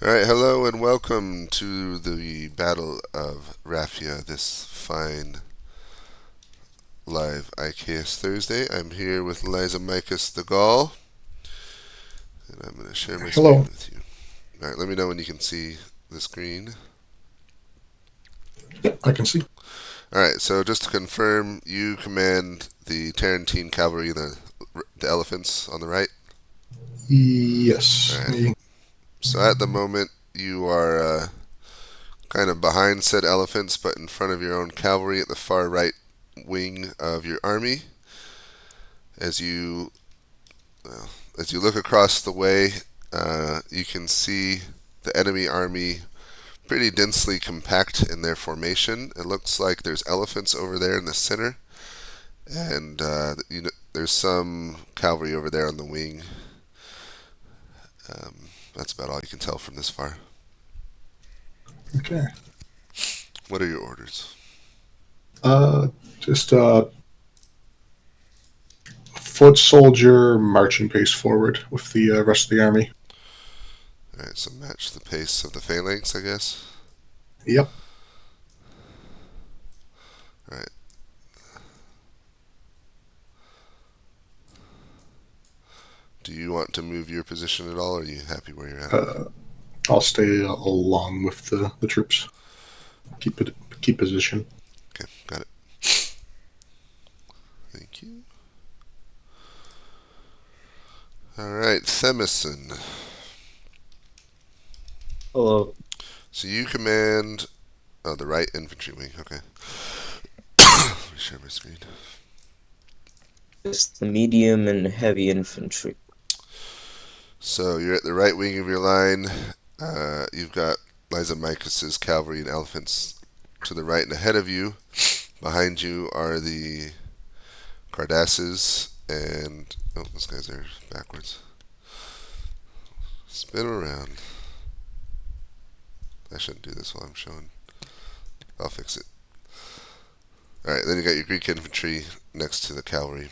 Alright, hello and welcome to the Battle of Raphia this fine live IKS Thursday. I'm here with Liza Micus the Gaul, and I'm going to share my screen Hello. with you. Alright, let me know when you can see the screen. Yep, I can see. Alright, so just to confirm, you command the Tarentine cavalry, the elephants on the right. Yes. Alright, so at the moment, you are kind of behind said elephants, but in front of your own cavalry at the far right wing of your army. As you well, as you look across the way, you can see the enemy army pretty densely compact in their formation. It looks like there's elephants over there in the center, and there's some cavalry over there on the wing. That's about all you can tell from this far. Okay. What are your orders? Uh, just foot soldier marching pace forward with the rest of the army. All right, so match the pace of the phalanx, I guess. Yep. All right. Do you want to move your position at all, or are you happy where you're at? Uh, I'll stay along with the troops. Keep position. Okay, got it. Thank you. All right, Themison. Hello. So you command the right infantry wing. Okay. Let me share my screen. It's the medium and heavy infantry. So you're at the right wing of your line. You've got Lysimachus's cavalry and elephants to the right and ahead of you. Behind you are the Cardasses and those guys are backwards. Spin around. I shouldn't do this while I'm showing. I'll fix it. All right, then you got your Greek infantry next to the cavalry.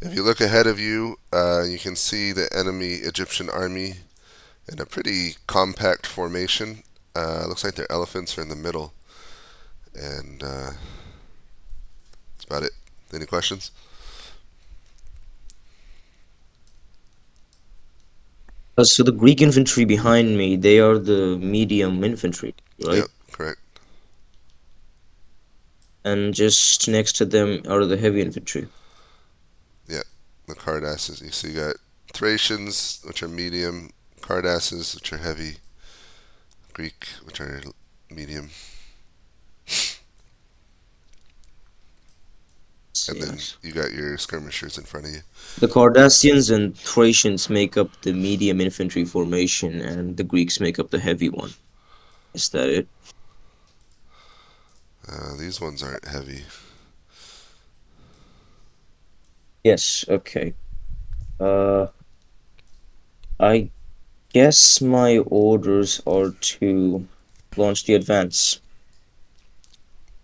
If you look ahead of you, you can see the enemy Egyptian army in a pretty compact formation. Looks like their elephants are in the middle, and that's about it. Any questions? So the Greek infantry behind me, they are the medium infantry, Yep, right? correct. And just next to them are the heavy infantry. Yep, the Cardasses. So you got Thracians, which are medium, Cardasses, which are heavy, Greek, which are medium, and then Yes. you got your skirmishers in front of you. The Cardassians and Thracians make up the medium infantry formation, and the Greeks make up the heavy one. Is that it? These ones aren't heavy. Yes, okay. Uh, I guess my orders are to launch the advance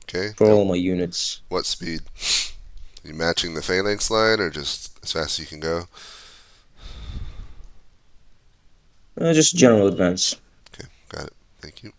Okay, for at all my units. what speed? Are you matching the phalanx line, or just as fast as you can go? Just general advance. Okay, got it. Thank you.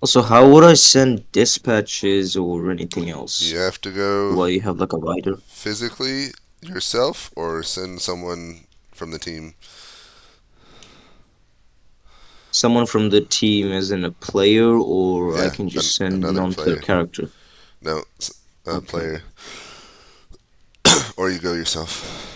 Also, how would I send dispatches or anything You else? have to go Do I have like a writer? physically yourself, or send someone from the team. Someone from the team as in a player, or I Yeah, can just send another non-player player. character? No, Okay. player, or you go yourself.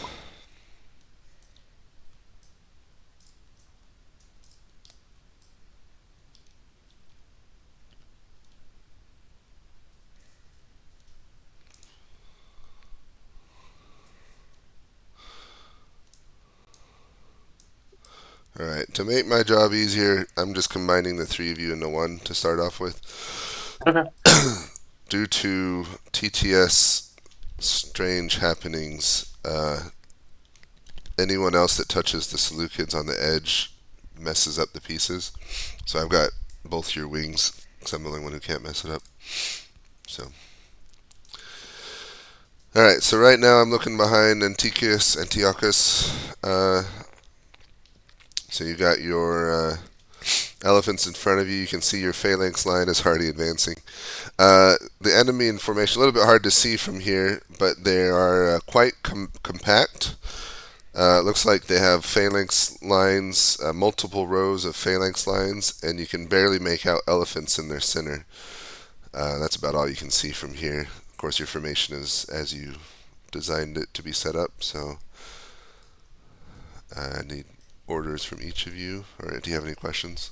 Alright, to make my job easier, I'm just combining the three of you into one to start off with. Okay. Due to TTS strange happenings, anyone else that touches the Seleucids on the edge messes up the pieces. So I've got both your wings, because I'm the only one who can't mess it up. So. Alright, so right now I'm looking behind Antiochus. So you got your elephants in front of you. You can see your phalanx line is hardly advancing. The enemy in formation, a little bit hard to see from here, but they are quite compact. Looks like they have phalanx lines, multiple rows of phalanx lines, and you can barely make out elephants in their center. That's about all you can see from here. Of course, your formation is as you designed it to be set up, so I need orders from each of you. Or do you have any questions?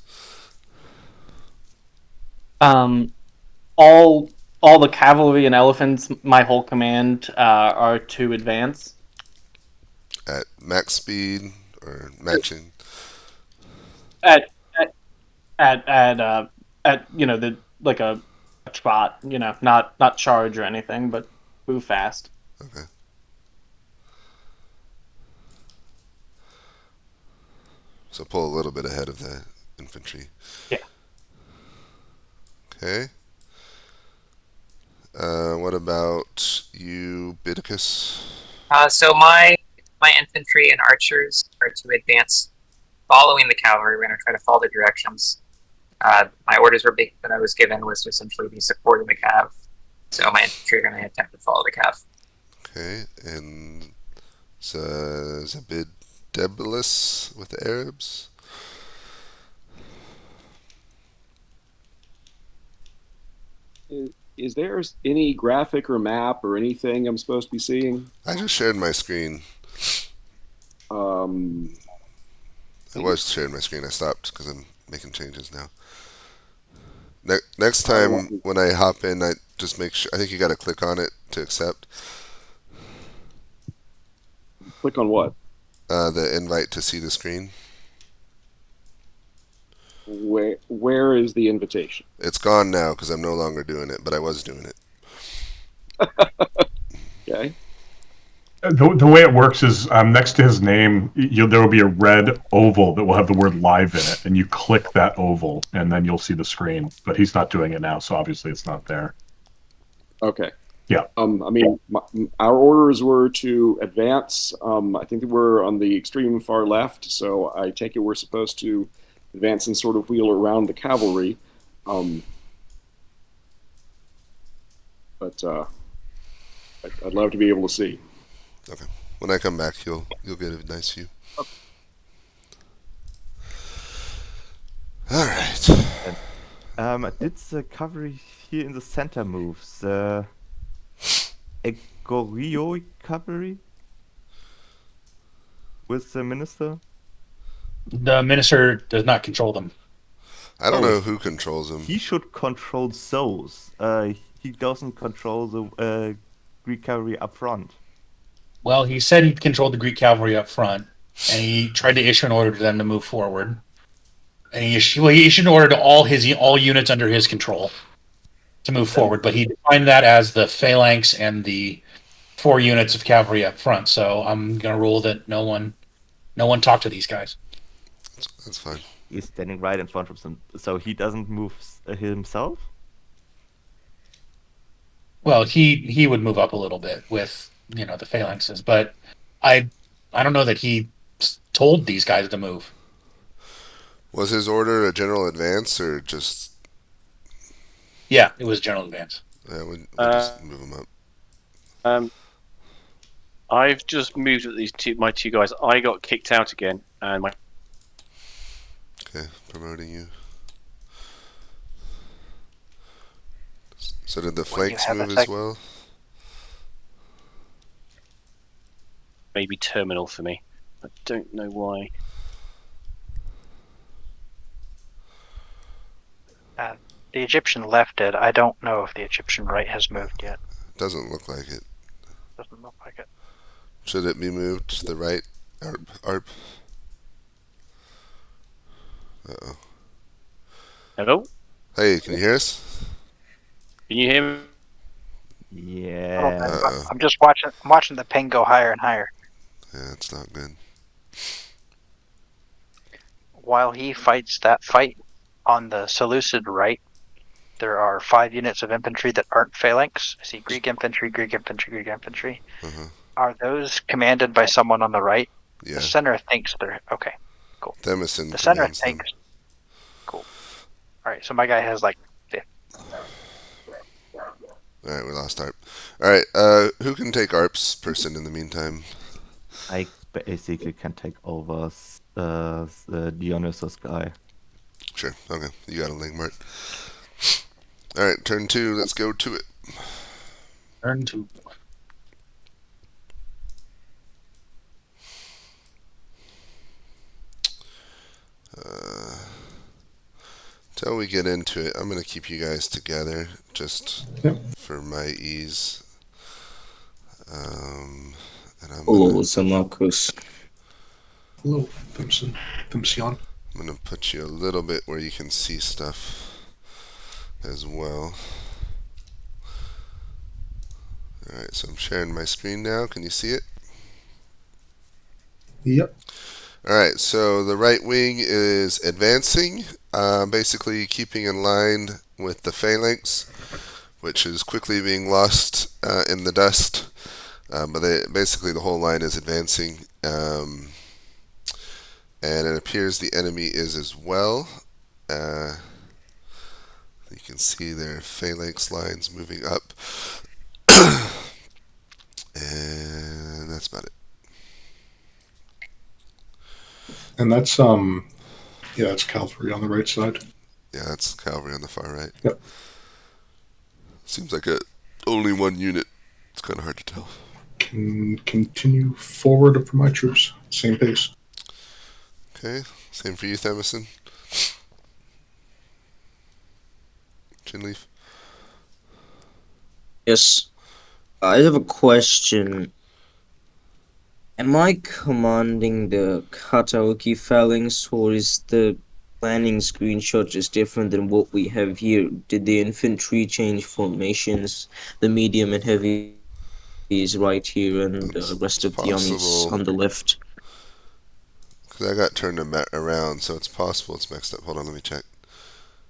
All the cavalry and elephants, my whole command, are to advance. At max speed or matching? At the like a trot, not charge or anything, but move fast. Okay. So pull a little bit ahead of the infantry. Yeah. Okay. What about you, Bidicus? So my infantry and archers are to advance following the cavalry. We're going to try to follow the directions. My orders that I was given was to essentially be supporting the cav. So my infantry are going to attempt to follow the cav. Okay, and Zabid with the Arabs. Is there any graphic or map or anything I'm supposed to be seeing? I just shared my screen. I was sharing my screen. I stopped because I'm making changes now. Next time when I hop in, I just make sure. I think you got to click on it to accept. Click on what? The invite to see the screen. Where is the invitation? It's gone now because I'm no longer doing it, but I was doing it. Okay. The way it works is next to his name, there will be a red oval that will have the word live in it, and you click that oval, and then you'll see the screen. But he's not doing it now, so obviously it's not there. Okay. Yeah. I mean, our orders were to advance. I think that we're on the extreme far left, so I take it we're supposed to advance and sort of wheel around the cavalry. But I'd love to be able to see. Okay. When I come back, you'll get a nice view. Okay. All right. Did the cavalry here in the center move? The Egorio cavalry with the minister? The minister does not control them. I don't know who controls them. He should control those. He doesn't control the Greek cavalry up front. Well, he said he controlled the Greek cavalry up front, and he tried to issue an order to them to move forward. And he issued an order to all units under his control to move forward, but he defined that as the phalanx and the 4 units of cavalry up front. So I'm going to rule that no one talk to these guys. That's fine. He's standing right in front of them, so he doesn't move himself. Well, he would move up a little bit with the phalanxes, but I don't know that he told these guys to move. Was his order a general advance or just? Yeah, it was general advance. Yeah, we'll just move him up. I've just moved at my two guys. I got kicked out again, and my. Okay, promoting you. So did the flanks move as well? Maybe terminal for me. I don't know why. The Egyptian left it. I don't know if the Egyptian right has moved yet. Doesn't look like it. Doesn't look like it. Should it be moved to the right, Arp? Uh-oh. Hello? Hey, can you hear us? Can you hear me? Yeah. Uh-oh. I'm just watching. I'm watching the ping go higher and higher. Yeah, it's not good. While he fights that fight on the Seleucid right, there are 5 units of infantry that aren't phalanx. I see Greek infantry, Greek infantry, Greek infantry. Uh-huh. Are those commanded by someone on the right? Yeah. The center thinks they're okay. Cool. Demison The center commands them. thinks. Cool. All right. So my guy has like. Alright, we lost Arp. Alright, who can take Arp's person in the meantime? I basically can take over the Dionysus guy. Sure, okay. You got a link, Mart. Alright, turn 2, let's go to it. Turn 2. Till we get into it, I'm going to keep you guys together just for my ease. And I'm Hello, gonna, Sir Marcus. Hello, Thimson. Thimsion. I'm gonna put you a little bit where you can see stuff as well. Alright, so I'm sharing my screen now. Can you see it? Yep. Alright, so the right wing is advancing, basically keeping in line with the phalanx, which is quickly being lost in the dust. But basically the whole line is advancing, and it appears the enemy is as well. You can see their phalanx lines moving up, and that's about it. And that's that's cavalry on the right side. Yeah, that's cavalry on the far right. Yep. Seems like only one unit. It's kind of hard to tell. Can continue forward for my troops. Same pace. Okay, same for you, Themison. Chinleaf. Yes. I have a question. Am I commanding the Kataoki phalanx, or is the planning screenshot just different than what we have here? Did the infantry change formations? The medium and heavy is right here, and the rest It's of the army is possible, on the left. because I got turned around, so it's possible it's mixed up. Hold on, let me check.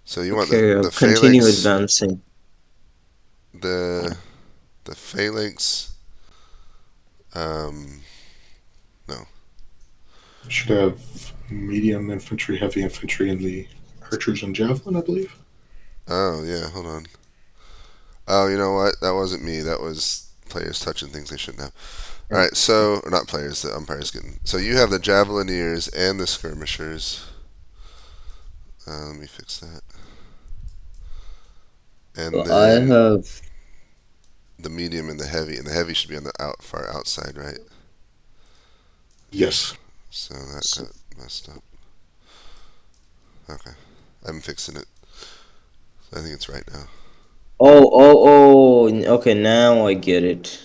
So you want Okay, the continue phalanx, advancing. the phalanx, no. Should have medium infantry, heavy infantry, and the archers and javelin, I believe. Oh, yeah, hold on. Oh, you know what? That wasn't me. That was players touching things they shouldn't have. Alright, so, or not players, the umpire's getting. So you have the javelineers and the skirmishers. Let me fix that. And So I then have. the medium and the heavy should be on the far outside, right? Yes. So that got messed up. Okay, I'm fixing it. I think it's right now. Oh, okay, now I get it.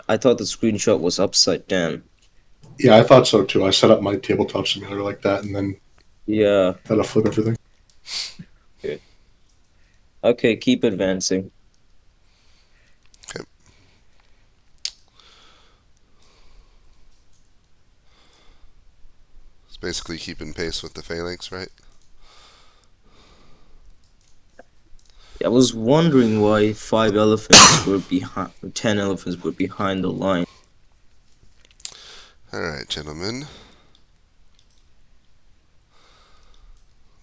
I thought the screenshot was upside down. Yeah, I thought so too. I set up my tabletop simulator like that, and then Yeah. that'll flip everything. Good. Okay, keep advancing. Okay. It's basically keeping pace with the phalanx, right? I was wondering why 5 elephants were behind, 10 elephants were behind the line. Alright, gentlemen.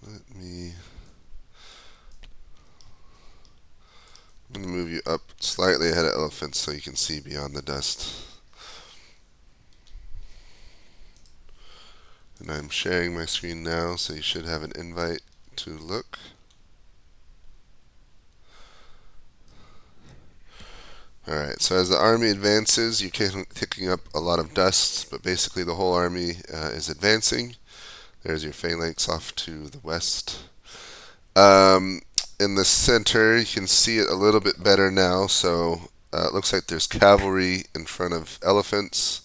I'm going to move you up slightly ahead of elephants so you can see beyond the dust. And I'm sharing my screen now, so you should have an invite to look. Alright, so as the army advances, you're kicking up a lot of dust, but basically the whole army is advancing. There's your phalanx off to the west. In the center, you can see it a little bit better now, so it looks like there's cavalry in front of elephants,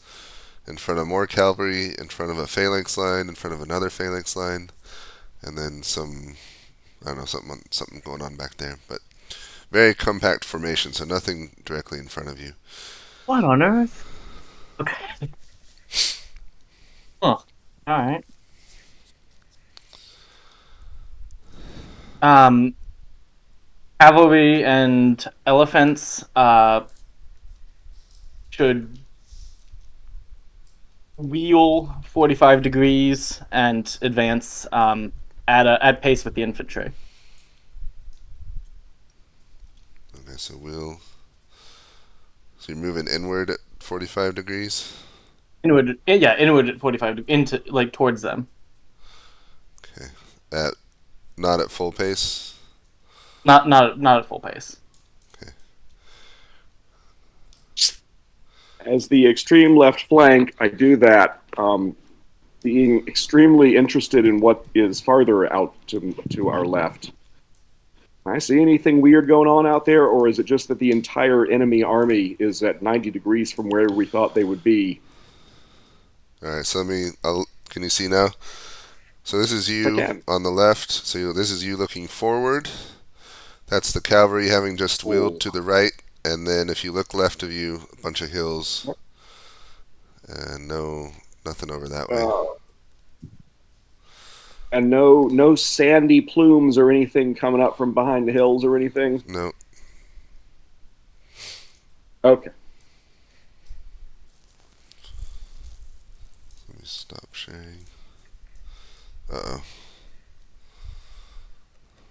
in front of more cavalry, in front of a phalanx line, in front of another phalanx line, and then I don't know, something going on back there, but very compact formation, so nothing directly in front of you. What on earth? Okay. Huh. All right. Cavalry and elephants should wheel 45 degrees and advance at pace with the infantry. Okay, so you're moving inward at 45 degrees? Inward at 45 into like towards them. Okay. Not at full pace? Not at full pace. Okay. As the extreme left flank, I do that, being extremely interested in what is farther out to our left. Can I see anything weird going on out there, or is it just that the entire enemy army is at 90 degrees from where we thought they would be? All right, so can you see now? So this is you on the left. So this is you looking forward. That's the cavalry having just wheeled to the right. And then if you look left of you, a bunch of hills. And nothing over that way. And no sandy plumes or anything coming up from behind the hills or anything? No. Okay. Let me stop sharing. Uh-oh.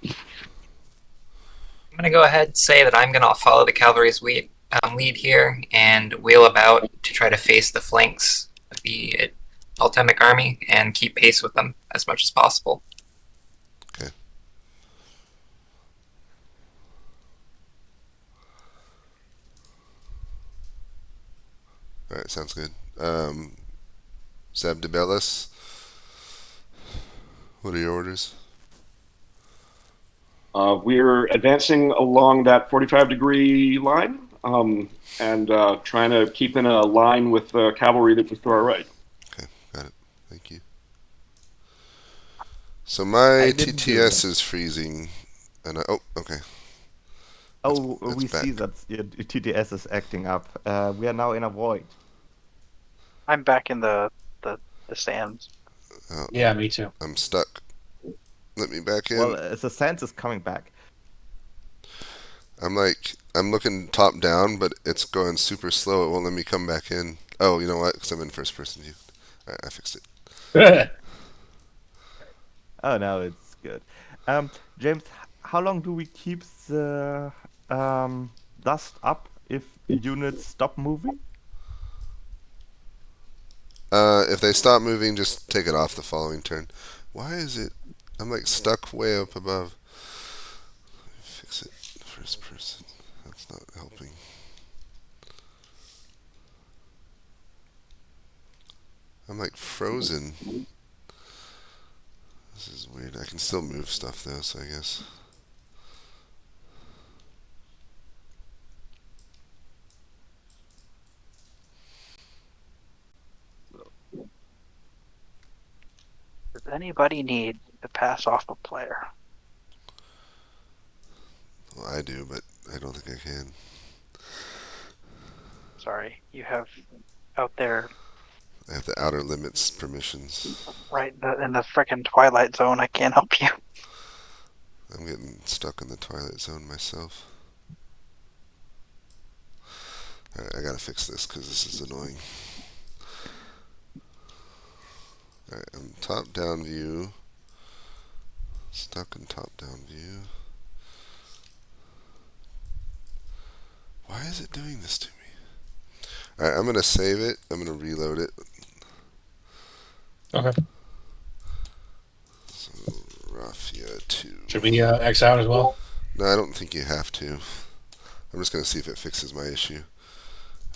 I'm going to go ahead and say that I'm going to follow the cavalry's lead here and wheel about to try to face the flanks of the Ptolemaic army and keep pace with them as much as possible. Okay. All right, sounds good. Zabdibellis, what are your orders? We're advancing along that 45-degree line and trying to keep in a line with the cavalry that was to our right. Okay, got it. Thank you. So my TTS is freezing, and okay. We see that your TTS is acting up. We are now in a void. I'm back in the sands. Yeah, me too. I'm stuck. Let me back in. Well, the sands is coming back. I'm looking top down, but it's going super slow. It won't let me come back in. Oh, you know what? Because I'm in first person view. All right, I fixed it. Oh, now it's good. James, how long do we keep the dust up if units stop moving? If they stop moving, just take it off the following turn. Why is it? I'm stuck way up above. Fix it. First person. That's not helping. I'm frozen. This is weird. I can still move stuff though, so I guess. Does anybody need to pass off a player? Well, I do, but I don't think I can. Sorry, you have out there. I have the outer limits permissions. Right in the frickin' Twilight Zone. I can't help you. I'm getting stuck in the Twilight Zone myself. Alright, I gotta fix this because this is annoying. Alright, I'm top-down view. Stuck in top-down view. Why is it doing this to me? Alright, I'm gonna save it. I'm gonna reload it. Okay. So, Raphia 2. Should we X out as well? No, I don't think you have to. I'm just gonna see if it fixes my issue.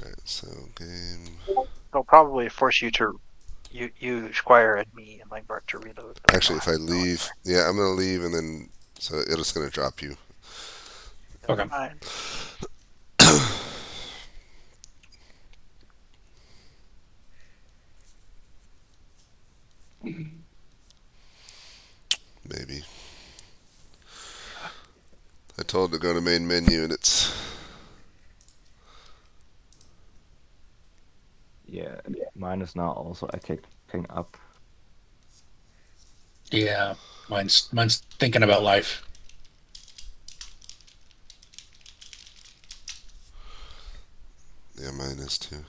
Alright, so game. They'll probably force you to you Squire and me and Langbart to reload. Actually, if I leave, yeah, I'm gonna leave, and then so it's just gonna drop you. Okay. Man, told to go to main menu, and it's Yeah, mine is now also kicking up. Yeah, mine's thinking about life. yeah, mine is too.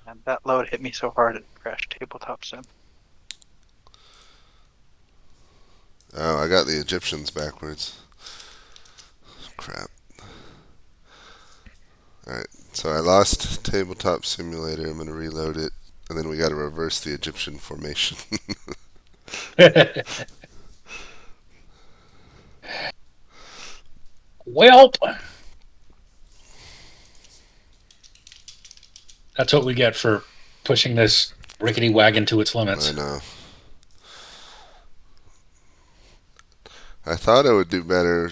And that load hit me so hard it crashed tabletop sim. Oh, I got the Egyptians backwards. Crap. Alright, so I lost Tabletop Simulator. I'm going to reload it. And then we got to reverse the Egyptian formation. Welp. That's what we get for pushing this rickety wagon to its limits. I know. I thought I would do better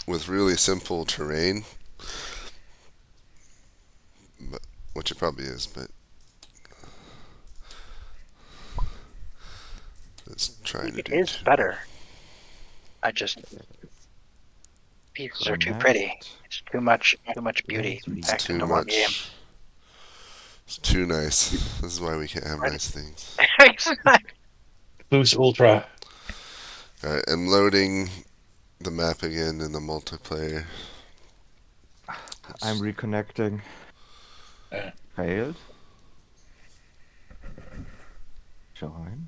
with really simple terrain, which it probably is, but it's trying to It do is better. I just pieces are too pretty. It's too much beauty packed too into one game. much. It's too nice. This is why we can't have nice things. Boost Ultra. Alright, I'm loading the map again in the multiplayer. I'm reconnecting. Failed. Join.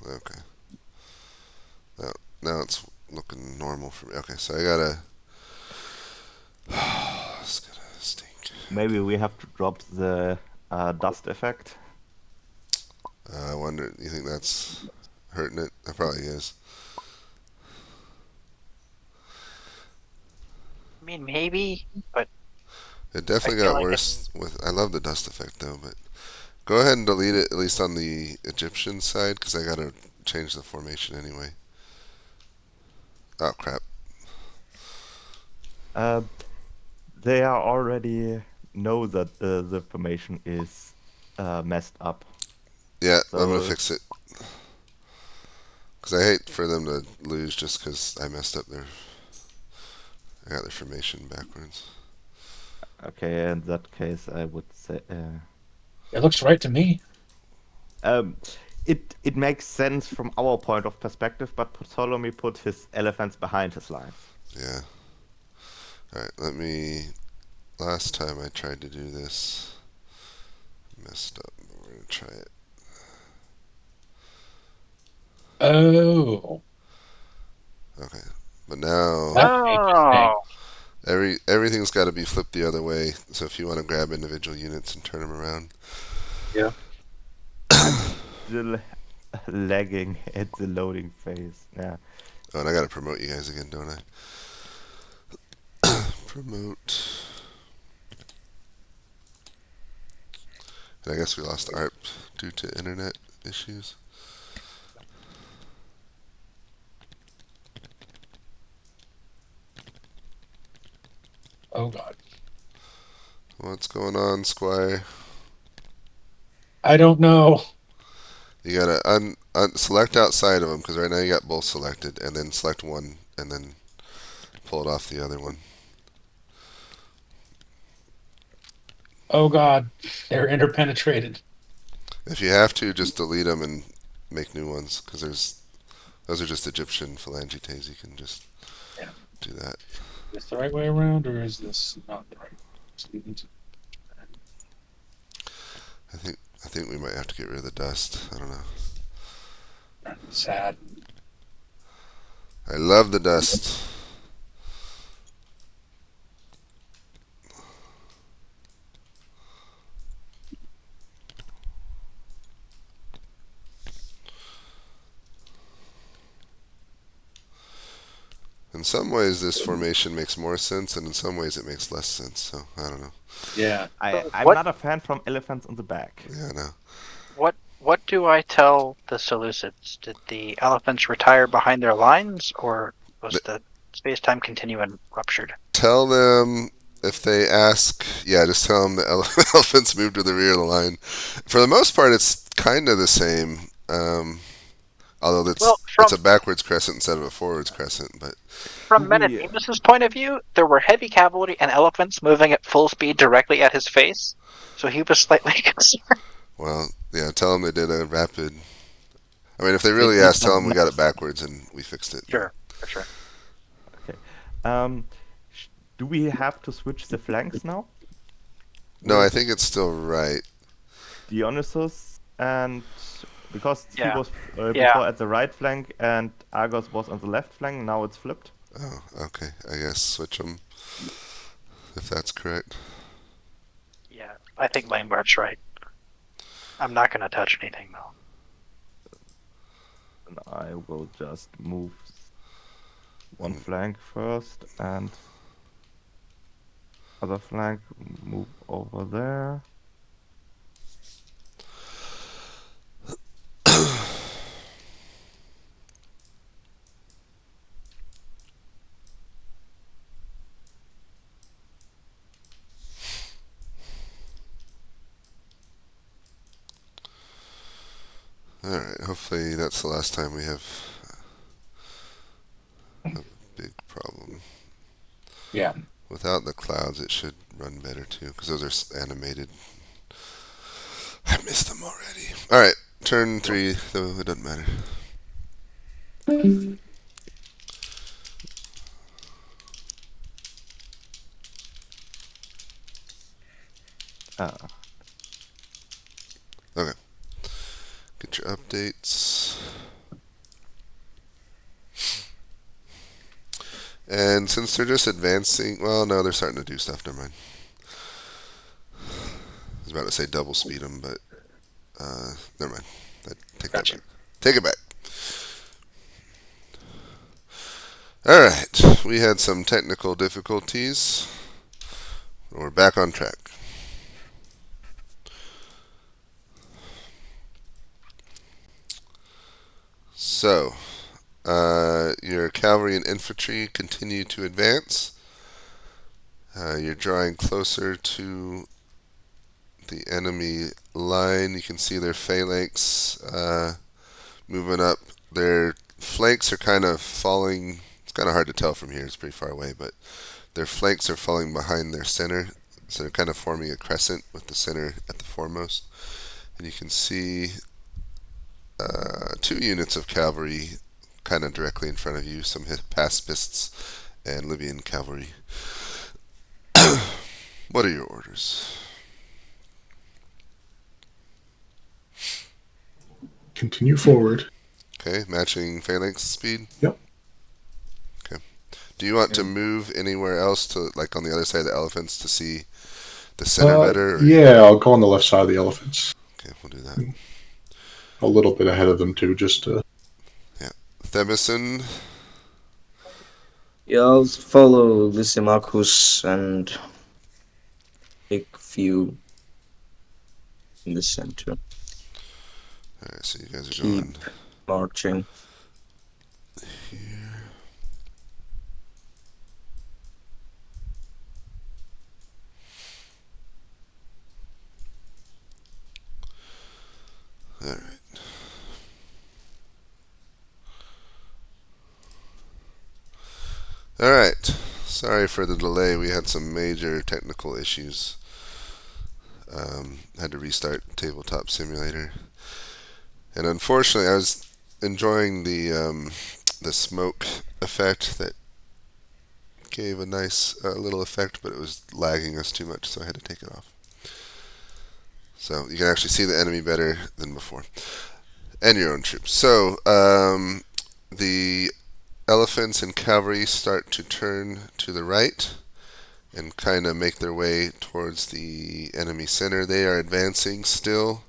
Okay. Now it's looking normal for me. Okay, so I gotta. It's gonna stink. Maybe we have to drop the dust effect. I wonder. You think that's hurting it? That probably is. I mean, maybe, but It definitely I feel got like worse with. I love the dust effect though, but go ahead and delete it at least on the Egyptian side because I gotta change the formation anyway. Oh crap! They are already know that the formation is messed up. Yeah, I'm So- gonna fix it. Because I hate for them to lose just because I messed up I got their formation backwards. Okay, in that case, I would say It looks right to me. it makes sense from our point of perspective, but Ptolemy put his elephants behind his lines. Yeah. Alright, let me. Last time I tried to do this, messed up. We're gonna try it. Oh. Okay. But now oh, everything's got to be flipped the other way. So if you want to grab individual units and turn them around. Still lagging at the loading phase. Yeah. Oh, and I gotta promote you guys again, don't I? Promote. And I guess we lost ARP due to internet issues. Oh god. What's going on, Squire? I don't know. You gotta select outside of them because right now you got both selected, and then select one, and then pull it off the other one. Oh god. They're interpenetrated. If you have to, just delete them and make new ones because those are just Egyptian phalangites. You can just do that. Is this the right way around, or is this not the right way? I think we might have to get rid of the dust. I don't know. Sad. I love the dust. In some ways, this formation makes more sense, and in some ways, it makes less sense. So I don't know. Yeah. I'm What? not a fan from elephants on the back. Yeah, I know. what do I tell the Seleucids? Did the elephants retire behind their lines, or was the space-time continuum ruptured? Tell them if they ask. Yeah, just tell them the elephants moved to the rear of the line. For the most part, it's kind of the same. Although Well, it's a backwards crescent instead of a forwards crescent, but from Menedemus's point of view, there were heavy cavalry and elephants moving at full speed directly at his face, so he was slightly concerned. well, yeah. Tell them they did a rapid. I mean, if they really ask, tell them we got it backwards and we fixed it. Sure, for sure. Okay. Do we have to switch the flanks now? No, I think it's still right. Dionysus and because he Yeah. was Yeah. before at the right flank and Argos was on the left flank. Now it's flipped. Oh, okay. I guess switch them if that's correct. Yeah, I think Lanebart's right. I'm not going to touch anything, though. And I will just move one flank first and other flank move over there. Alright, hopefully that's the last time we have a big problem. Yeah. Without the clouds, it should run better too, because those are animated. I missed them already. Alright, turn 3, though it doesn't matter. Okay. Get your updates. And since they're just advancing, well, no, they're starting to do stuff. Never mind. I was about to say double speed them, but never mind. Take that back. Take it back. Alright, we had some technical difficulties. We're back on track. So, your cavalry and infantry continue to advance. You're drawing closer to the enemy line. You can see their phalanx moving up. Their flanks are kind of falling. It's kind of hard to tell from here. It's pretty far away, but their flanks are falling behind their center. So they're kind of forming a crescent with the center at the foremost. And you can see 2 units of cavalry kind of directly in front of you, some pacifists and Libyan cavalry. What are your orders? Continue forward. Okay, matching phalanx speed? Yep. Okay. Do you want to move anywhere else to, like on the other side of the elephants to see the center better? Or? Yeah, I'll go on the left side of the elephants. Okay, we'll do that. A little bit ahead of them too, just to... Yeah. Themison? Yeah, I'll follow Lysimachus and take view in the center. Alright, so you guys are Keep going marching. here. Alright. Alright. Sorry for the delay. We had some major technical issues. Had to restart Tabletop Simulator. And unfortunately, I was enjoying the smoke effect that gave a nice little effect, but it was lagging us too much, so I had to take it off. So you can actually see the enemy better than before. And your own troops. So the elephants and cavalry start to turn to the right and kind of make their way towards the enemy center. They are advancing still.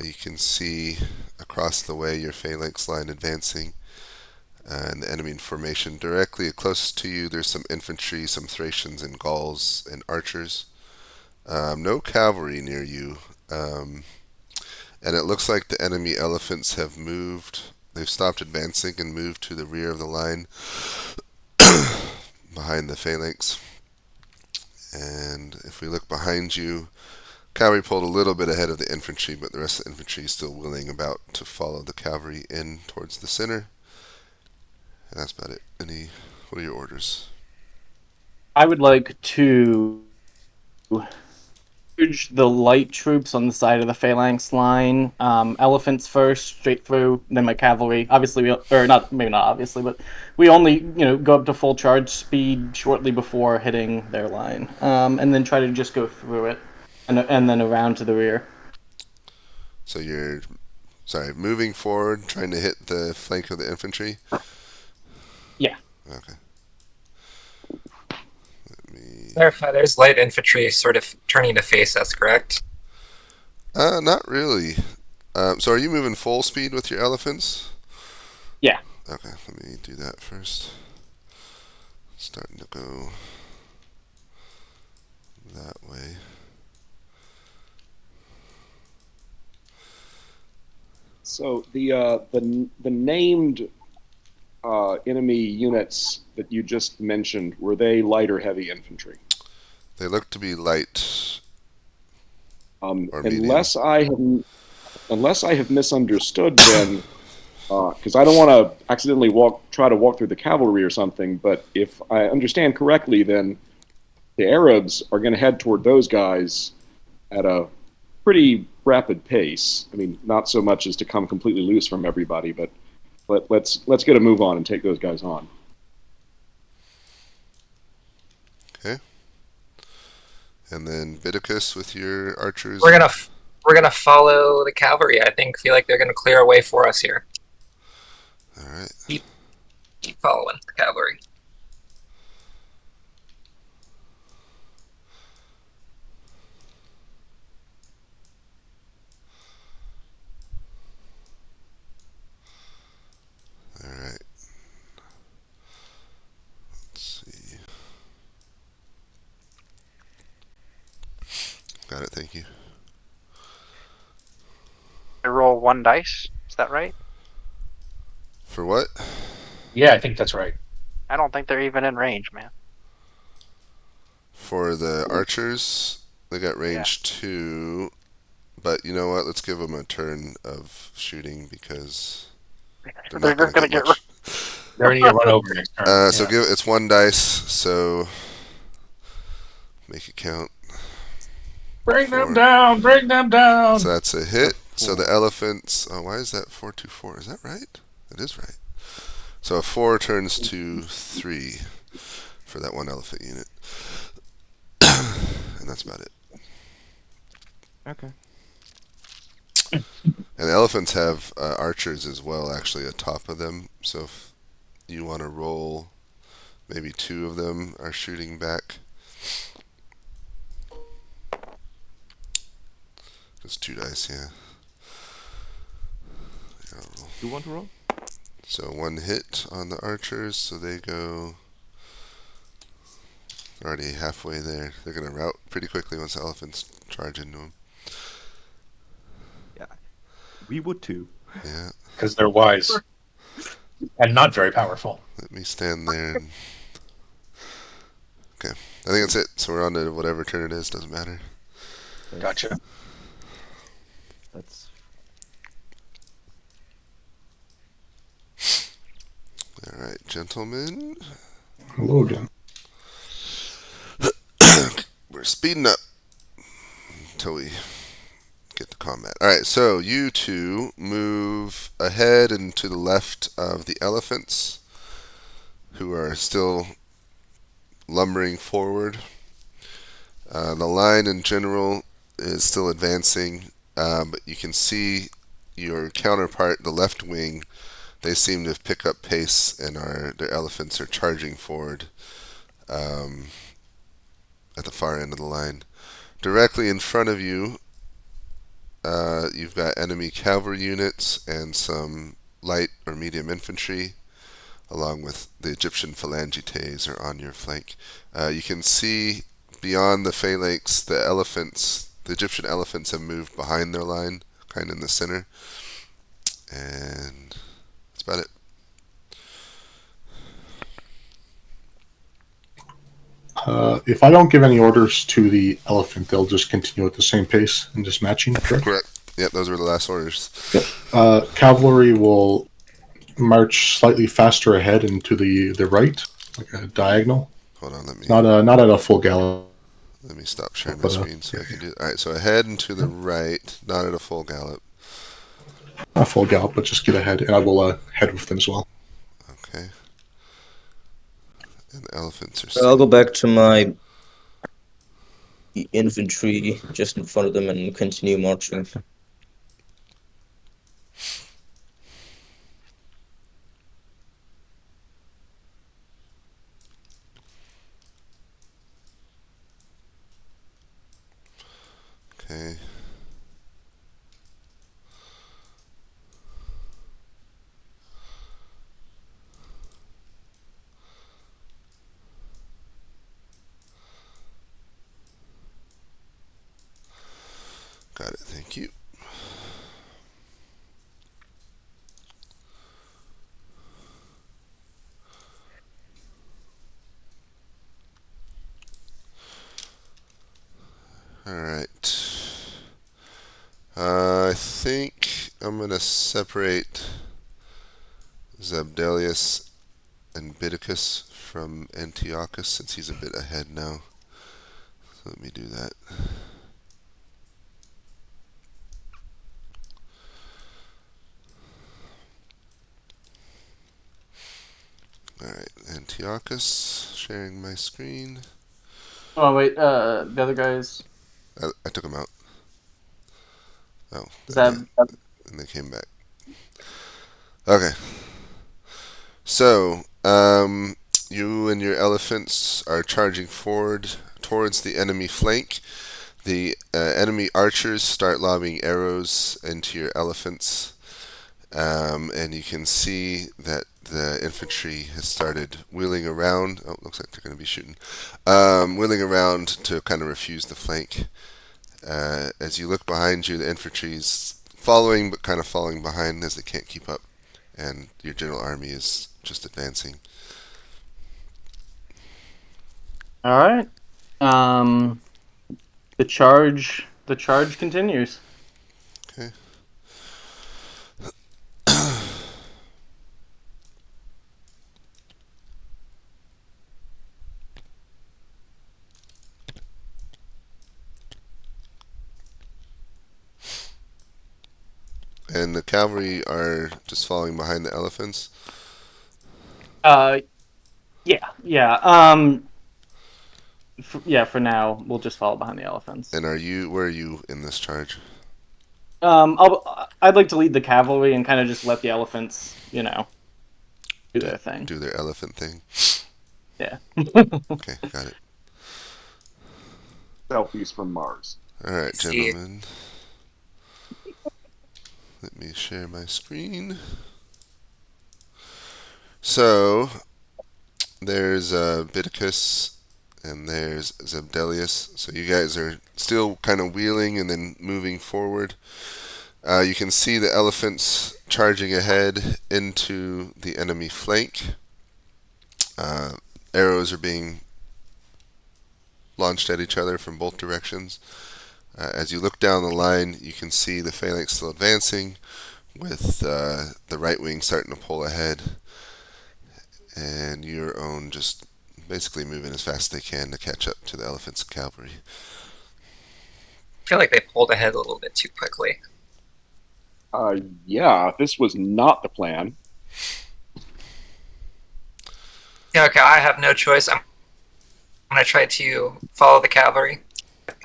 You can see across the way your phalanx line advancing and the enemy in formation. Directly closest to you, there's some infantry, some Thracians and Gauls and archers. No cavalry near you. And it looks like the enemy elephants have moved. They've stopped advancing and moved to the rear of the line behind the phalanx. And if we look behind you, Cavalry pulled a little bit ahead of the infantry, but the rest of the infantry is still willing about to follow the cavalry in towards the center. And that's about it. What are your orders? I would like to urge the light troops on the side of the phalanx line. Elephants first, straight through. Then my cavalry. Obviously, or not, maybe not obviously, but we only go up to full charge speed shortly before hitting their line, and then try to just go through it, and then around to the rear. So you're, moving forward, trying to hit the flank of the infantry? Yeah. Okay. Let me... Clarify, there's light infantry sort of turning to face us, correct? Not really. So are you moving full speed with your elephants? Yeah. Okay, let me do that first. Starting to go that way. So the named enemy units that you just mentioned, were they light or heavy infantry? They look to be light. Or unless I have misunderstood, then because I don't want to accidentally try to walk through the cavalry or something. But if I understand correctly, then the Arabs are going to head toward those guys at a pretty rapid pace. I mean, not so much as to come completely loose from everybody, but let's get a move on and take those guys on. Okay. And then Viticus with your archers. We're gonna follow the cavalry. I feel like they're gonna clear a way for us here. All right. Keep following the cavalry. All right. Let's see. Got it. Thank you. I roll 1 dice. Is that right? For what? Yeah, I think that's right. I don't think they're even in range, man. For the archers, they got range 2. But you know what? Let's give them a turn of shooting because they're not going to get much. They're going to get run over next turn. So it's 1 dice. So make it count. Bring them down! Bring them down! So that's a hit. So the elephants. Oh, why is that 4-2-4? Is that right? It is right. So a 4 turns to 3 for that 1 elephant unit. And that's about it. Okay. And the elephants have archers as well, actually, atop of them. So if you want to roll, maybe 2 of them are shooting back. Just 2 dice, yeah. You want to roll? So 1 hit on the archers, so they go already halfway there. They're going to rout pretty quickly once the elephants charge into them. Yeah. We would too. Yeah. Because they're wise. And not very powerful. Let me stand there and... Okay. I think that's it. So we're on to whatever turn it is. Doesn't matter. Gotcha. That's... Alright, gentlemen. Hello again. We're speeding up until we get to combat. Alright, so you two move ahead and to the left of the elephants, who are still lumbering forward. The line in general is still advancing, but you can see your counterpart, the left wing. They seem to have picked up pace, and their elephants are charging forward at the far end of the line. Directly in front of you, you've got enemy cavalry units and some light or medium infantry, along with the Egyptian phalangites are on your flank. You can see beyond the phalanx, the Egyptian elephants have moved behind their line, kind of in the center. And that's about it. If I don't give any orders to the elephant, they'll just continue at the same pace and just matching, correct? Correct. Yep, those were the last orders. Cavalry will march slightly faster ahead and to the right, like a diagonal. Hold on, let me Not at a full gallop. stop sharing my But, screen so I can do it. All right, so ahead and to the right, not at a full gallop. Not full gallop, but just get ahead, and I will head with them as well. Okay. And the elephants are. I'll go back to my infantry just in front of them and continue marching. Okay. Got it. Thank you. All right. I think I'm going to separate Zabdelius and Bidicus from Antiochus since he's a bit ahead now. So let me do that. Alright, Antiochus, sharing my screen. Oh wait, the other guys. I took them out. Oh, Zeb. and they came back. Okay. So, you and your elephants are charging forward towards the enemy flank. The enemy archers start lobbing arrows into your elephants. And you can see that the infantry has started wheeling around. Oh, looks like they're going to be shooting. Wheeling around to kind of refuse the flank. As you look behind you, the infantry's following, but kind of falling behind as they can't keep up. And your general army is just advancing. All right. The charge continues. Okay. And the cavalry are just falling behind the elephants. Yeah. For now, we'll just follow behind the elephants. And where are you in this charge? I'd like to lead the cavalry and kind of just let the elephants, do their thing. Do their elephant thing. Yeah. Okay, got it. Selfies from Mars. All right, See. gentlemen. Let me share my screen. So, there's Bidicus and there's Zabdelius. So you guys are still kind of wheeling and then moving forward. You can see the elephants charging ahead into the enemy flank. Arrows are being launched at each other from both directions. As you look down the line, you can see the phalanx still advancing, with the right wing starting to pull ahead, and your own just basically moving as fast as they can to catch up to the elephants and cavalry. I feel like they pulled ahead a little bit too quickly. Yeah, this was not the plan. Yeah, okay, I have no choice. I'm going to try to follow the cavalry.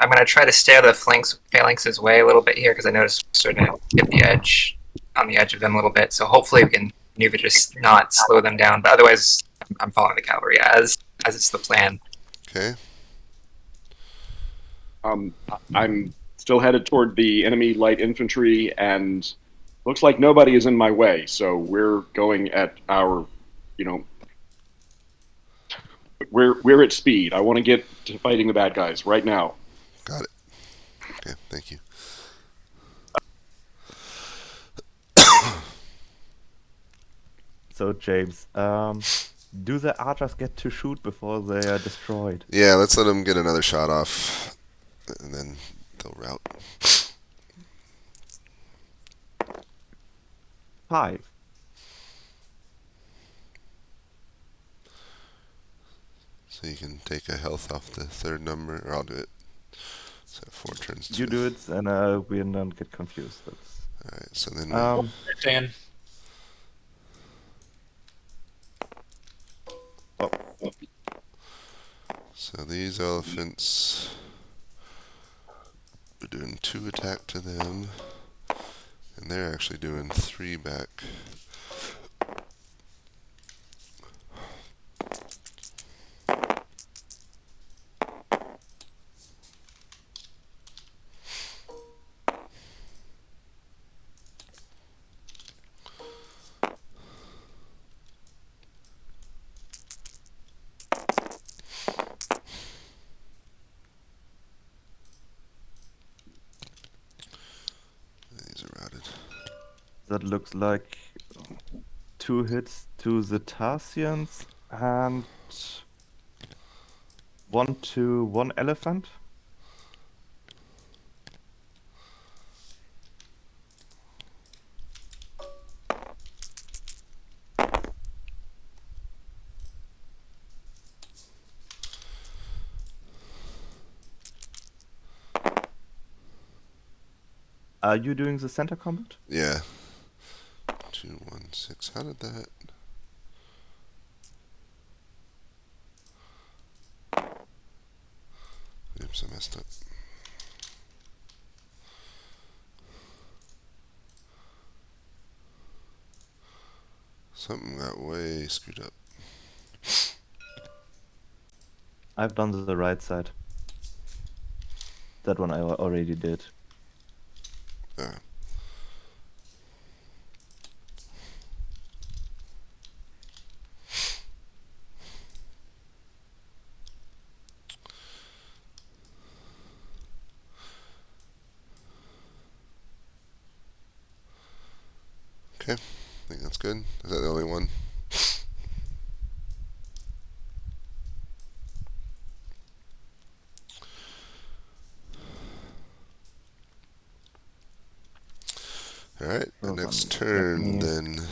I'm going to try to stay out of the phalanx's way a little bit here because I noticed we're starting to hit the edge, on the edge of them a little bit. So hopefully we can maneuver just not slow them down. But otherwise, I'm following the cavalry as it's the plan. Okay. I'm still headed toward the enemy light infantry, and looks like nobody is in my way. So we're going at our, we're at speed. I want to get to fighting the bad guys right now. Got it. Okay, thank you. So James, Do the archers get to shoot before they are destroyed? Yeah, let's let them get another shot off, and then they'll rout. 5. So you can take a health off the third number, or I'll do it. So 4 turns. You do it, and we don't get confused. That's... Alright, so then Dan. so these elephants, we're doing 2 attack to them, and they're actually doing 3 back. These are routed. That looks like 2 hits to the Tarsians and 1 to 1 elephant. Are you doing the center combat? Yeah. 2, 1, 6. How did that? Oops, I messed up. Something got way screwed up. I've done the right side. That one I already did. Alright. Okay, I think that's good. Is that the only one? Alright, the Hold next on, turn let me- then.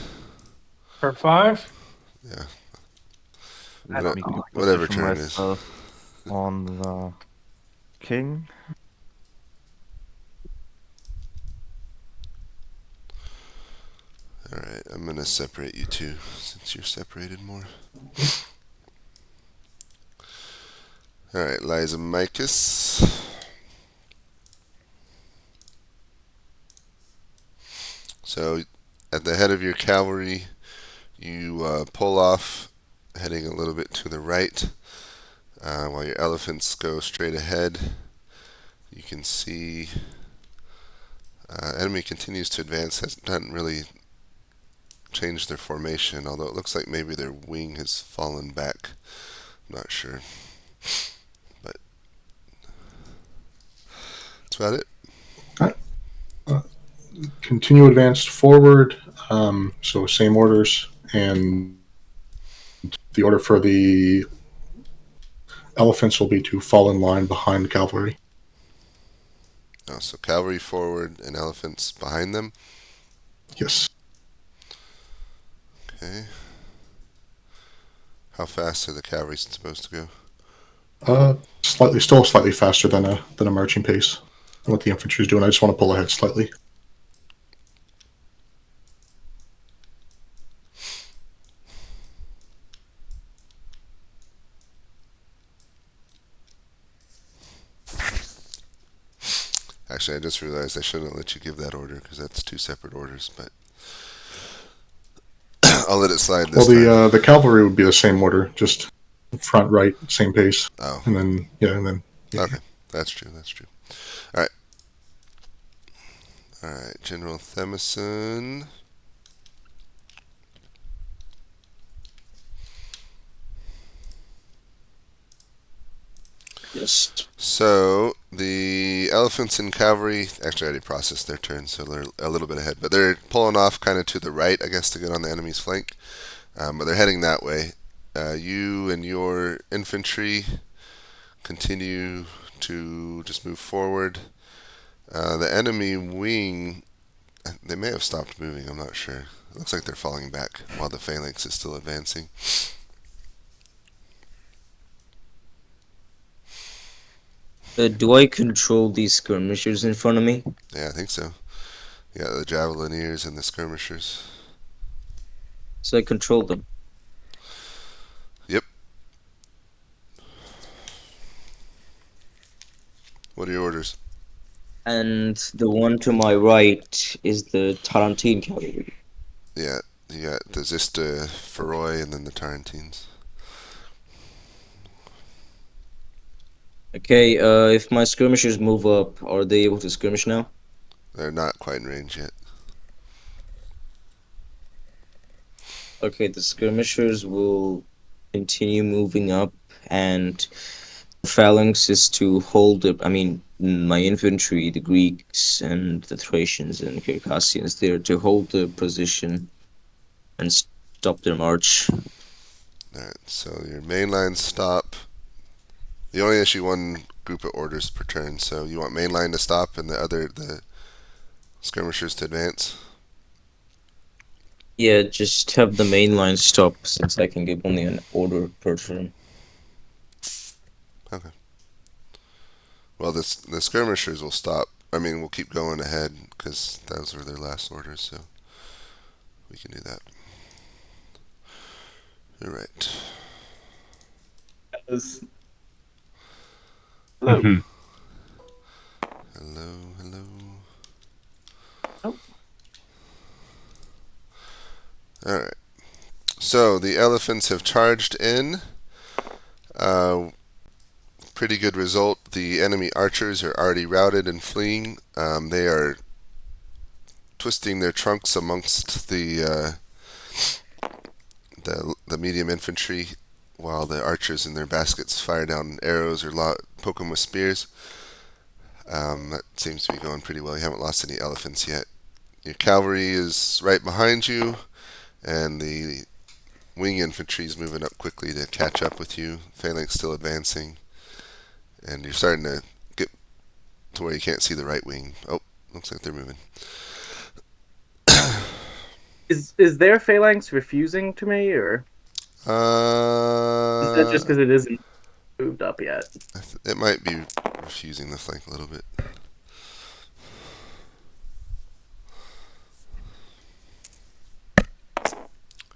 Turn 5. Yeah. Let me Whatever position turn it is. myself on the king. Alright, I'm gonna separate you two since you're separated more. Alright, Lysimachus. So, at the head of your cavalry, you pull off, heading a little bit to the right, while your elephants go straight ahead. You can see enemy continues to advance, hasn't really changed their formation, although it looks like maybe their wing has fallen back. I'm not sure. But that's about it. Continue advanced forward. So same orders, and the order for the elephants will be to fall in line behind cavalry. Oh, so cavalry forward and elephants behind them. Yes. Okay. How fast are the cavalry supposed to Still slightly faster than a marching pace. What the infantry is doing, I just want to pull ahead slightly. Actually, I just realized I shouldn't let you give that order because that's 2 separate orders, but I'll let it slide this Well, time. the cavalry would be the same order, just front right, same pace, Oh, and then yeah. okay. That's true. Alright. Alright, General Themison. Yes. So, the elephants and cavalry, actually I already processed their turn, so they're a little bit ahead, but they're pulling off kind of to the right, I guess, to get on the enemy's flank. But they're heading that way, You and your infantry continue to just move forward. The enemy wing, they may have stopped moving, I'm not sure. It looks like they're falling back while the phalanx is still advancing. Do I control these skirmishers in front of me? Yeah, I think so. You got the javelineers and the skirmishers. So I control them. Yep. What are your orders? And the one to my right is the Tarantine cavalry. Yeah, you got the Zista, Feroy, and then the Tarantines. Okay, if my skirmishers move up, are they able to skirmish now? They're not quite in range yet. Okay, the skirmishers will continue moving up, and the phalanx is to hold up. I mean, my infantry, the Greeks and the Thracians and Circassians, they're to hold the position and stop their march. Alright, so your main lines stop. You only issue one group of orders per turn, so you want main line to stop and the skirmishers to advance. Yeah, just have the main line stop since I can give only an order per turn. Okay. Well, the skirmishers will stop. I mean, we'll keep going ahead because those were their last orders, so we can do that. All right. Hello. Hello, hello. Oh. All right. So the elephants have charged in. Pretty good result. The enemy archers are already routed and fleeing. They are twisting their trunks amongst the medium infantry, while the archers in their baskets fire down arrows or poke them with spears. That seems to be going pretty well. You haven't lost any elephants yet. Your cavalry is right behind you, and the wing infantry is moving up quickly to catch up with you. Phalanx still advancing, and you're starting to get to where you can't see the right wing. Oh, looks like they're moving. Is their phalanx refusing to me, or is that just because it isn't moved up yet? It might be refusing the flank a little bit.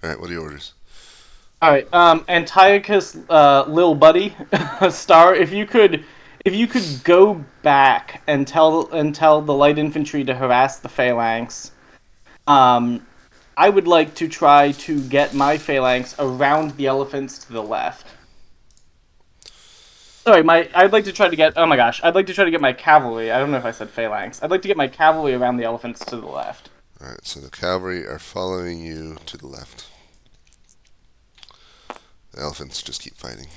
Alright, what are your orders? All right, Antiochus, lil buddy, Star, if you could go back and tell the light infantry to harass the phalanx. I would like to try to get my phalanx around the elephants to the left. Sorry, I'd like to try to get. Oh my gosh, I'd like to try to get my cavalry. I don't know if I said phalanx. I'd like to get my cavalry around the elephants to the left. Alright, so the cavalry are following you to the left. The elephants just keep fighting.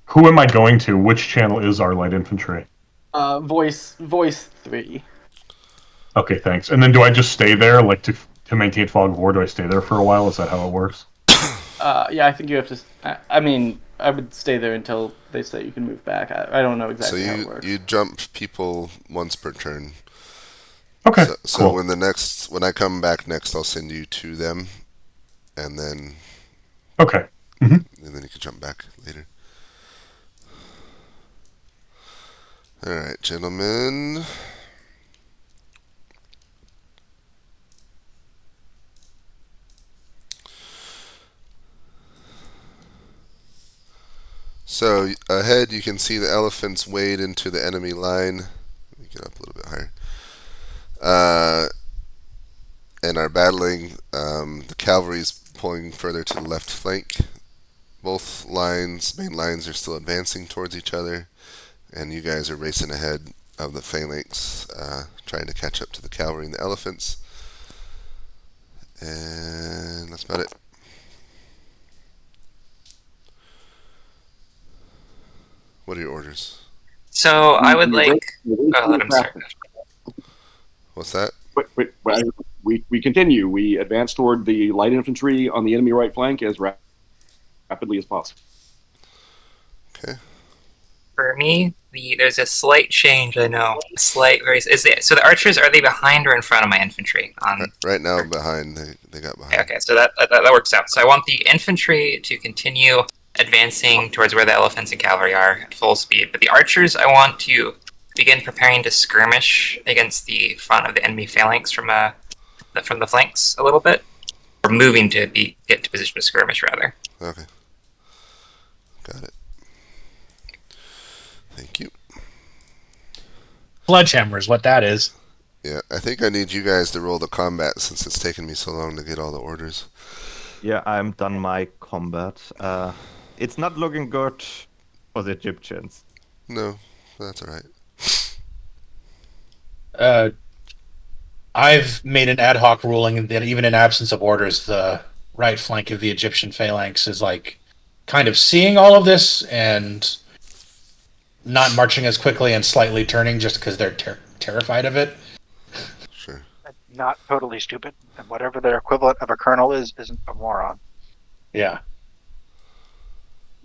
Who am I going to? Which channel is our light infantry? Voice 3. Okay, thanks. And then do I just stay there, like to maintain fog of war? Do I stay there for a while? Is that how it works? Yeah, I think you have to. I mean, I would stay there until they say you can move back. I don't know exactly how it works. So you jump people once per turn. Okay. So cool. when I come back next, I'll send you to them, and then Okay. and then you can jump back later. All right, gentlemen. So ahead, you can see the elephants wade into the enemy line. Let me get up a little bit higher. And are battling. The cavalry's pulling further to the left flank. Both main lines, are still advancing towards each other, and you guys are racing ahead of the phalanx, trying to catch up to the cavalry and the elephants. And that's about it. What are your orders? So I would like. Oh, let him start. What's that? We continue. We advance toward the light infantry on the enemy right flank as rapidly as possible. Okay. For me, there's a slight change. I know, so the archers, are they behind or in front of my infantry? Right now, behind. They got behind. Okay, so that works out. So I want the infantry to continue advancing towards where the elephants and cavalry are at full speed, but the archers, I want to begin preparing to skirmish against the front of the enemy phalanx from the flanks a little bit, or moving to get to position to skirmish rather. Okay. Got it. Thank you. Sledgehammer is what that is. Yeah, I think I need you guys to roll the combat since it's taken me so long to get all the orders. Yeah, I'm done my combat. It's not looking good for the Egyptians. No, that's all right. I've made an ad hoc ruling that even in absence of orders, the right flank of the Egyptian phalanx is like kind of seeing all of this and not marching as quickly and slightly turning just because they're terrified of it. Sure. Not totally stupid, and whatever their equivalent of a colonel isn't a moron. Yeah.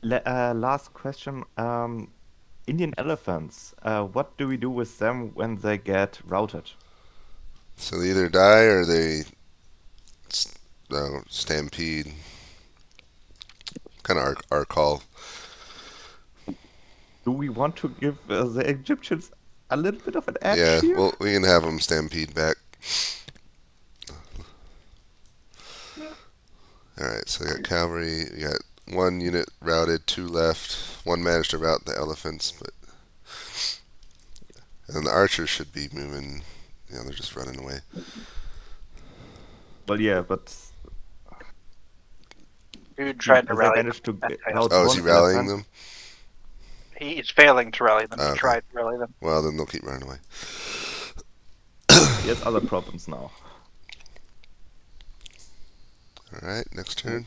Last question. Indian elephants. What do we do with them when they get routed? So they either die or they stampede. Kind of our call. Do we want to give the Egyptians a little bit of an edge Yeah, here? well, we can have them stampede back. Alright, so we got cavalry. We got one unit routed, 2 left. One managed to route the elephants, but... And the archers should be moving. They're just running away. Well, yeah, but... Dude tried to Has rally they managed to rout Oh, is he one rallying elephant? them? He's failing to rally them. Okay. He tried to rally them. Well, then they'll keep running away. He has other problems now. Alright, next turn.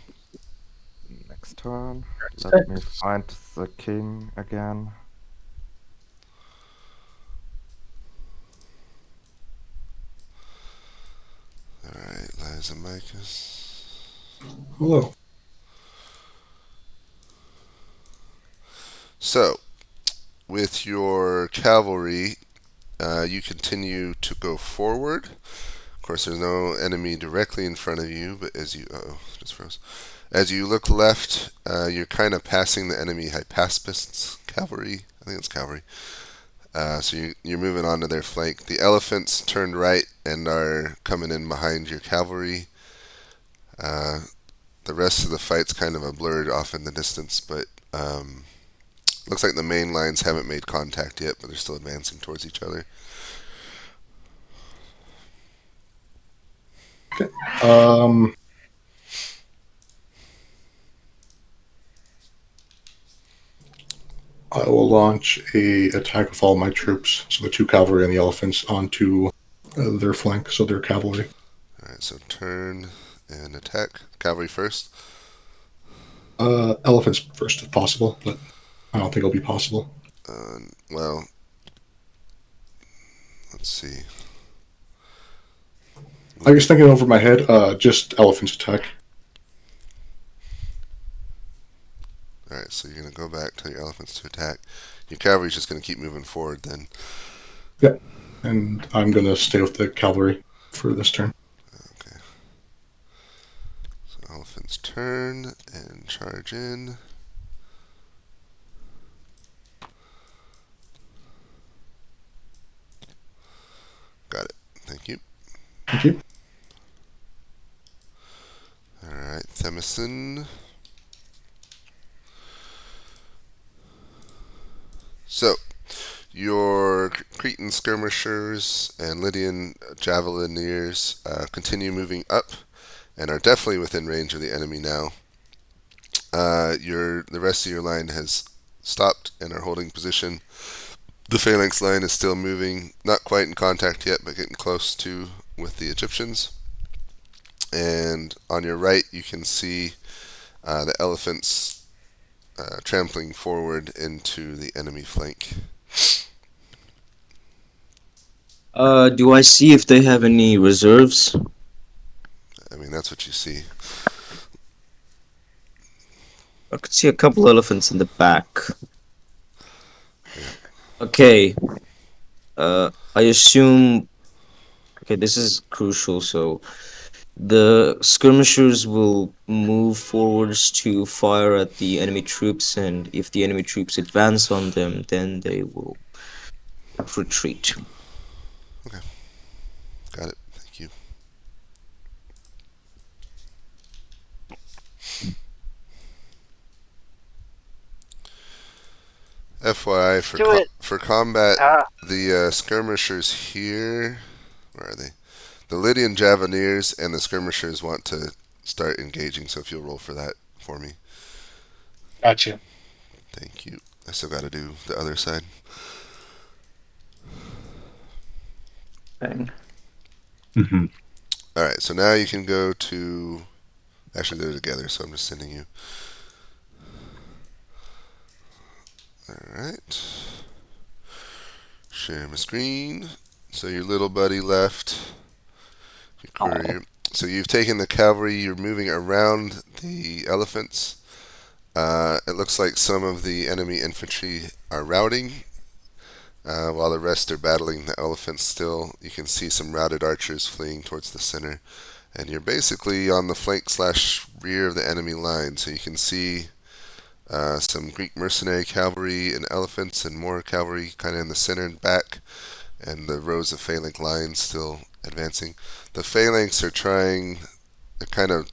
Next turn. Let me find the king again. Alright, Lysimachus. Hello. So, with your cavalry, you continue to go forward. Of course, there's no enemy directly in front of you, but as you... just froze. As you look left, you're kind of passing the enemy Hypaspists cavalry. I think it's cavalry. So you're moving on to their flank. The elephants turned right and are coming in behind your cavalry. The rest of the fight's kind of a blurred off in the distance, but looks like the main lines haven't made contact yet, but they're still advancing towards each other. Okay. I will launch a attack with all my troops, so the 2 cavalry and the elephants, onto their flank, so they're cavalry. Alright, so turn and attack. Cavalry first. Elephants first, if possible, but I don't think it'll be possible. Well, let's see. I was thinking over my head, just elephants attack. Alright, so you're going to go back to your elephants to attack. Your cavalry's just going to keep moving forward then. Yep. And I'm going to stay with the cavalry for this turn. Okay. So elephants turn and charge in. Got it. Thank you. Thank you. Alright, Themison. So, your Cretan skirmishers and Lydian javelineers continue moving up and are definitely within range of the enemy now. The rest of your line has stopped and are holding position. The phalanx line is still moving, not quite in contact yet, but getting close to with the Egyptians. And on your right, you can see the elephants trampling forward into the enemy flank. Do I see if they have any reserves? I mean, that's what you see. I could see a couple elephants in the back. Okay. I assume. Okay, this is crucial. So the skirmishers will move forwards to fire at the enemy troops, and if the enemy troops advance on them, then they will retreat. Got it. Thank you. FYI, Do it. for combat, Ah, the skirmishers here, where are they? The Lydian Javaniers and the skirmishers want to start engaging, so if you'll roll for that for me. Gotcha. Thank you. I still got to do the other side. Thing. Hmm. Alright, so now you can go to... Actually, they're together, so I'm just sending you. Alright. Share my screen. So your little buddy left. Your courier. So you've taken the cavalry, you're moving around the elephants. It looks like some of the enemy infantry are routing, while the rest are battling the elephants still. You can see some routed archers fleeing towards the center. And you're basically on the flank / rear of the enemy line, so you can see some Greek mercenary cavalry and elephants and more cavalry kind of in the center and back, and the rows of phalanx lines still advancing. The phalanx are they're kind of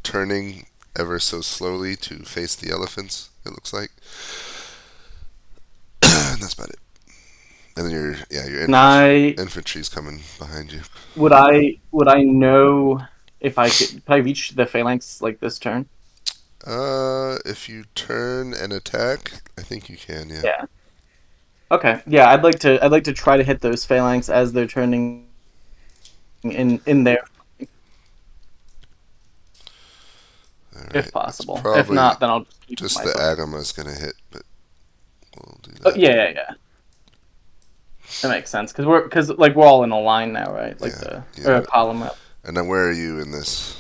turning ever so slowly to face the elephants, it looks like. That's about it. And then your infantry's coming behind you. Would I know if I could reach the phalanx like this turn? If you turn and attack, I think you can, yeah. Yeah. Okay. Yeah, I'd like to try to hit those phalanx as they're turning in there, Alright, if possible. it's probably If not, then I'll keep just my the foot. Agama's gonna hit, but we'll do Oh, that. yeah. That makes sense because we're all in a line now, right? Like or a column. And then where are you in this?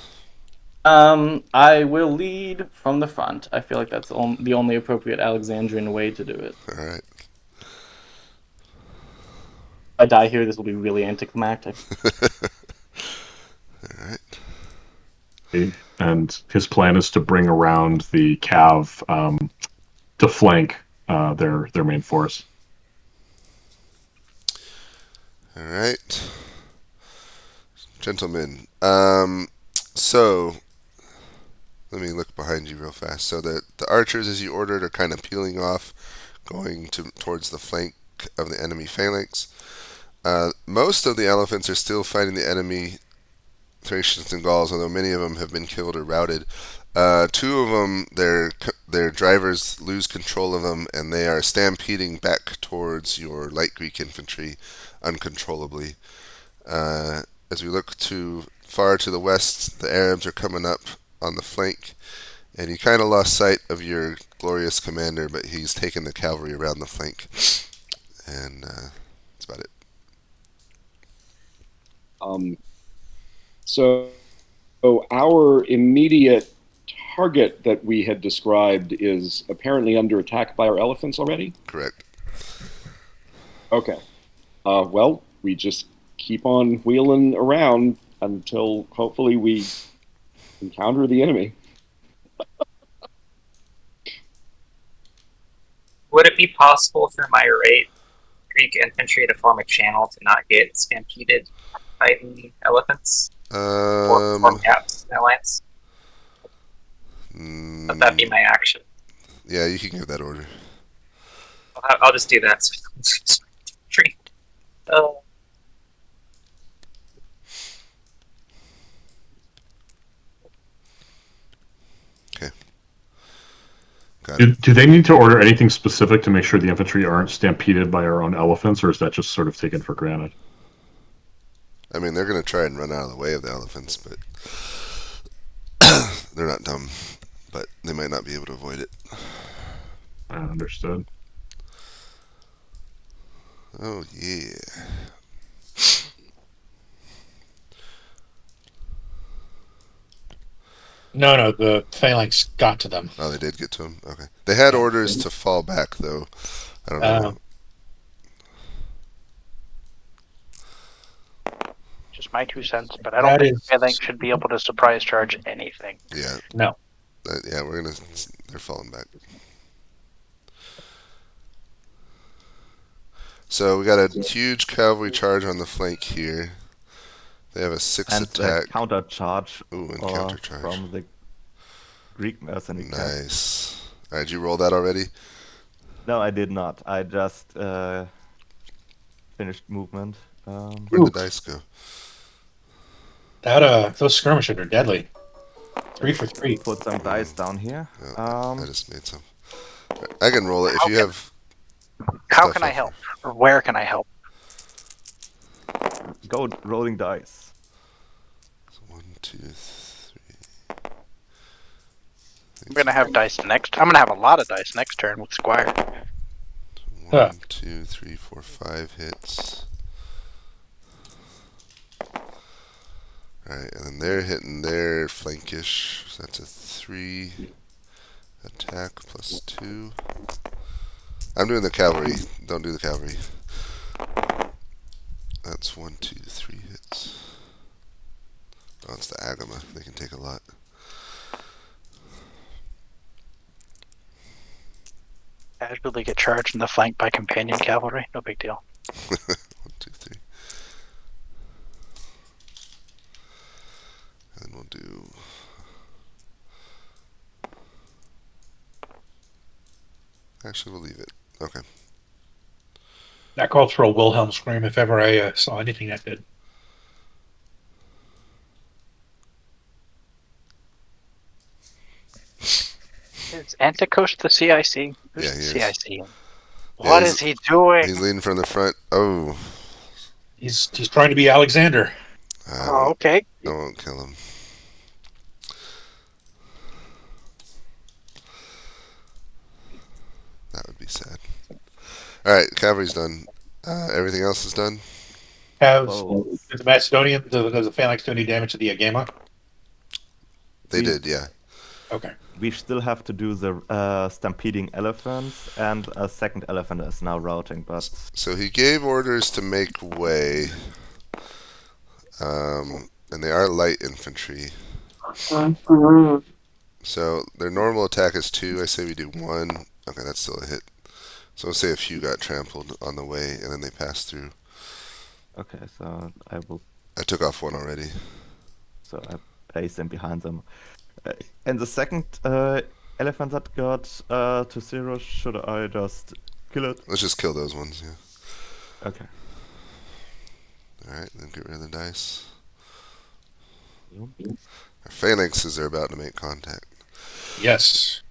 I will lead from the front. I feel like that's the only appropriate Alexandrian way to do it. Alright. If I die here, this will be really anticlimactic. Alright. And his plan is to bring around the Cav to flank their main force. Alright. Gentlemen, so let me look behind you real fast. So the archers, as you ordered, are kind of peeling off, going towards the flank of the enemy phalanx. Most of the elephants are still fighting the enemy Thracians and Gauls, although many of them have been killed or routed. Two of them, their drivers lose control of them, and they are stampeding back towards your light Greek infantry uncontrollably. As we look far to the west, the Arabs are coming up on the flank, and you kind of lost sight of your glorious commander, but he's taken the cavalry around the flank, and that's about it. So our immediate target that we had described is apparently under attack by our elephants already? Correct. Okay. Well, we just keep on wheeling around until hopefully we encounter the enemy. Would it be possible for my right Greek infantry to form a channel to not get stampeded by the elephants? Or form gaps in their lines? Would that be my action? Yeah, you can give that order. I'll just do that. Okay. Got it. Do they need to order anything specific to make sure the infantry aren't stampeded by our own elephants, or is that just sort of taken for granted? I mean, they're going to try and run out of the way of the elephants, but they're not dumb. But they might not be able to avoid it. I understood. Oh, yeah. No, the phalanx got to them. Oh, they did get to him? Okay. They had orders to fall back, though. I don't know. Just my 2 cents, but I don't think phalanx should be able to surprise charge anything. Yeah. No. Yeah, they're falling back. So we got a huge cavalry charge on the flank here. They have a 6 And attack. counter charge. Ooh, and counter charge. From the Greek mercenary. Nice. Alright, did you roll that already? No, I did not. I just finished movement. Where'd the dice go? Those skirmishers are deadly. 3 for 3. Put some dice down here. I just made some. I can roll it if you have. How can I help? Or where can I help? Go rolling dice. 1, 2, 3. I'm gonna have dice next. I'm gonna have a lot of dice next turn with Squire. 1, 2, 3, 4, 5 hits. Alright, and then they're hitting their flankish. So that's a 3 attack plus 2. I'm doing the cavalry. Don't do the cavalry. That's 1, 2, 3 hits. Oh, it's the Agama. They can take a lot. Casually get charged in the flank by companion cavalry. No big deal. 1, 2, 3. And then we'll do. Actually, we'll leave it. Okay. That calls for a Wilhelm scream if ever I saw anything that did. Is Anticoast the CIC? Who's Yeah, the he is. CIC? What is he doing? He's leading from the front. Oh. He's trying to be Alexander. Oh, okay. I won't kill him. That would be sad. Alright, cavalry's done. Everything else is done? Does the Macedonian, does the phalanx do any damage to the Agama? They did, yeah. Okay. We still have to do the stampeding elephants, and a second elephant is now routing, but... So he gave orders to make way. And they are light infantry. So their normal attack is 2. I say we do 1. Okay, that's still a hit. So we'll say a few got trampled on the way, and then they passed through. Okay, so I will... I took off 1 already. So I place them behind them. And the second elephant that got to 0, should I just kill it? Let's just kill those ones, yeah. Okay. Alright, then get rid of the dice. Our phalanxes are about to make contact. Yes.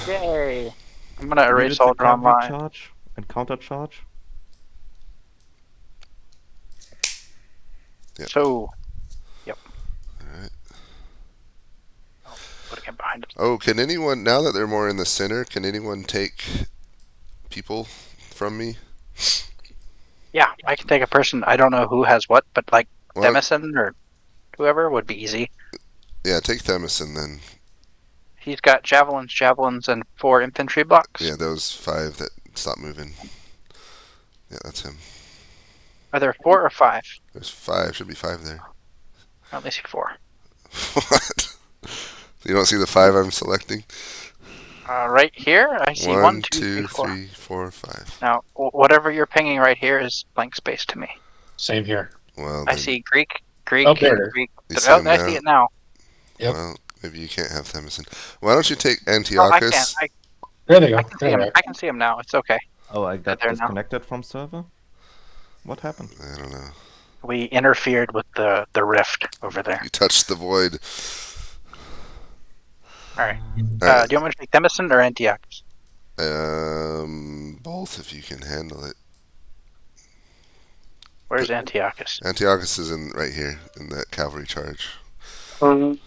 Yay! I'm gonna erase all drawn line. Charge and counter charge. Yep. So, yep. Alright. Put it behind us. Oh, can anyone, now that they're more in the center, can anyone take people from me? Yeah, I can take a person. I don't know who has what, but like Well, Demison or whoever would be easy. Yeah, take Themison then. He's got javelins, and 4 infantry blocks. Yeah, those 5 that stop moving. Yeah, that's him. Are there 4 or 5? There's 5. Should be 5 there. I only see 4. What? So you don't see the 5 I'm selecting? Right here, I see 1, 2, 3, 4. 5. Now, whatever you're pinging right here is blank space to me. Same here. Well, I see Greek, Oh, there it is. Greek. You see Oh, him I now? see it now. Yep. Well, maybe you can't have Themison. Why don't you take Oh, I Antiochus? can. There they go. I can see There him. they are. I can see him now. It's okay. Oh, I got there now. disconnected from server? What happened? I don't know. We interfered with the rift over there. You touched the void. All right. Alright. Do you want me to take Demison or Antiochus? Both if you can handle it. Where's Antiochus? Antiochus is in right here in that cavalry charge. I'm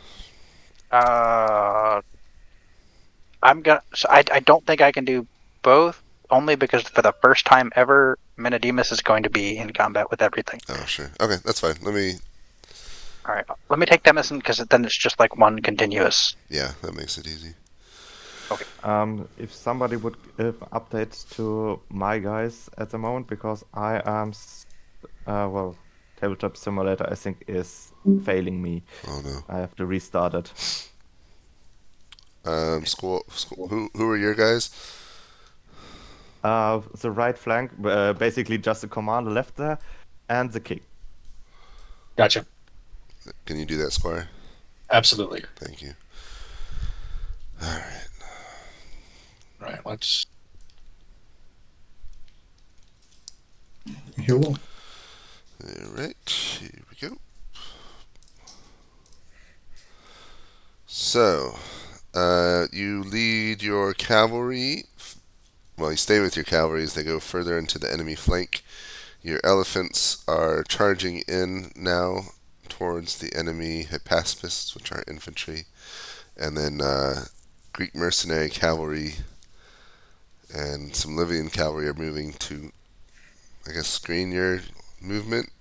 gonna. So I don't think I can do both, only because for the first time ever, Menedemus is going to be in combat with everything. Oh, sure. Okay, that's fine. Let me All right. Let me take that missing because then it's just like one continuous. Yeah, that makes it easy. If somebody would give updates to my guys at the moment, because I am, well, Tabletop Simulator I think is failing me. Oh no. I have to restart it. School. Who are your guys? The right flank, basically just the commander left there, and the king. Gotcha. Can you do that, Squire? Absolutely. Thank you. All right. Right. Let's. Heal well. All right. Here we go. So, you lead your cavalry. Well, you stay with your cavalry as they go further into the enemy flank. Your elephants are charging in now towards the enemy hypaspists, which are infantry. And then Greek mercenary cavalry and some Libyan cavalry are moving to, I guess, screen your movement.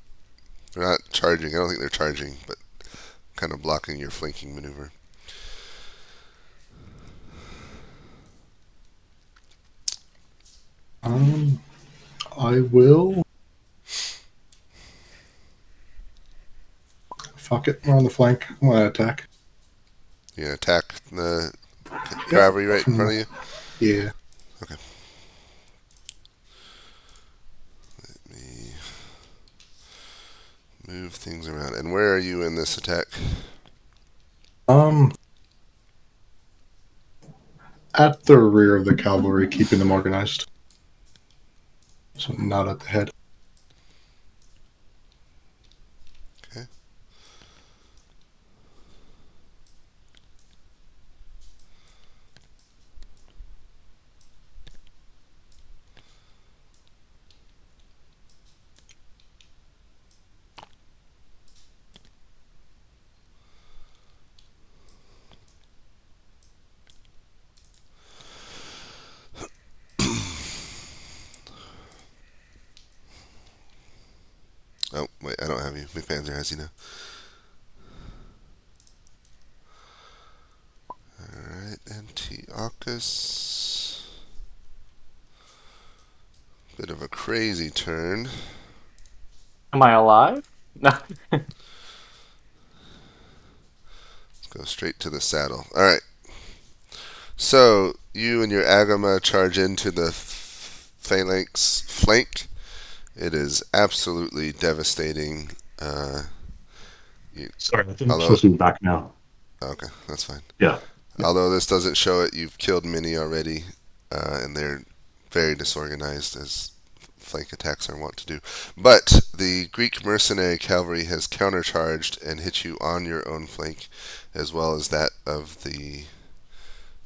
They're not charging. I don't think they're charging, but kind of blocking your flanking maneuver. I will. Fuck it. We're on the flank. I'm gonna attack. You gonna attack the cavalry right in front of you? Yeah. Okay. Let me move things around. And where are you in this attack? At the rear of the cavalry, keeping them organized. So not at the head. Okay. Oh, wait, I don't have you. McPanzer has you now. Alright, Antiochus. Bit of a crazy turn. Am I alive? No. Let's go straight to the saddle. Alright. So, you and your Agama charge into the phalanx flank. It is absolutely devastating. Sorry, I think I'm supposed to be back now. Okay, that's fine. Yeah. Although this doesn't show it, you've killed many already, and they're very disorganized, as flank attacks are wont to do. But the Greek mercenary cavalry has countercharged and hit you on your own flank, as well as that of the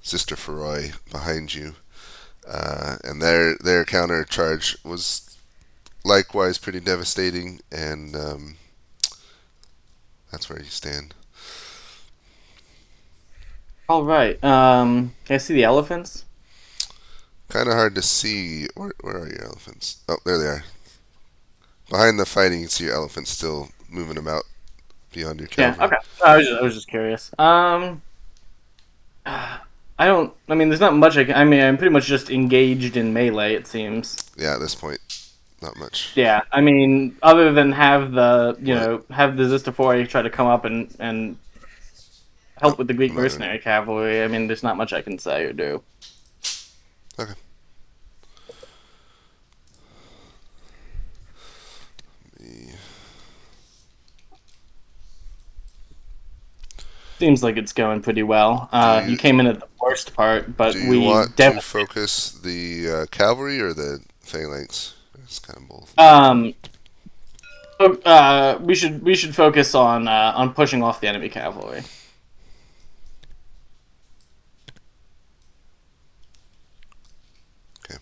Sister Feroi behind you. And their countercharge was likewise pretty devastating, and that's where you stand. All right. Can I see the elephants? Kind of hard to see. Where are your elephants? Oh, there they are. Behind the fighting, you can see your elephants still moving about beyond your cavalry. Yeah. Okay. I was just curious. I don't. I mean, there's not much. I mean, I'm pretty much just engaged in melee. It seems. Yeah, at this point, not much. Yeah. I mean, other than have the have the Zistafori try to come up and help with the Greek mercenary cavalry. I mean, there's not much I can say or do. Okay. Seems like it's going pretty well. You came in at the worst part, but do you want definitely to focus the cavalry or the phalanx? It's kind of both. we should focus on pushing off the enemy cavalry. Okay.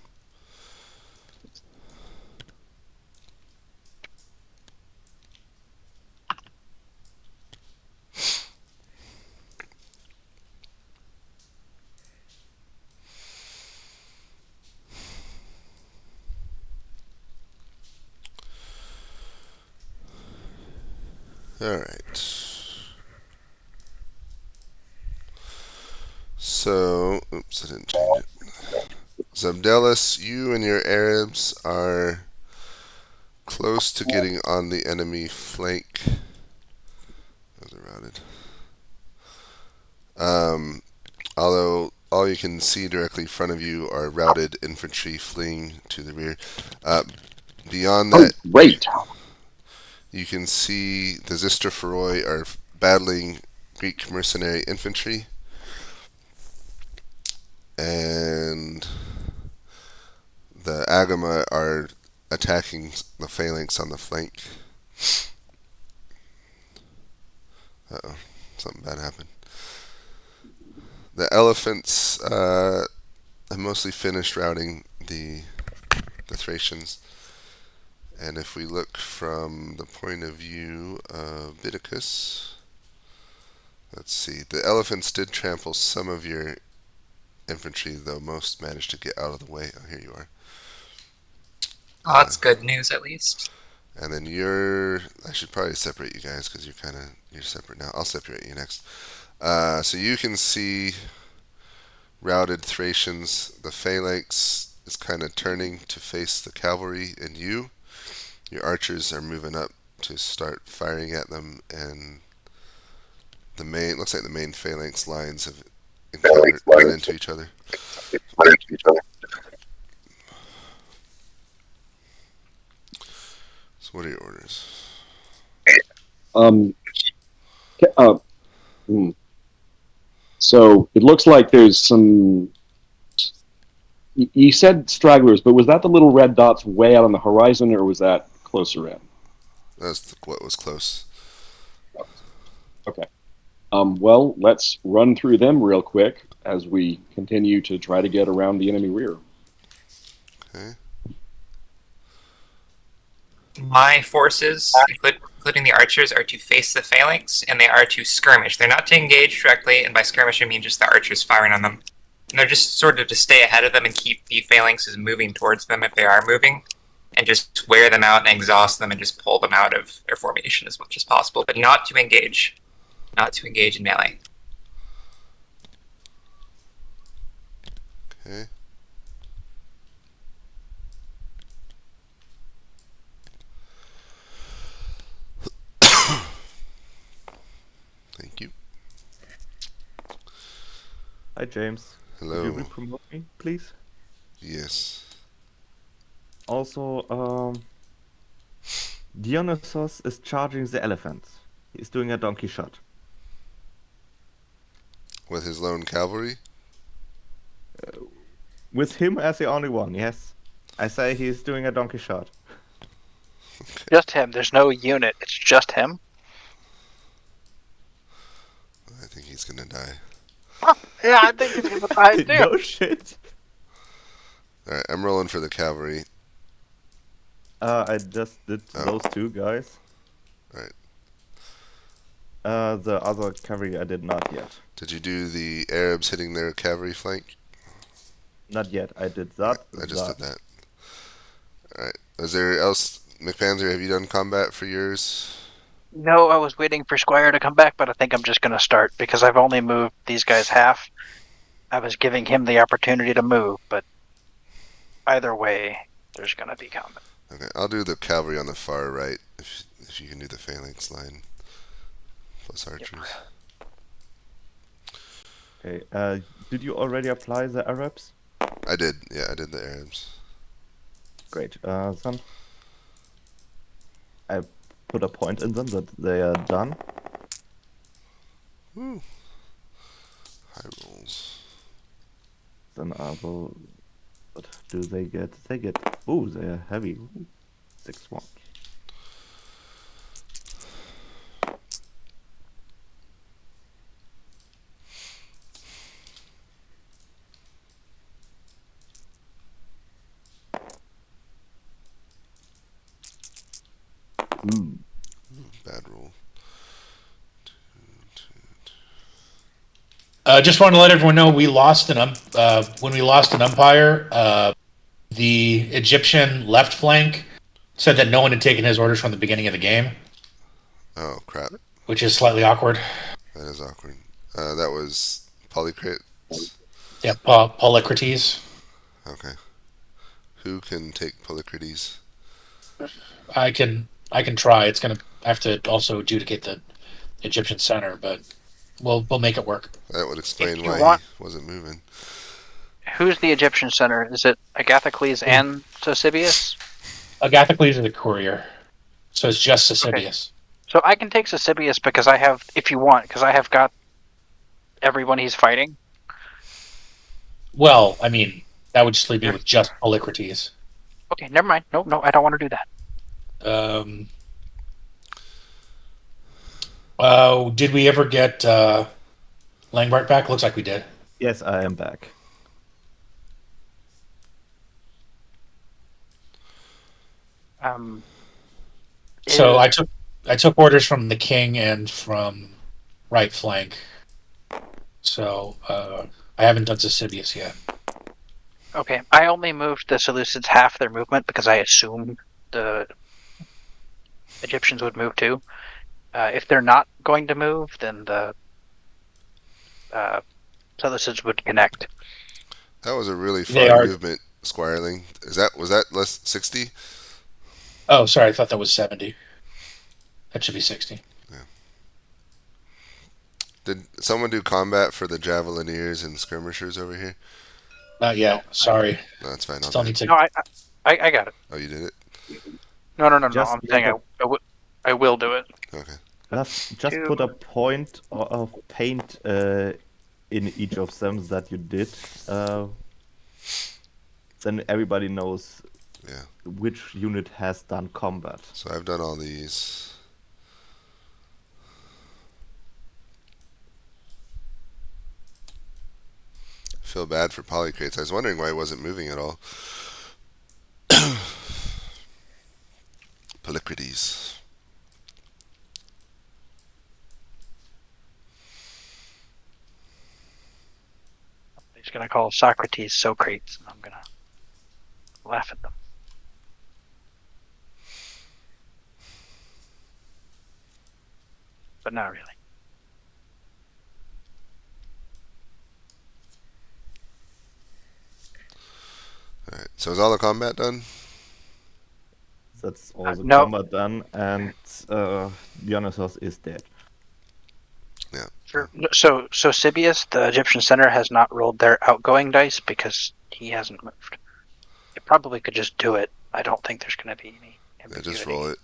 All right. So, oops, I didn't change it. Zabdelis, you and your Arabs are close to getting on the enemy flank. Those are routed. Although all you can see directly in front of you are routed infantry fleeing to the rear. Beyond that, Great. you can see the Zistraphoroi are battling Greek mercenary infantry. And the Agama are attacking the phalanx on the flank. Uh-oh, something bad happened. The elephants have mostly finished routing the Thracians. And if we look from the point of view of Bidicus, let's see. The elephants did trample some of your infantry, though most managed to get out of the way. Oh, here you are. Oh, that's good news, at least. And then I should probably separate you guys because you're separate now. I'll separate you next. So you can see routed Thracians. The phalanx is kind of turning to face the cavalry and you. Your archers are moving up to start firing at them, and looks like the main phalanx lines have run into each other. So what are your orders? So it looks like there's some. You said stragglers, but was that the little red dots way out on the horizon, or was that closer in? That's what was close. Okay. Well, let's run through them real quick as we continue to try to get around the enemy rear. Okay. My forces, including the archers, are to face the phalanx, and they are to skirmish. They're not to engage directly, and by skirmish I mean just the archers firing on them. And they're just sort of to stay ahead of them and keep the phalanxes moving towards them if they are moving, and just wear them out and exhaust them and just pull them out of their formation as much as possible, but not to engage. Not to engage in melee. Okay. Thank you. Hi, James. Hello. Could you re-promote me, please? Yes. Also, Dionysos is charging the elephants. He's doing a donkey shot. With his lone cavalry? With him as the only one, yes. I say he's doing a donkey shot. Just him. There's no unit. It's just him. I think he's gonna die. Yeah, I think he's gonna die too. No shit. Alright, I'm rolling for the cavalry. I just did those two guys. Right. The other cavalry I did not yet. Did you do the Arabs hitting their cavalry flank? Not yet. I did that. I just did that. Alright. Is there else? McPanzer, have you done combat for yours? No, I was waiting for Squire to come back, but I think I'm just gonna start because I've only moved these guys half. I was giving him the opportunity to move, but either way, there's gonna be combat. Okay, I'll do the cavalry on the far right if you can do the phalanx line plus archers. Okay. Did you already apply the Arabs? I did. Yeah, I did the Arabs. Great. Then I put a point in them that they are done. Woo. High rolls. Then I will. What do they get? They get. Oh, they are heavy. 6-1. Bad roll. Just want to let everyone know we lost when we lost an umpire. The Egyptian left flank said that no one had taken his orders from the beginning of the game. Oh crap! Which is slightly awkward. That is awkward. That was Polycrit Polycrates. Yeah, Polycrates. Okay. Who can take Polycrates? I can try. It's gonna have to also adjudicate the Egyptian center, but we'll make it work. That would explain If you why want, he wasn't moving. who's the Egyptian center? Is it Agathocles and Sosibius? Agathocles is the courier, so it's just Okay. Sosibius. So I can take Sosibius because I have, if you want, because I have got everyone he's fighting. Well, I mean, that would just leave me with just Polycrates. Okay, never mind. No, I don't want to do that. Did we ever get Langbart back? Looks like we did. Yes, I am back. So I took orders from the king and from right flank. So I haven't done Sosibius yet. Okay, I only moved the Seleucids half their movement because I assumed the Egyptians would move too. If they're not going to move, then the Seleucids would connect. That was a really They far are- movement, Squireling. Was that less 60? Oh, sorry, I thought that was 70. That should be 60. Did someone do combat for the Javelineers and skirmishers over here? Not yet. Sorry. No, that's fine. Still need to. No, I got it. Oh, you did it? No. Just I'm saying I will do it. Okay. Just put a point of paint in each of them that you did. Then everybody knows which unit has done combat. So I've done all these. Feel bad for Polycrates. I was wondering why he wasn't moving at all. Polycrates. He's gonna call Socrates Socrates, and I'm gonna laugh at them. But not really. Alright, so is all the combat done? That's all the no. combat done, and Dionysos is dead. Yeah. Sure. So Sibius, the Egyptian center, has not rolled their outgoing dice because he hasn't moved. It probably could just do it. I don't think there's going to be any ambiguity. Yeah, just roll it.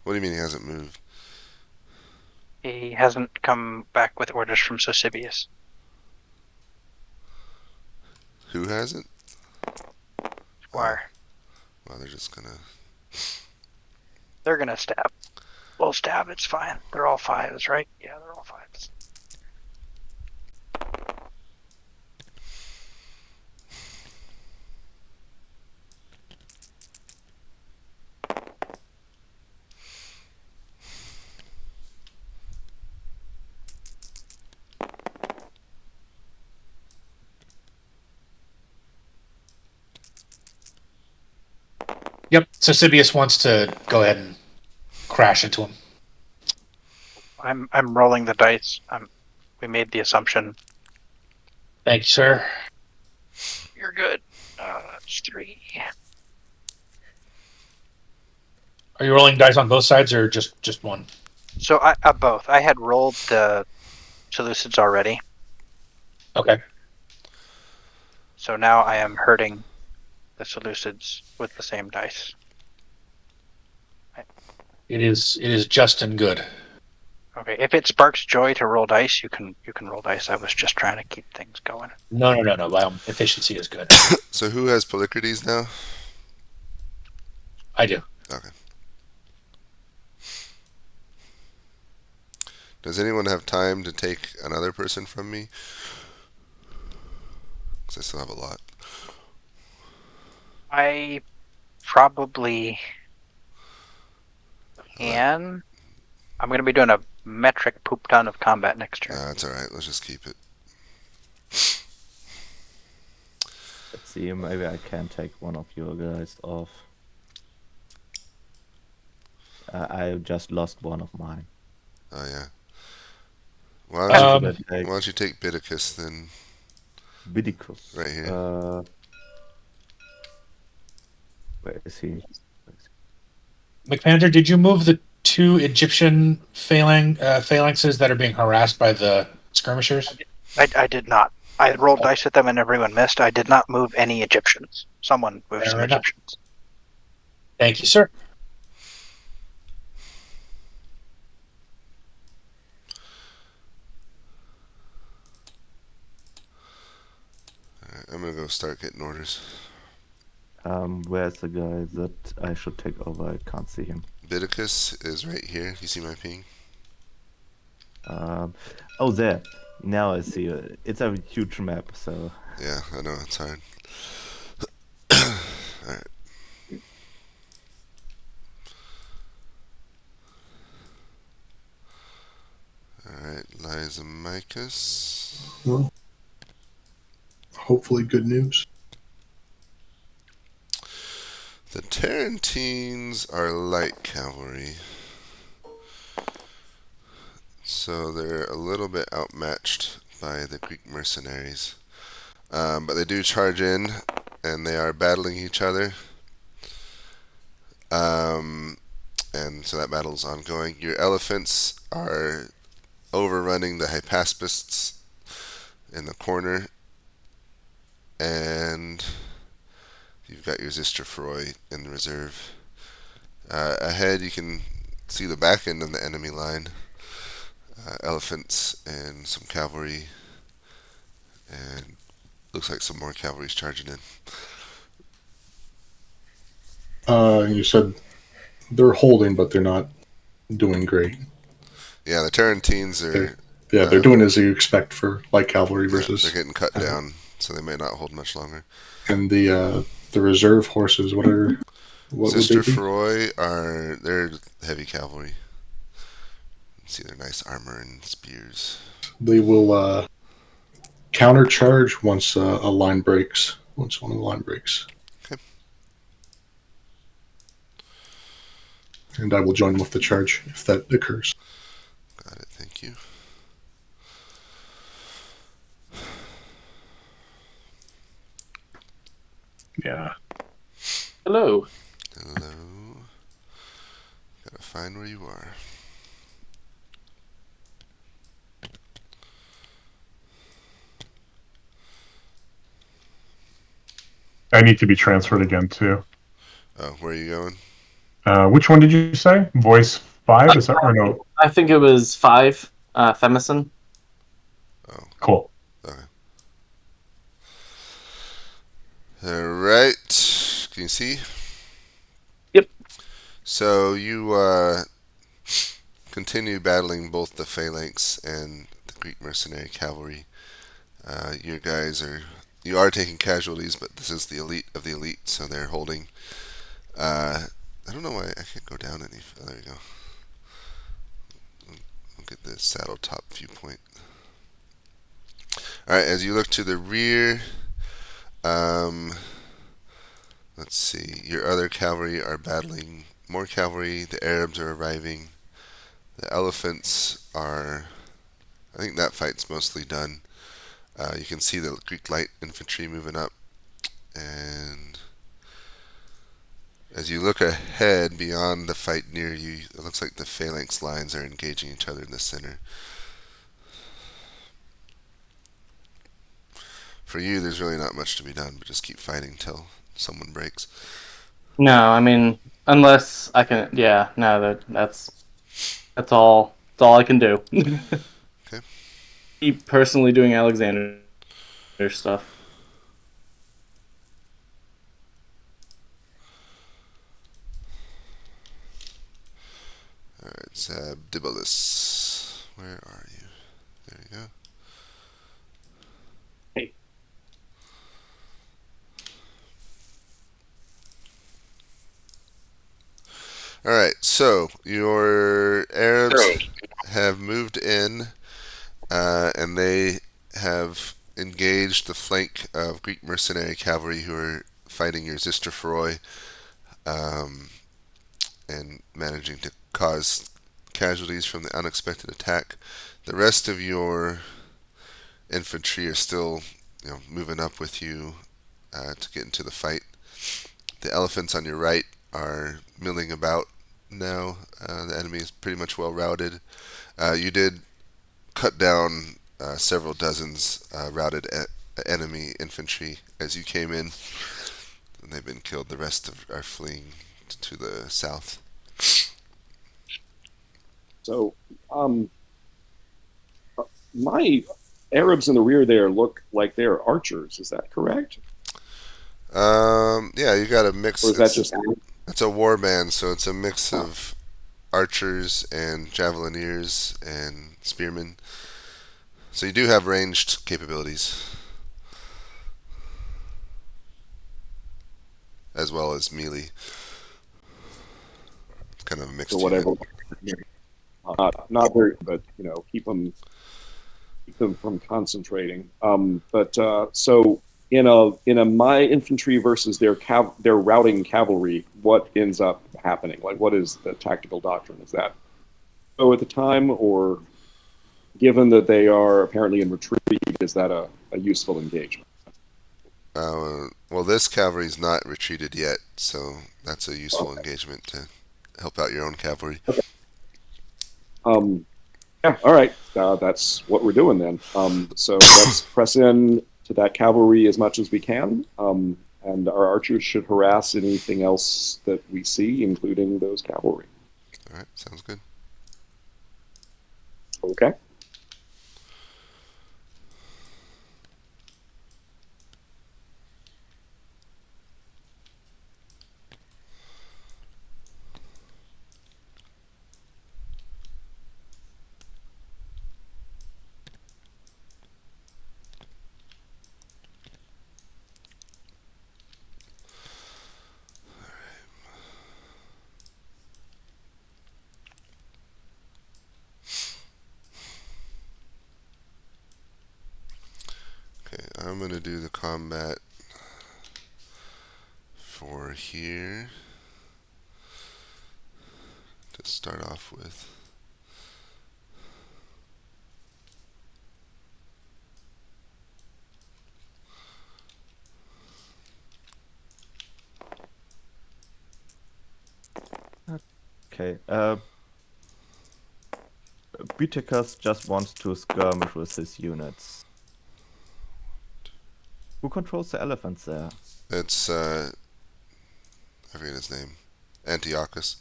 What do you mean he hasn't moved? He hasn't come back with orders from Sosibius. Who hasn't? Squire. Well, they're just gonna... They're going to stab. We'll stab, it's fine. They're all fives, right? Yeah, they're all fives. Yep. So Sibius wants to go ahead and crash into him. I'm rolling the dice. We made the assumption. Thank you, sir. You're good. That's 3. Are you rolling dice on both sides or just one? So I both. I had rolled the Seleucids already. Okay. So now I am hurting the Seleucids with the same dice. It is just and good. Okay, if it sparks joy to roll dice, you can roll dice. I was just trying to keep things going. No. Efficiency is good. So who has Polycrates now? I do. Okay. Does anyone have time to take another person from me? Because I still have a lot. I probably can. I'm going to be doing a metric poop ton of combat next turn. That's alright, let's just keep it. Let's see, maybe I can take one of your guys off. I just lost one of mine. Oh yeah. Why Who don't, should Um, I why take? don't you take Bidicus then? Vidicus. Right here. Where is he? McPanther, did you move the two Egyptian phalanxes that are being harassed by the skirmishers? I did not. I rolled dice at them and everyone missed. I did not move any Egyptians. Someone moved Fair some enough. Egyptians. Thank you, sir. Alright, I'm gonna go start getting orders. Where's the guy that I should take over? I can't see him. Bidicus is right here. You see my ping? Oh, there. Now I see it. It's a huge map, so Yeah, I know, it's hard. Alright. Alright, Lysimachus. Well, hopefully good news. The Tarentines are light cavalry. So they're a little bit outmatched by the Greek mercenaries. But they do charge in, and they are battling each other. And so that battle is ongoing. Your elephants are overrunning the Hypaspists in the corner. And you've got your Zistrafroi in the reserve. Ahead, you can see the back end of the enemy line. Elephants and some cavalry. And looks like some more cavalry's charging in. You said they're holding, but they're not doing great. Yeah, the Tarentines are... They're doing as you expect for light cavalry versus... they're getting cut down, so they may not hold much longer. And the reserve horses, what would Sister they be? Froy they're heavy cavalry. See their nice armor and spears. They will countercharge once a line breaks. Once one of the line breaks. Okay. And I will join them with the charge if that occurs. Got it, thank you. Yeah. Hello. Hello. Gotta find where you are. I need to be transferred again too. Oh, where are you going? Which one did you say? Voice 5? Is that or no? I think it was 5. Themison. Oh, Cool. okay. Alright. Can you see? Yep. So you continue battling both the phalanx and the Greek mercenary cavalry. You are taking casualties, but this is the elite of the elite, so they're holding. I don't know why I can't go down any. Oh, there you go. We'll get the saddle top viewpoint. All right, as you look to the rear, let's see. Your other cavalry are battling more cavalry. The Arabs are arriving. The elephants are. I think that fight's mostly done. You can see the Greek light infantry moving up, and as you look ahead beyond the fight near you, it looks like the phalanx lines are engaging each other in the center. For you, there's really not much to be done, but just keep fighting till someone breaks. No, I mean, unless I can. Yeah, no, that's all. That's all I can do. Okay. Keep personally doing Alexander stuff. Alright, Zabdibalus. Where are you? There you go. Hey. Alright, so your Arabs have moved in, and they have engaged the flank of Greek mercenary cavalry who are fighting your Zistrafroi, and managing to cause casualties from the unexpected attack. The rest of your infantry are still, moving up with you to get into the fight. The elephants on your right are milling about now. The enemy is pretty much well routed. You did cut down several dozens routed enemy infantry as you came in, and they've been killed. The rest are fleeing to the south. So, my Arabs in the rear there look like they're archers. Is that correct? Yeah, you got a mix. Or is that just... It's a war band, so it's a mix of archers and javelineers and spearmen. So you do have ranged capabilities, as well as melee. It's kind of a mixed. So whatever. Not very, but keep them from concentrating. So in a my infantry versus their routing cavalry, what ends up happening? Like, what is the tactical doctrine? Is that go at the time, or given that they are apparently in retreat, is that a useful engagement? Well, this cavalry's not retreated yet, so that's a useful engagement to help out your own cavalry. Okay. Yeah, all right. That's what we're doing then. So let's press in to that cavalry as much as we can, and our archers should harass anything else that we see, including those cavalry. All right, sounds good. Okay. Okay, I'm going to do the combat for here to start off with. Okay. Butikas just wants to skirmish with his units. Who controls the elephants there? It's I forget his name, Antiochus.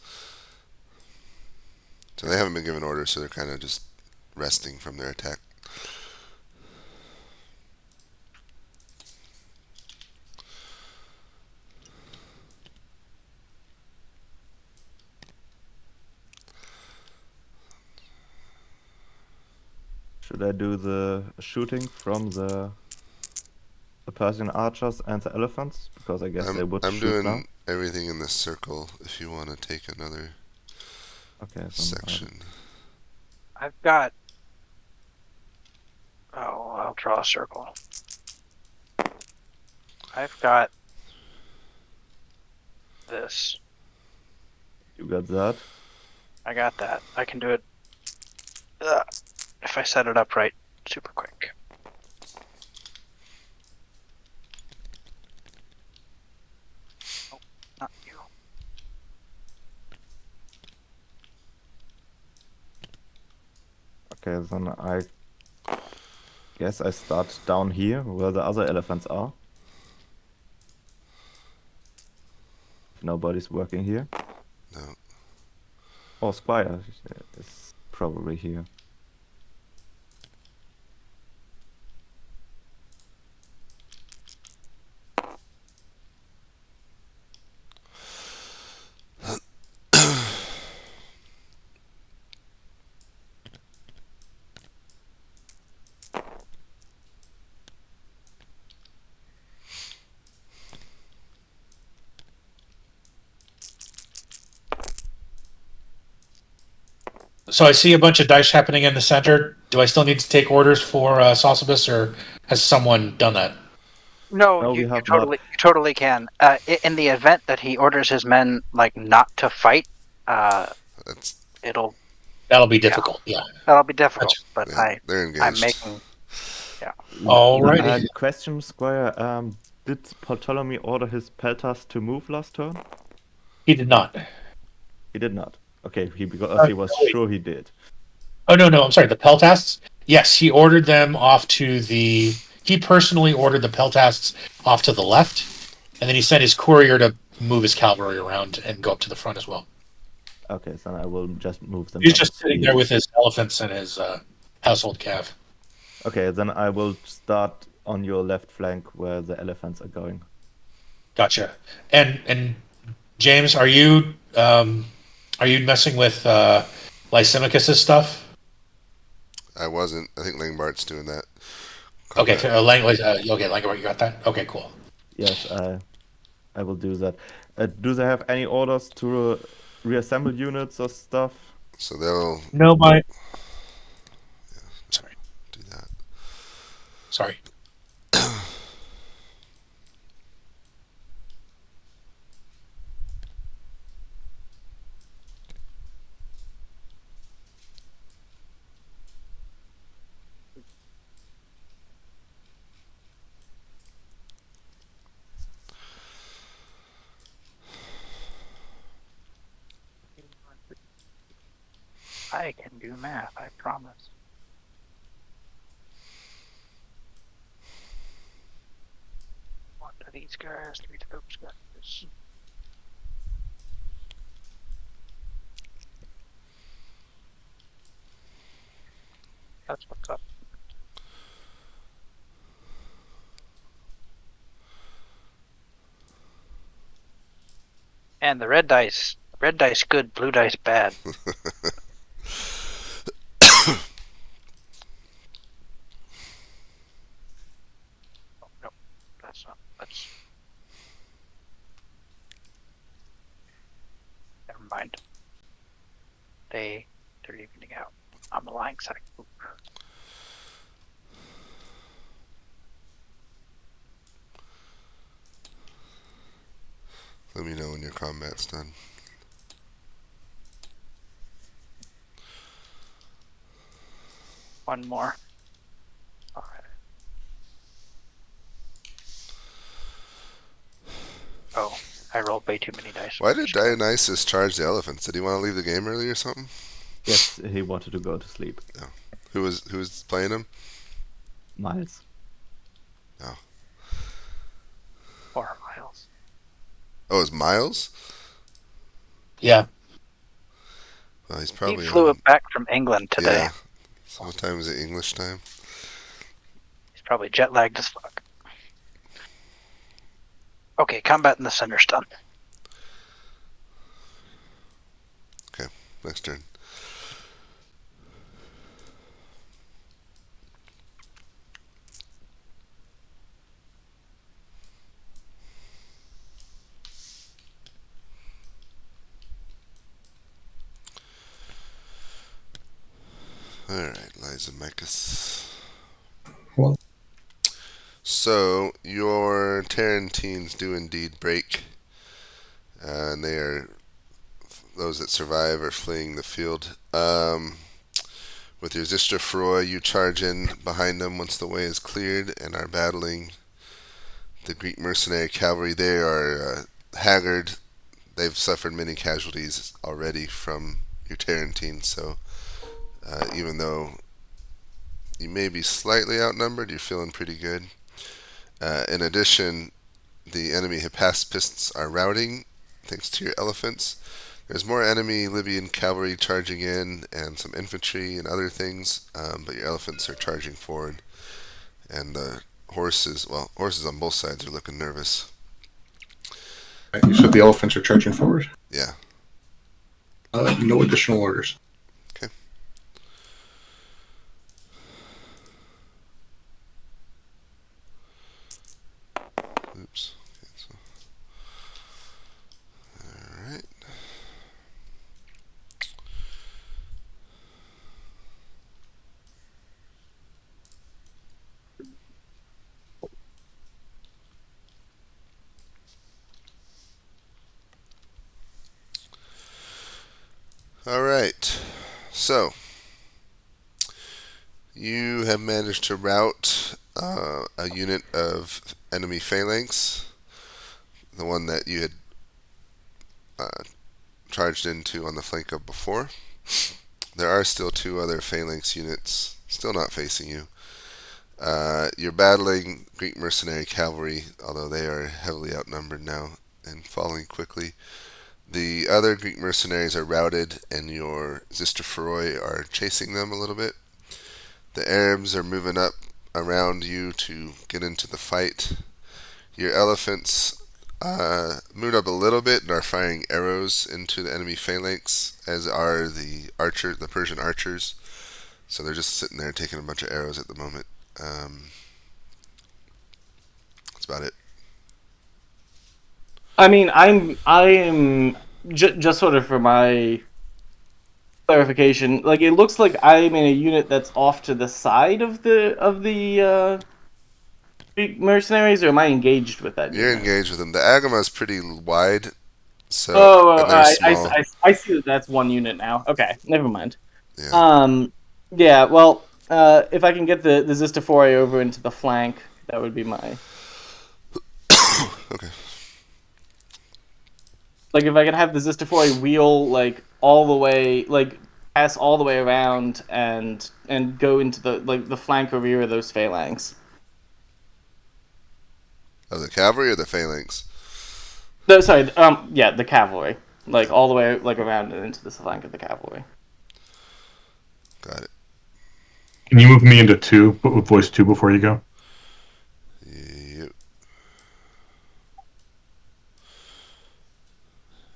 So they haven't been given orders, so they're kind of just resting from their attack. Should I do the shooting from the Persian archers and the elephants? Because I guess they would I'm shoot doing now. everything in this circle if you want to take another section. I've got... Oh, I'll draw a circle. I've got this. You got that? I got that. I can do it if I set it up right super quick. Oh, not you. Okay, then I guess I start down here where the other elephants are. If nobody's working here. No. Oh, Squire is probably here. So I see a bunch of dice happening in the center. Do I still need to take orders for Salsibus, or has someone done that? No, you totally can. In the event that he orders his men not to fight, it'll That'll be difficult. Yeah. That'll be difficult, but Yeah, they're engaged. I'm making. Alrighty. Question, Squire. Did Ptolemy order his peltas to move last turn? He did not. He did not. Okay, because he was sure he did. Oh no, I'm sorry. The peltasts. Yes, he ordered them off to the. He personally ordered the peltasts off to the left, and then he sent his courier to move his cavalry around and go up to the front as well. Okay, so I will just move them. He's just sitting there with his elephants and his household cav. Okay, then I will start on your left flank where the elephants are going. Gotcha. And James, are you messing with Lysimachus's stuff? I wasn't. I think Langbart's doing that. Okay, Langbart, you got that? Okay, cool. Yes, I will do that. Do they have any orders to reassemble units or stuff? So they'll No, my. Sorry. do that. Sorry. I can do math, I promise. One to these guys, three to those guys. That's what's up. And the red dice good, blue dice bad. No, that's not. That's. Never mind. They're evening out. I'm the lying side. Oop. Let me know when your combat's done. One more. All right. Oh, I rolled way too many dice. Why did Dionysus charge the elephants? Did he want to leave the game early or something? Yes, he wanted to go to sleep. No. Who was playing him? Miles. No. 4 miles. Oh, it was Miles? Yeah. Well, he's probably He flew on... it back from England today. Yeah. So what time is it? English time? He's probably jet lagged as fuck. Okay, combat in the center's done. Okay, next turn. Alright, Lysimachus. Well, so, your Tarantines do indeed break. And they are... Those that survive are fleeing the field. With your Zistra Froy, you charge in behind them once the way is cleared and are battling the Greek mercenary cavalry. They are haggard. They've suffered many casualties already from your Tarantines, so even though you may be slightly outnumbered, you're feeling pretty good. In addition, the enemy Hypaspists are routing thanks to your elephants. There's more enemy Libyan cavalry charging in and some infantry and other things, but your elephants are charging forward. And the horses on both sides are looking nervous. You said the elephants are charging forward? Yeah. No additional orders. Okay. Oops. Okay, alright. Alright. So, you have managed to rout a unit of enemy phalanx, the one that you had charged into on the flank of before. There are still 2 other phalanx units still not facing you. You're battling Greek mercenary cavalry, although they are heavily outnumbered now and falling quickly. The other Greek mercenaries are routed, and your Zistophoroi are chasing them a little bit. The Arabs are moving up around you to get into the fight. Your elephants moved up a little bit and are firing arrows into the enemy phalanx, as are the Persian archers. So they're just sitting there taking a bunch of arrows at the moment. That's about it. I mean, I am just sort of for my clarification. Like, it looks like I'm in a unit that's off to the side of the Greek mercenaries, or am I engaged with that You're unit? engaged with them. The Agama is pretty wide, so Oh, and they're small. I see that that's one unit now. Okay, never mind. Yeah. Yeah. Well, if I can get the Zistophori over into the flank, that would be my. Okay. Like, if I can have the Zistophori wheel like all the way, like pass all the way around and go into the flank or rear of those phalanx. Of the cavalry or the phalanx? No, sorry. Yeah, the cavalry, like all the way like around and into the flank of the cavalry. Got it. Can you move me into 2, but with voice 2 before you go? Yep.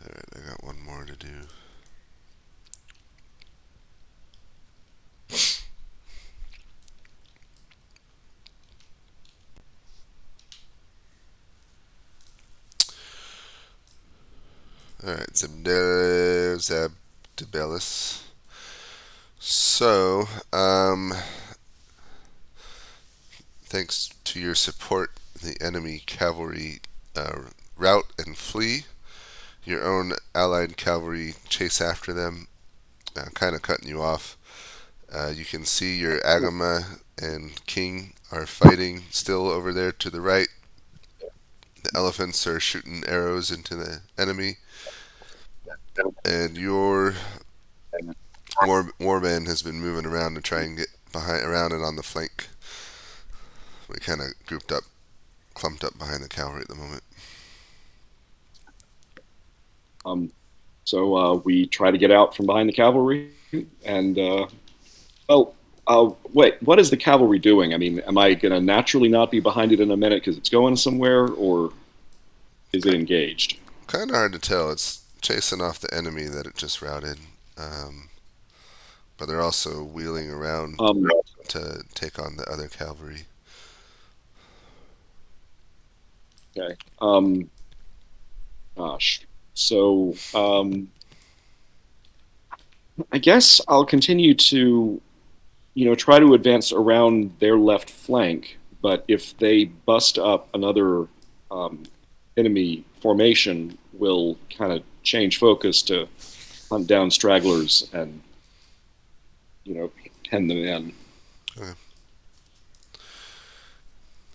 Alright, I got one more to do. Alright, Zabdibellis. So, thanks to your support, the enemy cavalry rout and flee. Your own allied cavalry chase after them, kind of cutting you off. You can see your Agama and King are fighting still over there to the right. The elephants are shooting arrows into the enemy. And your warband has been moving around to try and get around and on the flank. We kind of clumped up behind the cavalry at the moment. So we try to get out from behind the cavalry, and wait, what is the cavalry doing? I mean, am I going to naturally not be behind it in a minute because it's going somewhere, or is it engaged? Kind of hard to tell. It's chasing off the enemy that it just routed, but they're also wheeling around to take on the other cavalry. Okay. Gosh. So I guess I'll continue to, try to advance around their left flank. But if they bust up another enemy formation, we'll kind of change focus to hunt down stragglers and, pen them in. Okay.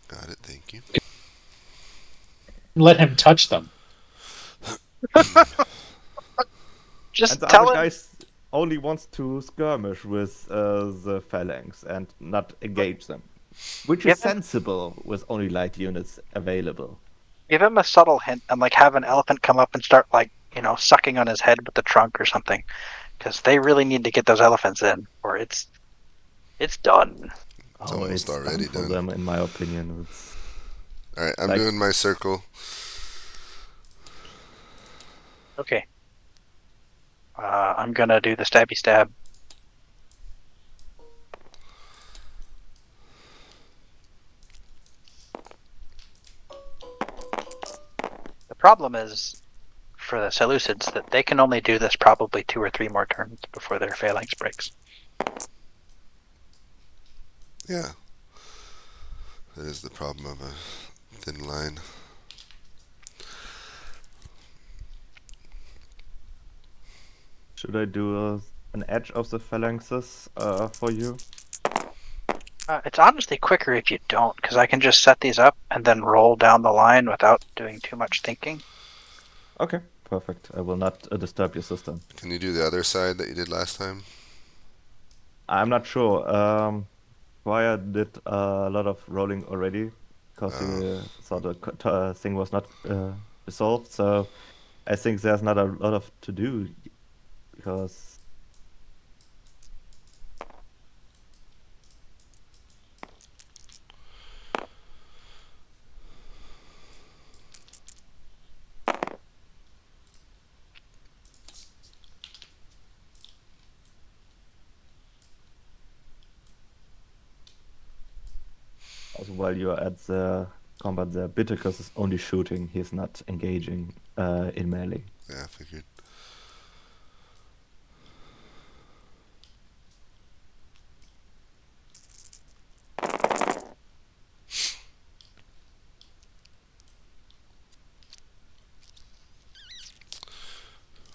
Got it. Thank you. Let him touch them. Just And the tell other him. guy only wants to skirmish with the phalanx and not engage them, which Give is him- sensible with only light units available. Give him a subtle hint and have an elephant come up and start sucking on his head with the trunk or something, because they really need to get those elephants in, or it's done. It's almost already for done. them, in my opinion. Alright, I'm like- doing my circle. Okay. I'm gonna do the stabby stab. The problem is for the Seleucids that they can only do this probably 2 or 3 more turns before their phalanx breaks. Yeah. That is the problem of a thin line. Should I do an edge of the phalanxes for you? It's honestly quicker if you don't, because I can just set these up and then roll down the line without doing too much thinking. Okay, perfect. I will not disturb your system. Can you do the other side that you did last time? I'm not sure. Squire did a lot of rolling already because he saw the thing was not resolved. So I think there's not a lot of to do because. Also, while you're at the combat there, Bitticus is only shooting, he's not engaging in melee. Yeah, I figured.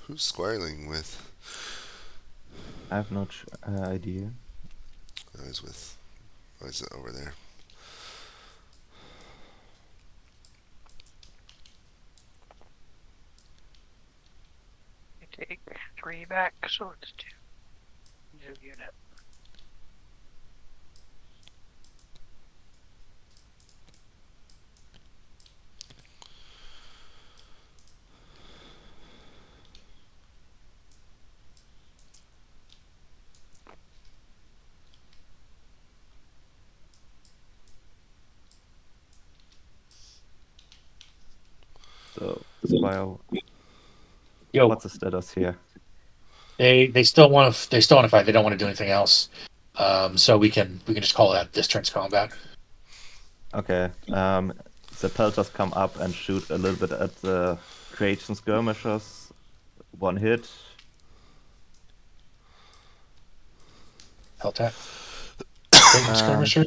Who's squiring with? I have no idea. I was with. Why is it over there? I take 3 back, so it's 2. New unit. So, Squire, Yo, what's the status here? they still want to fight. They don't want to do anything else. So we can just call that this turn's combat. Okay. The pelters come up and shoot a little bit at the creation skirmishers. 1 hit. Helltat. Skirmisher.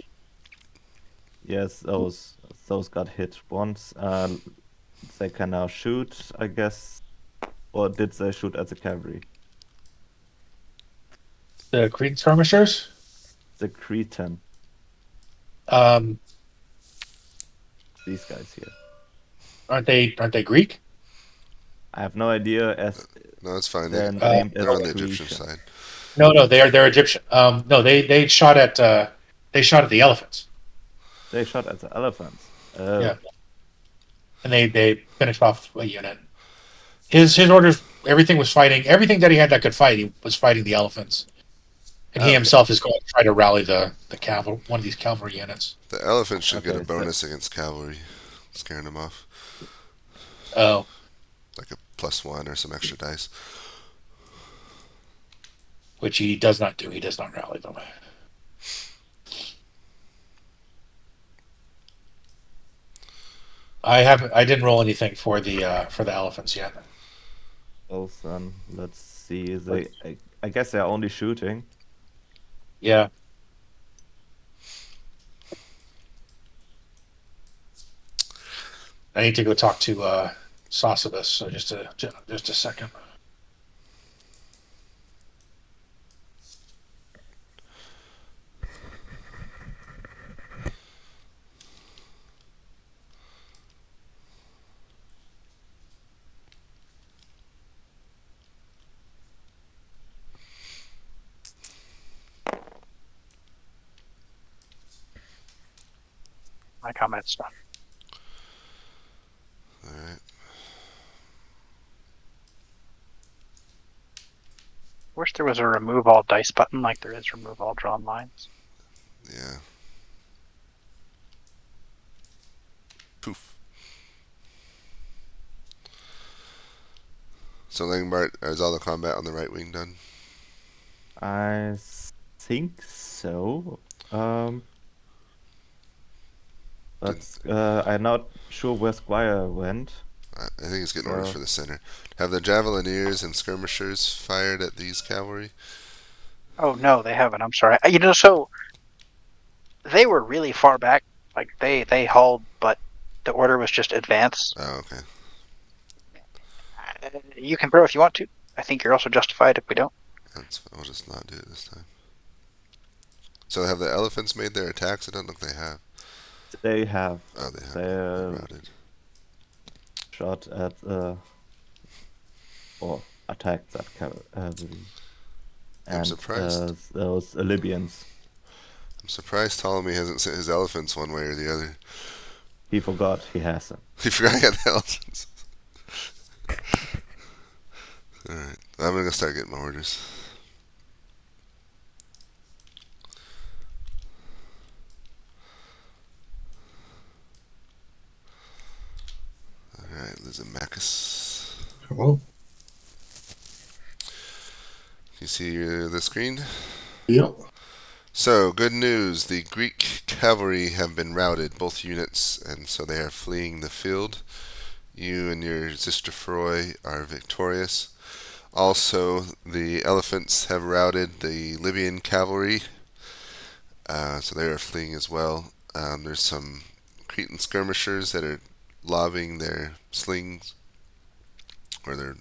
Yes, those got hit once. They can now shoot, I guess. Or did they shoot at the cavalry? The Cretan skirmishers. The Cretan. These guys here. Aren't they Greek? I have no idea. As No, it's fine. they're They're named as on the Cretan. Egyptian side. No, they're Egyptian. No, they shot at the elephants. They shot at the elephants. Yeah, and they finished off a unit. His orders, everything was fighting. Everything that he had that could fight, he was fighting the elephants. And he himself is going to try to rally the cavalry, one of these cavalry units. The elephant should get a Okay, bonus against cavalry, scaring them off. Oh, Like a +1 or some extra dice. which he does not do. He does not rally them. I didn't roll anything for the elephants yet. Well, then let's see. I guess they're only shooting. Yeah. I need to go talk to Sosibus. So just a second. My comment's done. Alright. Wish there was a remove all dice button like there is remove all drawn lines. Yeah. Poof. So Langbart, is all the combat on the right wing done? I think so. But I'm not sure where Squire went. I think he's getting orders for the center. Have the javelineers and skirmishers fired at these cavalry? Oh no, they haven't. I'm sorry. So they were really far back. Like they hauled, but the order was just advance. Oh, okay. You can throw if you want to. I think you're also justified if we don't. I'll just not do it this time. So have the elephants made their attacks? It doesn't look they have. They have. Oh, they have. They They're routed. shot at or attacked that cavalry. I'm And surprised. those Libyans. I'm surprised Ptolemy hasn't sent his elephants one way or the other. He forgot he has them. He forgot he had the elephants. Alright, I'm gonna start getting my orders. Alright, Lysimachus. Hello. You see the screen? Yep. So, good news. The Greek cavalry have been routed, both units, and so they are fleeing the field. You and your Zistrophroi are victorious. Also, the elephants have routed the Libyan cavalry, so they are fleeing as well. There's some Cretan skirmishers that are lobbing their slings, or their,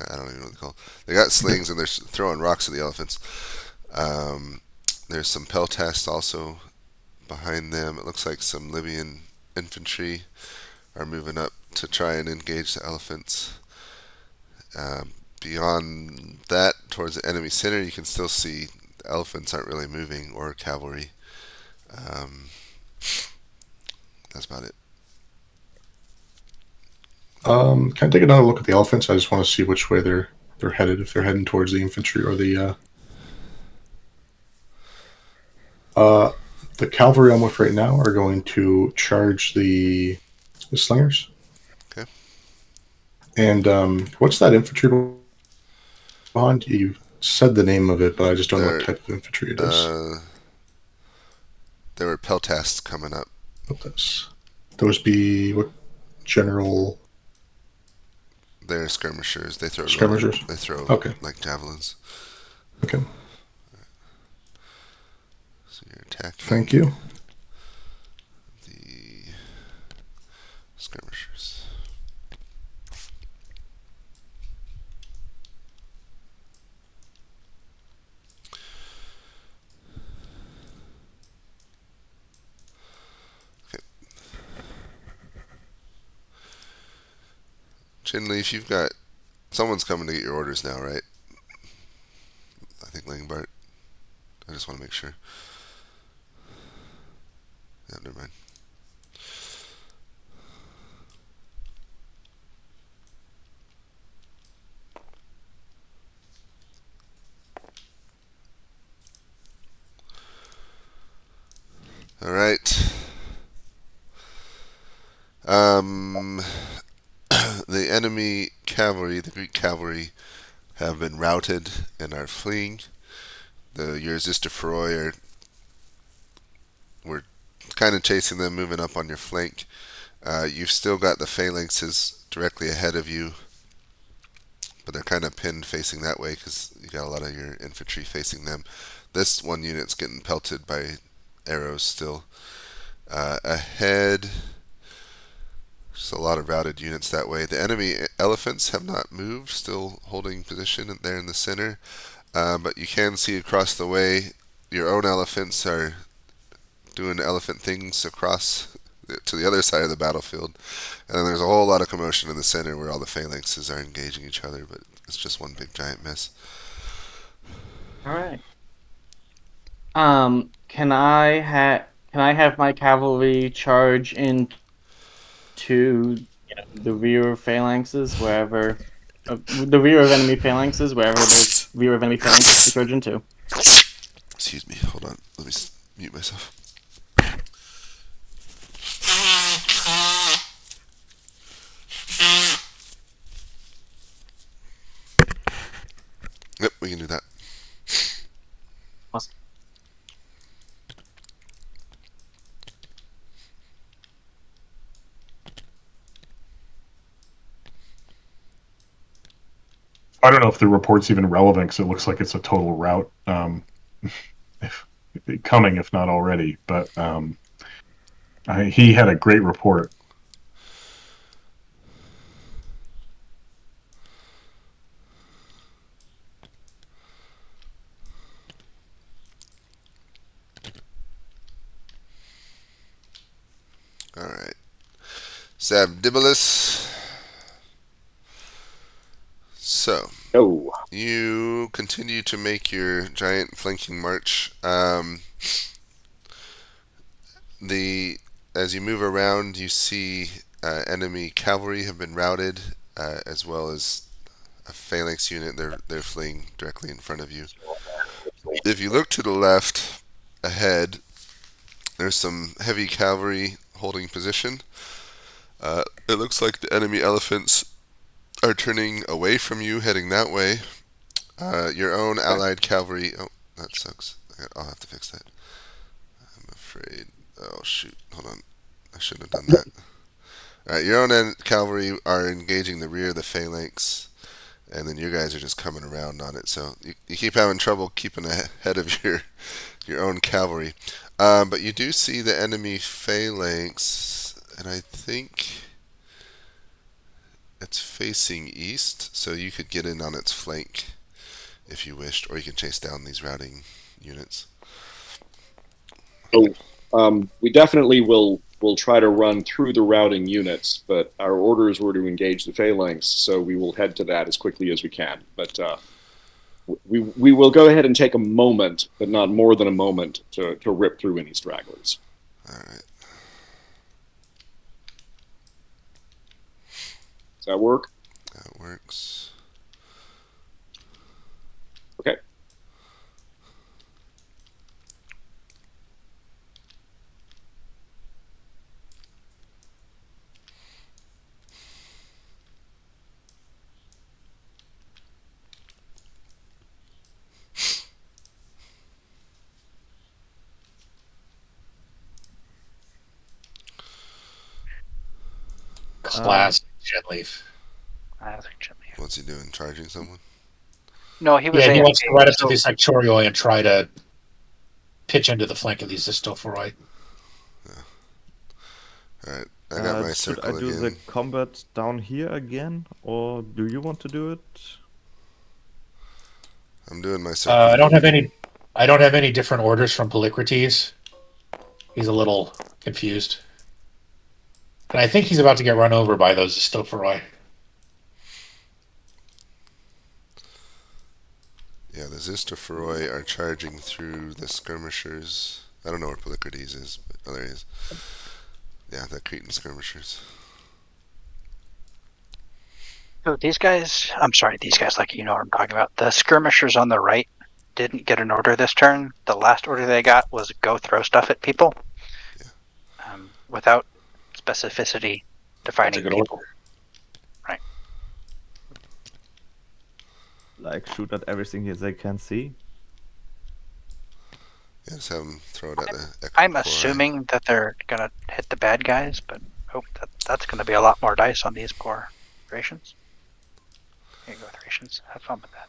I don't even know what they call. They got slings and they're throwing rocks at the elephants. There's some peltasts also behind them. It looks like some Libyan infantry are moving up to try and engage the elephants. Beyond that, towards the enemy center, you can still see the elephants aren't really moving, or cavalry. That's about it. Can I take another look at the elephants? I just want to see which way they're headed. If they're heading towards the infantry or the cavalry I'm with right now are going to charge the slingers. Okay. And what's that infantry behind? You said the name of it, but I just don't know what type of infantry it is. There were peltasts coming up. Those be what general? They're skirmishers. They throw Skirmishers? They throw like javelins. Okay. So you're attacking. Thank you. The skirmishers. Okay. Chinleaf, you've got someone's coming to get your orders now, right? I think Langbart. I just want to make sure. Yeah, never mind. All right. The enemy cavalry, the Greek cavalry, have been routed and are fleeing. Your Zistrophroi we're kind of chasing them, moving up on your flank. You've still got the phalanxes directly ahead of you, but they're kind of pinned facing that way because you got a lot of your infantry facing them. This one unit's getting pelted by arrows still. Ahead, just a lot of routed units that way. The enemy elephants have not moved, still holding position there in the center. But you can see across the way, your own elephants are doing elephant things across to the other side of the battlefield. And then there's a whole lot of commotion in the center where all the phalanxes are engaging each other, but it's just one big giant mess. All right. Can I have my cavalry charge into the rear phalanxes wherever the rear of enemy phalanxes wherever the rear of enemy phalanxes charge into? Excuse me. Hold on. Let me mute myself. Yep, we can do that. Awesome. I don't know if the report's even relevant because it looks like it's a total rout coming, if not already. But he had a great report. Sabdibalus. So, Oh, you continue to make your giant flanking march. As you move around, you see enemy cavalry have been routed, as well as a phalanx unit. They're fleeing directly in front of you. If you look to the left, ahead, there's some heavy cavalry holding position. It looks like the enemy elephants are turning away from you, heading that way. Your own allied cavalry. Oh, that sucks. I'll have to fix that. I'm afraid. Oh shoot! Hold on. I shouldn't have done that. All right, your own cavalry are engaging the rear of the phalanx, and then you guys are just coming around on it. So you keep having trouble keeping ahead of your own cavalry. But you do see the enemy phalanx, and I think it's facing east, so you could get in on its flank if you wished, or you can chase down these routing units. we definitely will try to run through the routing units, but our orders were to engage the phalanx, so we will head to that as quickly as we can. But we will go ahead and take a moment, but not more than a moment, to rip through any stragglers. All right. Does that work? That works. Okay. Classic Jetleaf. Classic Jimmy. What's he doing? Charging someone? No, he was Yeah, he wants to ride up to so- the Sectorioi and try to pitch into the flank of these Zistophoroi. Alright, I got my Should circle I do again. the combat down here again, or do you want to do it? I'm doing my circle. I don't have any different orders from Polycrates. He's a little confused. And I think he's about to get run over by those Zistophoroi. Yeah, the Zistophoroi are charging through the skirmishers. I don't know where Polycrates is, but oh, there he is. Yeah, the Cretan skirmishers. So these guys, I'm sorry, these guys, like you know what I'm talking about. The skirmishers on the right didn't get an order this turn. The last order they got was go throw stuff at people. Yeah. Without specificity defining good people. Right. Like shoot at everything they can see? Yeah, just have them throw it at the I'm Equipori. assuming that they're gonna hit the bad guys, but that's gonna be a lot more dice on these poor Thracians. Here you go, Thracians. Have fun with that.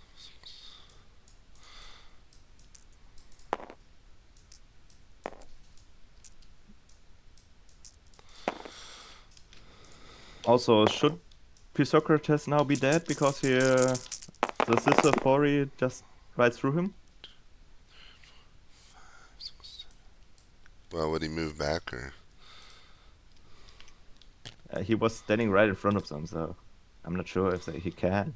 Also, should Pisocrates now be dead because the Sister Fori just rides through him? Well, would he move back or? He was standing right in front of them, so I'm not sure if he can.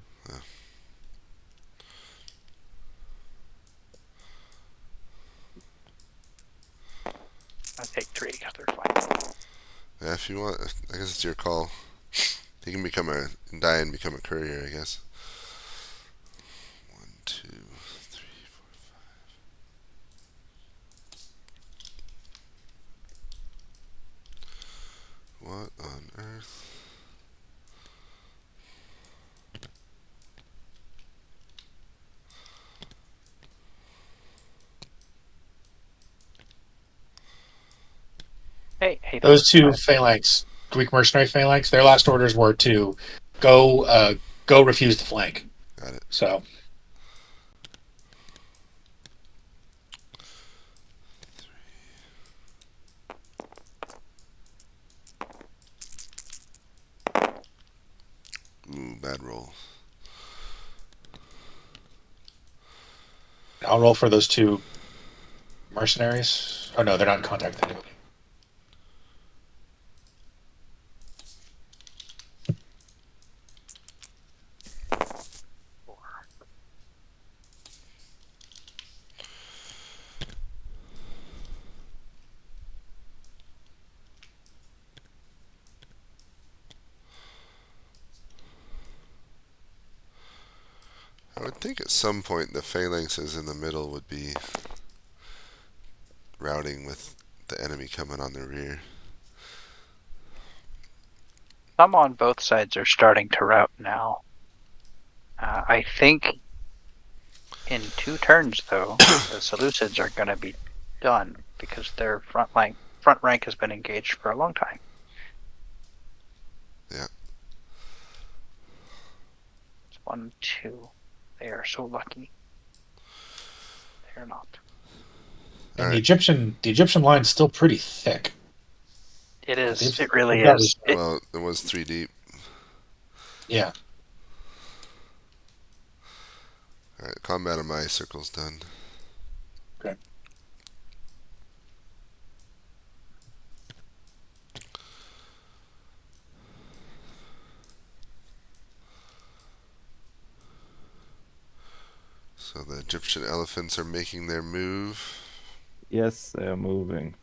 I take 3 because they're fine. Yeah, if you want, I guess it's your call. He can die and become a courier, I guess. 1, 2, 3, 4, 5. What on earth? Hey, Those two phalanx, Greek mercenary phalanx, their last orders were to go refuse the flank. Got it. So Ooh, bad roll. I'll roll for those two mercenaries. Oh no, they're not in contact with anybody. would think at some point the phalanxes in the middle would be routing with the enemy coming on the rear. Some on both sides are starting to rout now. I think in 2 turns, though, the Seleucids are going to be done because their front rank has been engaged for a long time. Yeah. It's 1, 2. They are so lucky. They're not. And All the right. Egyptian line's still pretty thick. It is. They've- It really they've got is. this- Well, it was 3 deep. Yeah. All right, combat of my circle's done. Okay. So the Egyptian elephants are making their move. Yes, they are moving,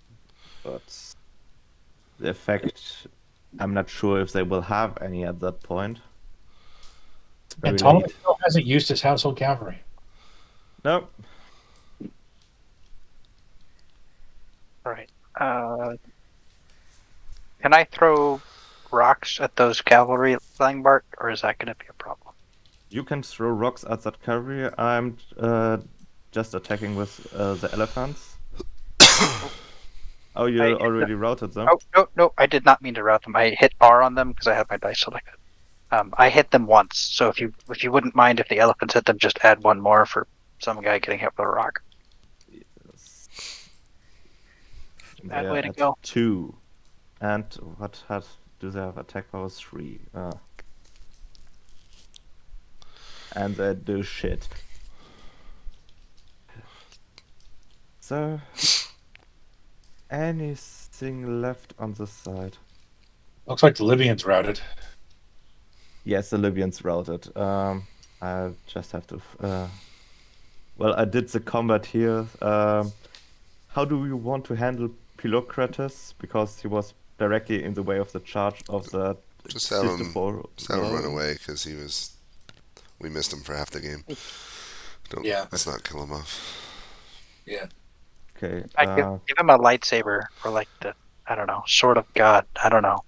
but the effect, I'm not sure if they will have any at that point. It's very And Ptolemy late. still hasn't used his household cavalry. No, Right. Can I throw rocks at those cavalry, Langbart, or is that going to be a problem? you can throw rocks at that cavalry. I'm just attacking with the elephants. Oh, you I- already routed them? Oh, no, I did not mean to route them. I hit R on them because I had my dice selected. I hit them once, so if you wouldn't mind if the elephants hit them, just add 1 more for some guy getting hit with a rock. Yes. Bad They way are to at go. 2. And do they have attack power 3? And they do shit. So, anything left on the side? Looks like the Libyans routed. Yes, the Libyans routed. I just have to. Well, I did the combat here. How do we want to handle Philocrates? Because he was directly in the way of the charge of the Just have him Sisyphor. run away because we missed him for half the game. Yeah. Let's not kill him off. Yeah. Okay. I give him a lightsaber or like the, I don't know, sword of God. I don't know.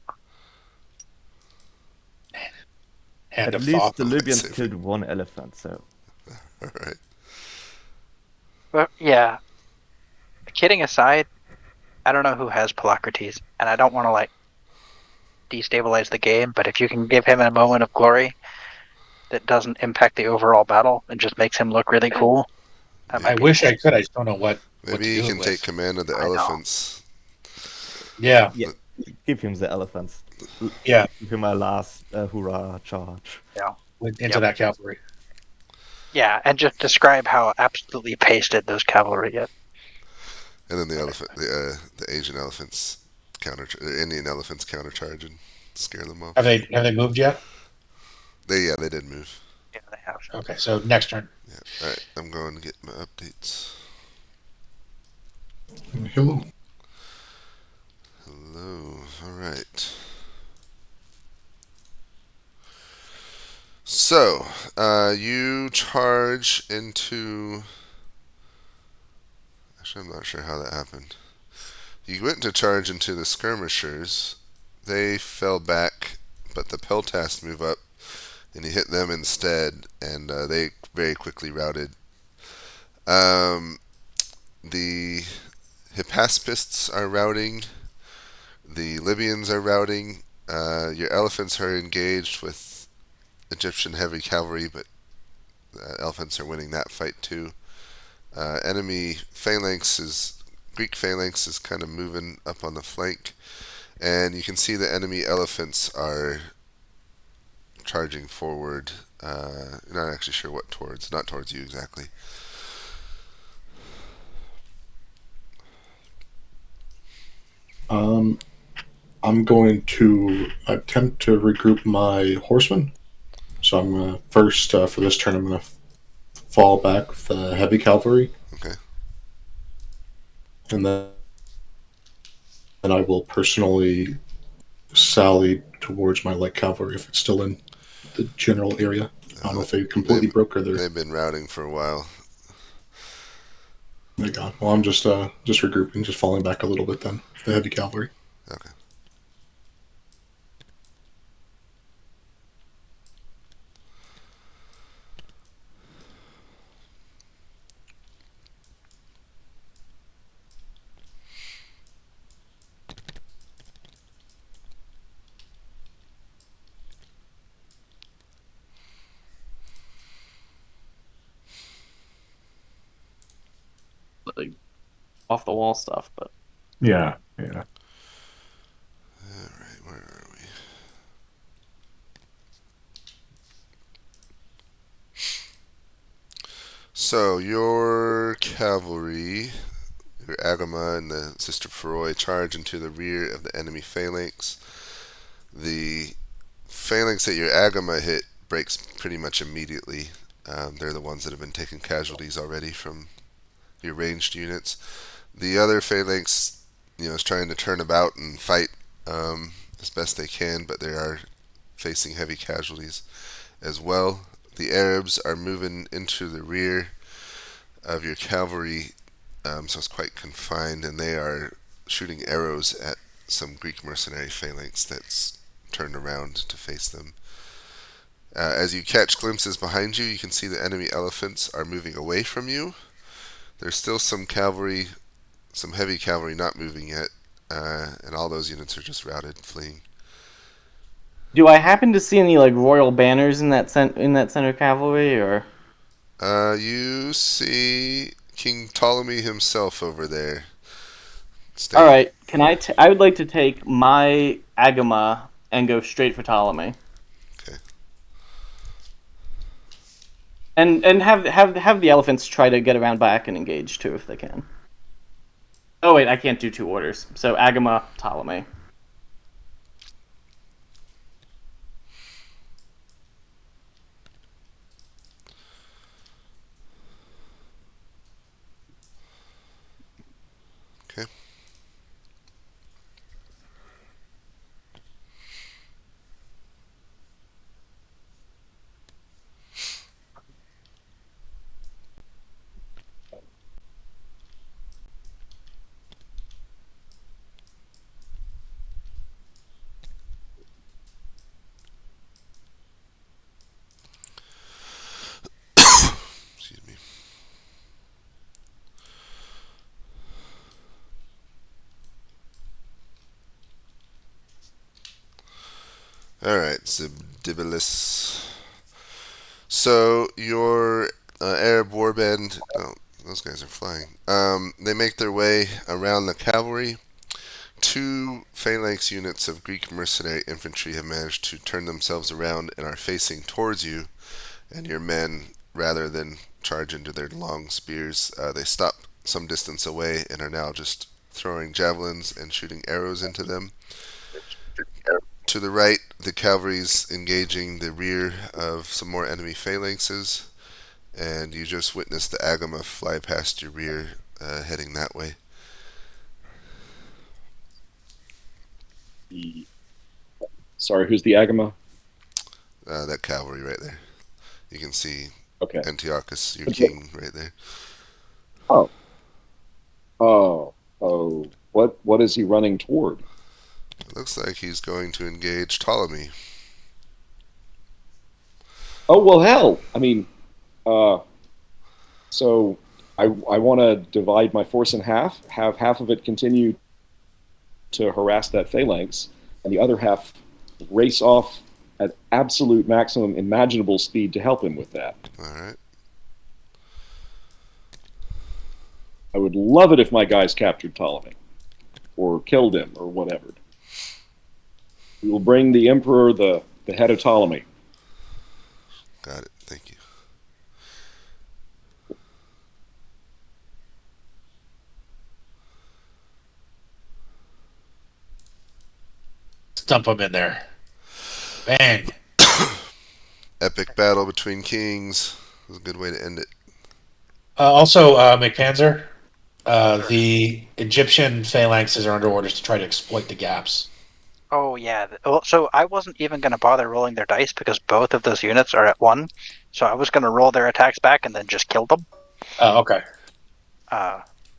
Hand At of least Thoth. the Libyans lightsaber. killed 1 elephant, so. All right. But yeah, kidding aside, I don't know who has Philocrates, and I don't want to like destabilize the game. But if you can give him a moment of glory that doesn't impact the overall battle and just makes him look really cool, that might I be wish cool. I could. I just don't know what to Maybe do he can it take with. command of the I know. elephants. Yeah. Yeah, give him the elephants. Yeah. Give him a last hurrah charge. Into Yep. that cavalry. Yeah, and just describe how absolutely pasted those cavalry get. And then the Asian elephants Indian elephants countercharge and scare them off. Have they moved yet? They did move. Yeah, they have. Okay, so next turn. Yeah. All right, I'm going to get my updates. Hello. Hello. All right. So, you charge into. Actually, I'm not sure how that happened. You went to charge into the skirmishers. They fell back, but the peltasts move up, and you hit them instead, and they very quickly routed. The Hippaspists are routing. The Libyans are routing. Your elephants are engaged with Egyptian heavy cavalry, but elephants are winning that fight too. Enemy Greek phalanx is kind of moving up on the flank, and you can see the enemy elephants are charging forward. Not actually sure what towards. Not towards you exactly. I'm going to attempt to regroup my horsemen. So I'm going to first, for this turn, I'm going to fall back with the heavy cavalry. Okay. And then I will personally sally towards my light cavalry if it's still in the general area. I don't know if they completely broke or they're. They've been routing for a while. My God. Well, I'm just regrouping, just falling back a little bit then. The heavy cavalry. Okay. Like off the wall stuff, but Yeah. All right, where are we? So your cavalry, your Agama and the Sister Feroy charge into the rear of the enemy phalanx. The phalanx that your Agama hit breaks pretty much immediately. They're the ones that have been taking casualties already from your ranged units. The other phalanx, is trying to turn about and fight as best they can, but they are facing heavy casualties as well. The Arabs are moving into the rear of your cavalry, so it's quite confined, and they are shooting arrows at some Greek mercenary phalanx that's turned around to face them. As you catch glimpses behind you, you can see the enemy elephants are moving away from you. There's still some cavalry, some heavy cavalry not moving yet, and all those units are just routed, fleeing. do I happen to see any like royal banners in that center cavalry, or? You see King Ptolemy himself over there. All right, can I would like to take my Agama and go straight for Ptolemy. Okay. And have the elephants try to get around back and engage too if they can. Oh wait, I can't do 2 orders. So Agama, Ptolemy. Okay. Excuse me. Alright, Zibdibilis. So, your Arab warband, oh, those guys are flying. They make their way around the cavalry. 2 phalanx units of Greek mercenary infantry have managed to turn themselves around and are facing towards you and your men. Rather than charge into their long spears, they stop some distance away and are now just throwing javelins and shooting arrows into them. To the right, the cavalry's engaging the rear of some more enemy phalanxes, and you just witnessed the Agama fly past your rear, heading that way. Sorry, who's the Agama? That cavalry right there. You can see Okay. Antiochus, your king, right there. Oh. What is he running toward? It looks like he's going to engage Ptolemy. Oh, well, hell. I mean, so I want to divide my force in half, have half of it continue to harass that phalanx, and the other half race off at absolute maximum imaginable speed to help him with that. All right. I would love it if my guys captured Ptolemy, or killed him, or whatever. We will bring the Emperor the head of Ptolemy. Got it. Thank you. Stump him in there. Bang. Epic battle between kings. It was a good way to end it. Also, McPanzer, the Egyptian phalanxes are under orders to try to exploit the gaps. Oh yeah. Well, so I wasn't even going to bother rolling their dice because both of those units are at 1. So I was going to roll their attacks back and then just kill them. Oh, okay.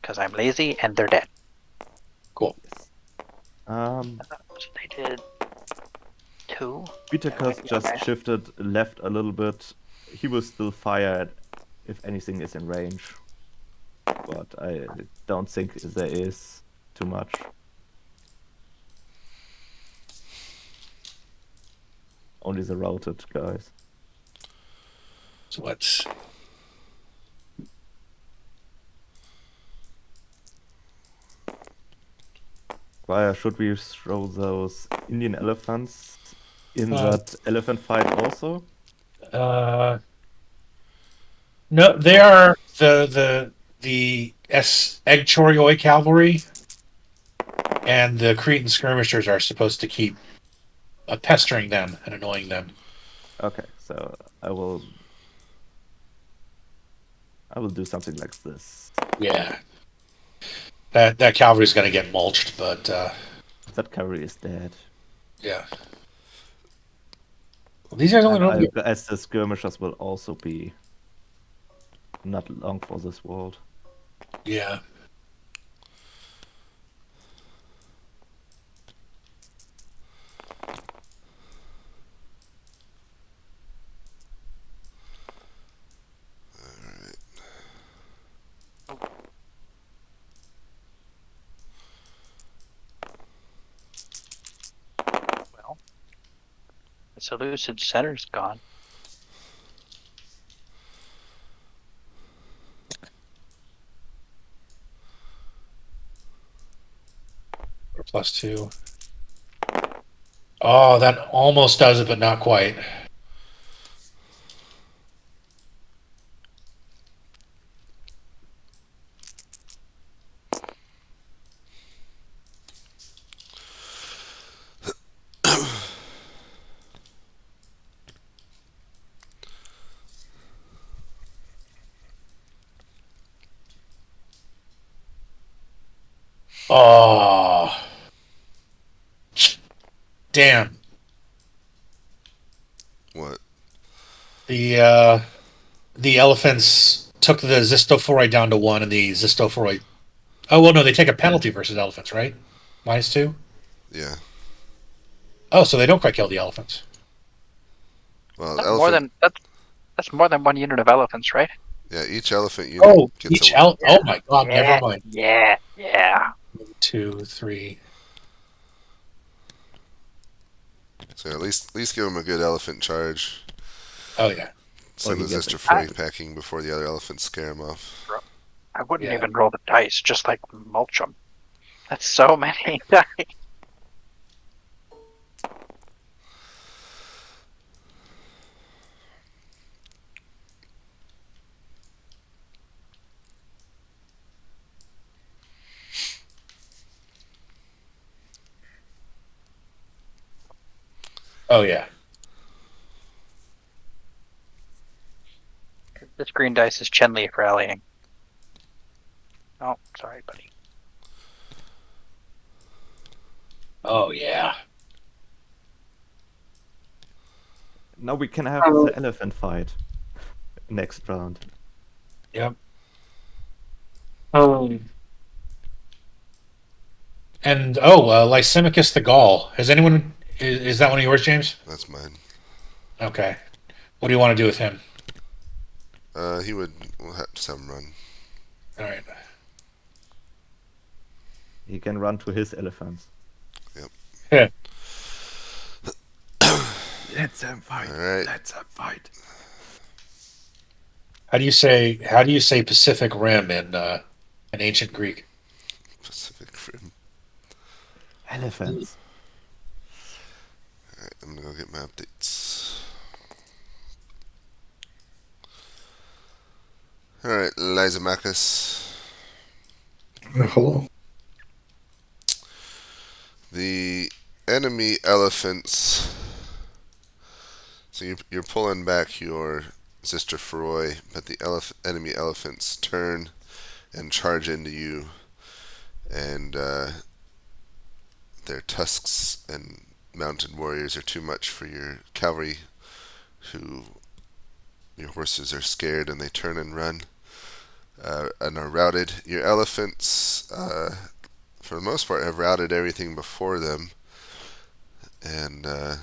Because I'm lazy and they're dead. Cool. Um, So they did 2. Vitakus just Okay. shifted left a little bit. He will still fire if anything is in range. But I don't think there is too much. Only the routed guys. So let's. Why should we throw those Indian elephants in Uh, that elephant fight also? No, they are the Egg Chorioi cavalry, and the Cretan skirmishers are supposed to keep pestering them and annoying them. Okay, so I will do something like this. Yeah, that cavalry's going to get mulched, but That cavalry is dead. yeah. Well, these guys only And don't. as the skirmishers will also be not long for this world. Yeah. Well, the Seleucid center's gone. +2. Oh, that almost does it, but not quite. Oh, damn. What? The elephants took the Xistophoroi down to 1, and the Xistophoroi. Oh well, no, they take a penalty versus elephants, right? -2. Yeah. Oh, so they don't quite kill the elephants. Well, That's elephant. more than that's more than 1 unit of elephants, right? Yeah, each elephant unit Oh, gets each a. Oh my god, Yeah, never mind. Yeah. 2, 3. So at least give them a good elephant charge. Oh yeah. Send he the gets Zister it. Frey packing before the other elephants scare them off. I wouldn't Yeah. even roll the dice, just like mulch them. That's so many dice. Oh yeah. This green dice is Chenli rallying. Oh, sorry, buddy. Oh yeah. Now we can have the elephant fight next round. Yep. And Lysimachus the Gaul. Has anyone? Is that one of yours, James? That's mine. Okay. What do you want to do with him? He would. We'll have to have him run. All right. He can run to his elephants. Yeah. Let's fight. All right. Let's fight. How do you say Pacific Rim in ancient Greek? Pacific Rim. Elephants. All right, I'm gonna go get my updates. All right, Lysimachus. Hello. The enemy elephants. So you're pulling back your Zister Frey, but the enemy elephants turn and charge into you, and their tusks and mounted warriors are too much for your cavalry, your horses are scared and they turn and run and are routed. Your elephants, for the most part, have routed everything before them, and they're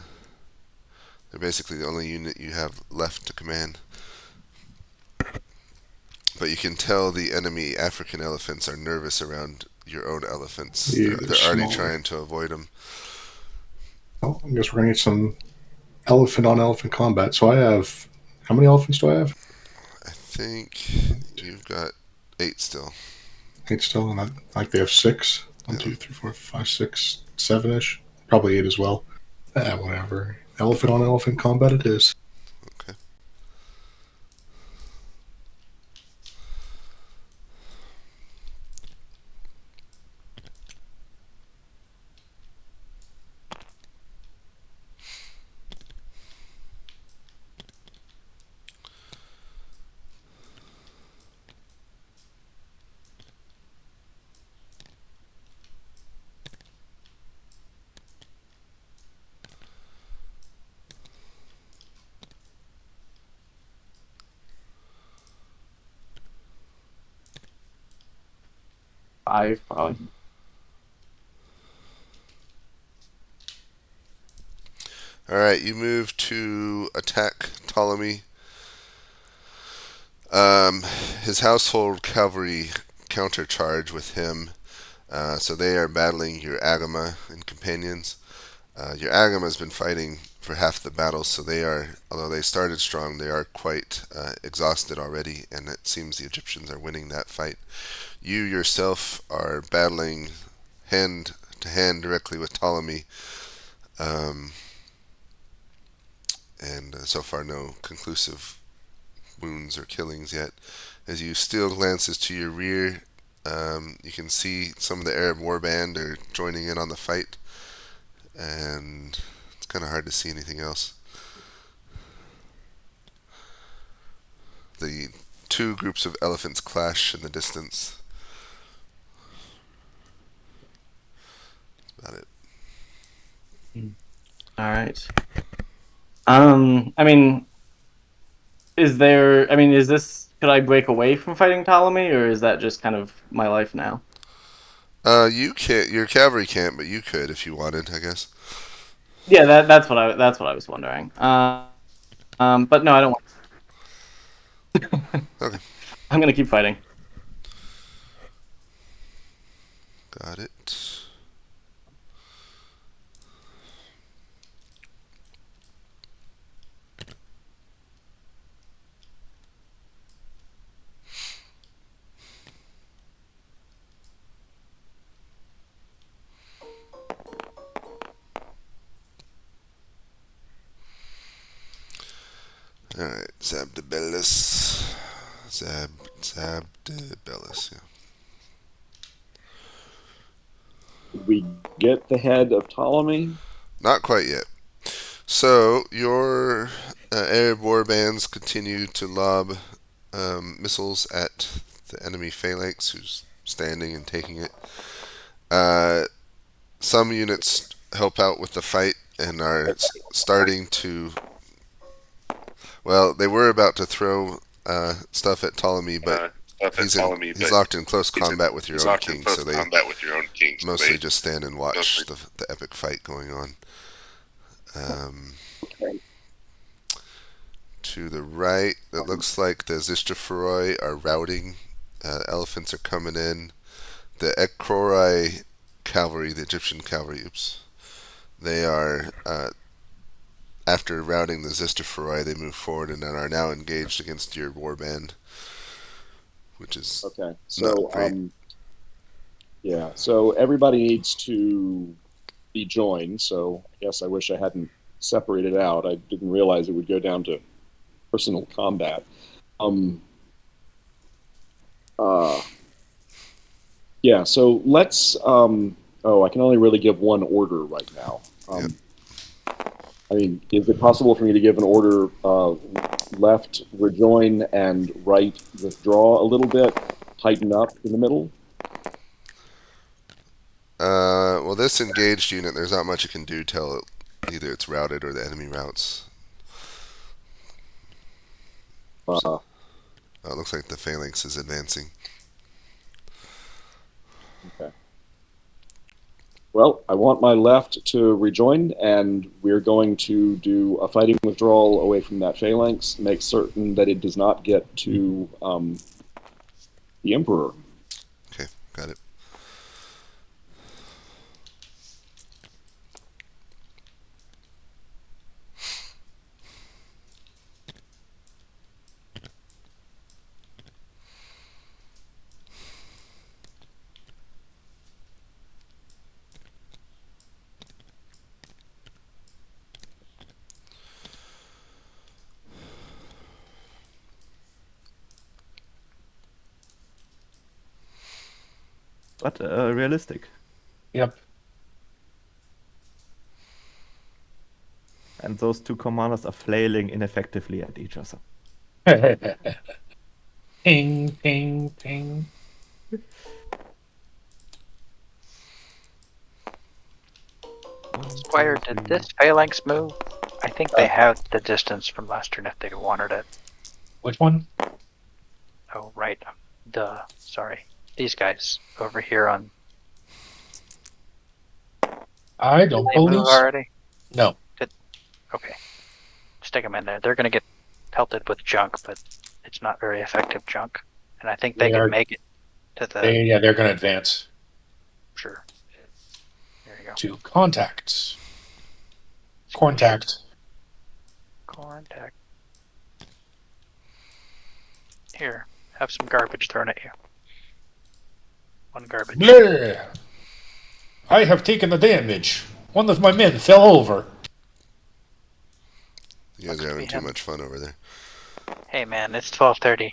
basically the only unit you have left to command. But you can tell the enemy African elephants are nervous around your own elephants. Yeah, They're already smaller. trying to avoid them. Well, I guess we're gonna get some elephant on elephant combat. So I have, how many elephants do I have? I think you've got 8 still. 8 still, and I like they have 6. 1, 2, 3, 4, 5, 6, 7-ish. Probably 8 as well. Whatever. Elephant on elephant combat it is. Okay. Five, probably. Alright, you move to attack Ptolemy. His household cavalry countercharge with him. So they are battling your Agama and companions. Your Agama has been fighting for half the battle, so they are, although they started strong, they are quite exhausted already, and it seems the Egyptians are winning that fight. You yourself are battling hand to hand directly with Ptolemy, and so far no conclusive wounds or killings yet. As you steal glances to your rear, you can see some of the Arab warband are joining in on the fight, and it's kind of hard to see anything else. The 2 groups of elephants clash in the distance. That's about it. All right. I mean, is this, could I break away from fighting Ptolemy, or is that just kind of my life now? You can't. Your cavalry can't, but you could if you wanted, I guess. Yeah, that's what I was wondering. But no, I don't want. Okay. I'm gonna keep fighting. Got it. Alright, Zabdabellus. Zabdabellus, yeah. Did we get the head of Ptolemy? Not quite yet. So, your Arab war bands continue to lob missiles at the enemy phalanx who's standing and taking it. Some units help out with the fight and are starting to... Well, they were about to throw stuff at Ptolemy, but he's locked in close combat with your own king, so they mostly just stand and watch the epic fight going on. To the right, it looks like the Zistaphoroi are routing. Elephants are coming in. The Ekrorai cavalry, the Egyptian cavalry, they are... after routing the Zistaphoroi, they move forward and are now engaged against your warband, which is Okay. not So great. yeah. So everybody needs to be joined. So I guess I wish I hadn't separated out. I didn't realize it would go down to personal combat. Yeah. So let's. I can only really give one order right now. Yep. I mean, is it possible for me to give an order left rejoin and right withdraw a little bit, tighten up in the middle? Well, this engaged unit, there's not much it can do till either it's routed or the enemy routes. Uh, It looks like the phalanx is advancing. okay. Well, I want my left to rejoin, and we're going to do a fighting withdrawal away from that phalanx, make certain that it does not get to the Emperor. Okay, got it. But realistic. Yep. And those two commanders are flailing ineffectively at each other. Ping, ping, ping. Squire, did this phalanx move? I think they have the distance from last turn if they wanted it. Which one? Oh, right. Duh. Sorry. These guys over here on. I don't Did they move believe so. already? No. Okay. Stick them in there. They're going to get pelted with junk, but it's not very effective junk. And I think they They are- can make it to the. They're going to advance Sure. There you go. to contacts. Contact. Contact. Here, have some garbage thrown at you. One garbage. Bleh. I have taken the damage. One of my men fell over. You guys Looks are to having be too him. much fun over there. Hey man, it's 12:30.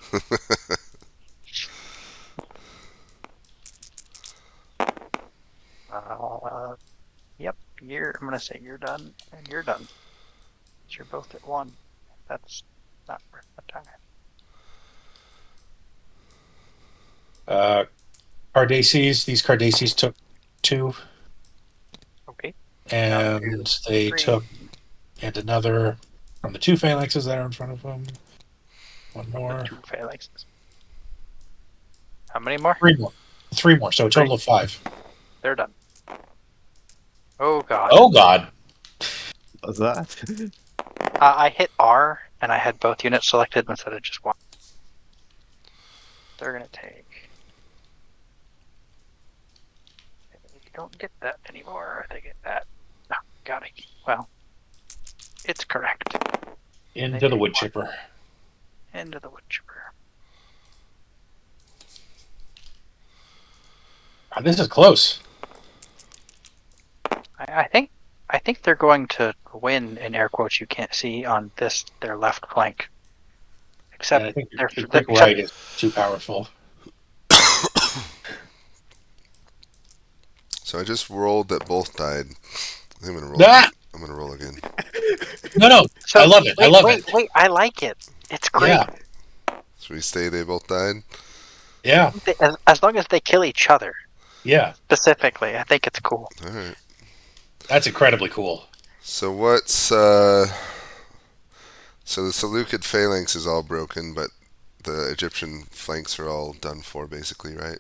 Yep, I'm gonna say you're done, and you're done. You're both at 1. That's not worth my time. Cardaces. These Cardaces took 2, Okay. and they 3. took and another from the 2 phalanxes that are in front of them. One more. 2 phalanxes. How many more? 3 more. 3 more. So a total of 5. They're done. Oh god. Oh God. What's that? I hit R, and I had both units selected instead of just one. They're gonna take. You don't get that anymore. They get that. No, got it. Well, it's correct. Into the wood chipper. Into the wood chipper. This is close. I think they're going to win in air quotes you can't see on their left flank. Except I think they're the quick except- right is too powerful. So I just rolled that both died. I'm gonna roll. Ah! I'm gonna roll again. No. So, I love it. I love it. Wait, I like it. It's great. Yeah. So we say they both died. Yeah. As long as they kill each other Yeah. specifically, I think it's cool. All right. That's incredibly cool. So what's so the Seleucid phalanx is all broken, but the Egyptian flanks are all done for, basically, right?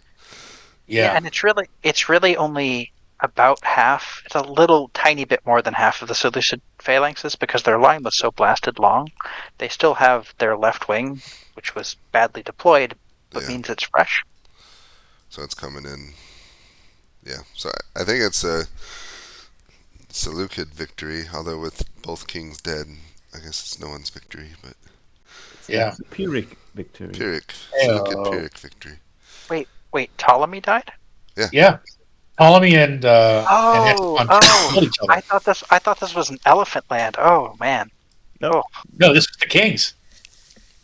Yeah. And it's really only about half. It's a little tiny bit more than half of the Seleucid phalanxes because their line was so blasted long. They still have their left wing, which was badly deployed, but Yeah. means it's fresh. So it's coming in. Yeah. So I think it's a Seleucid victory, although with both kings dead, I guess it's no one's victory, but Yeah. Pyrrhic victory. Pyrrhic, Hey, Seleucid Pyrrhic victory. Wait, Ptolemy died? Yeah. Ptolemy and Hexagon killed each other. I thought this was an elephant land. Oh man. No. No, this is the kings.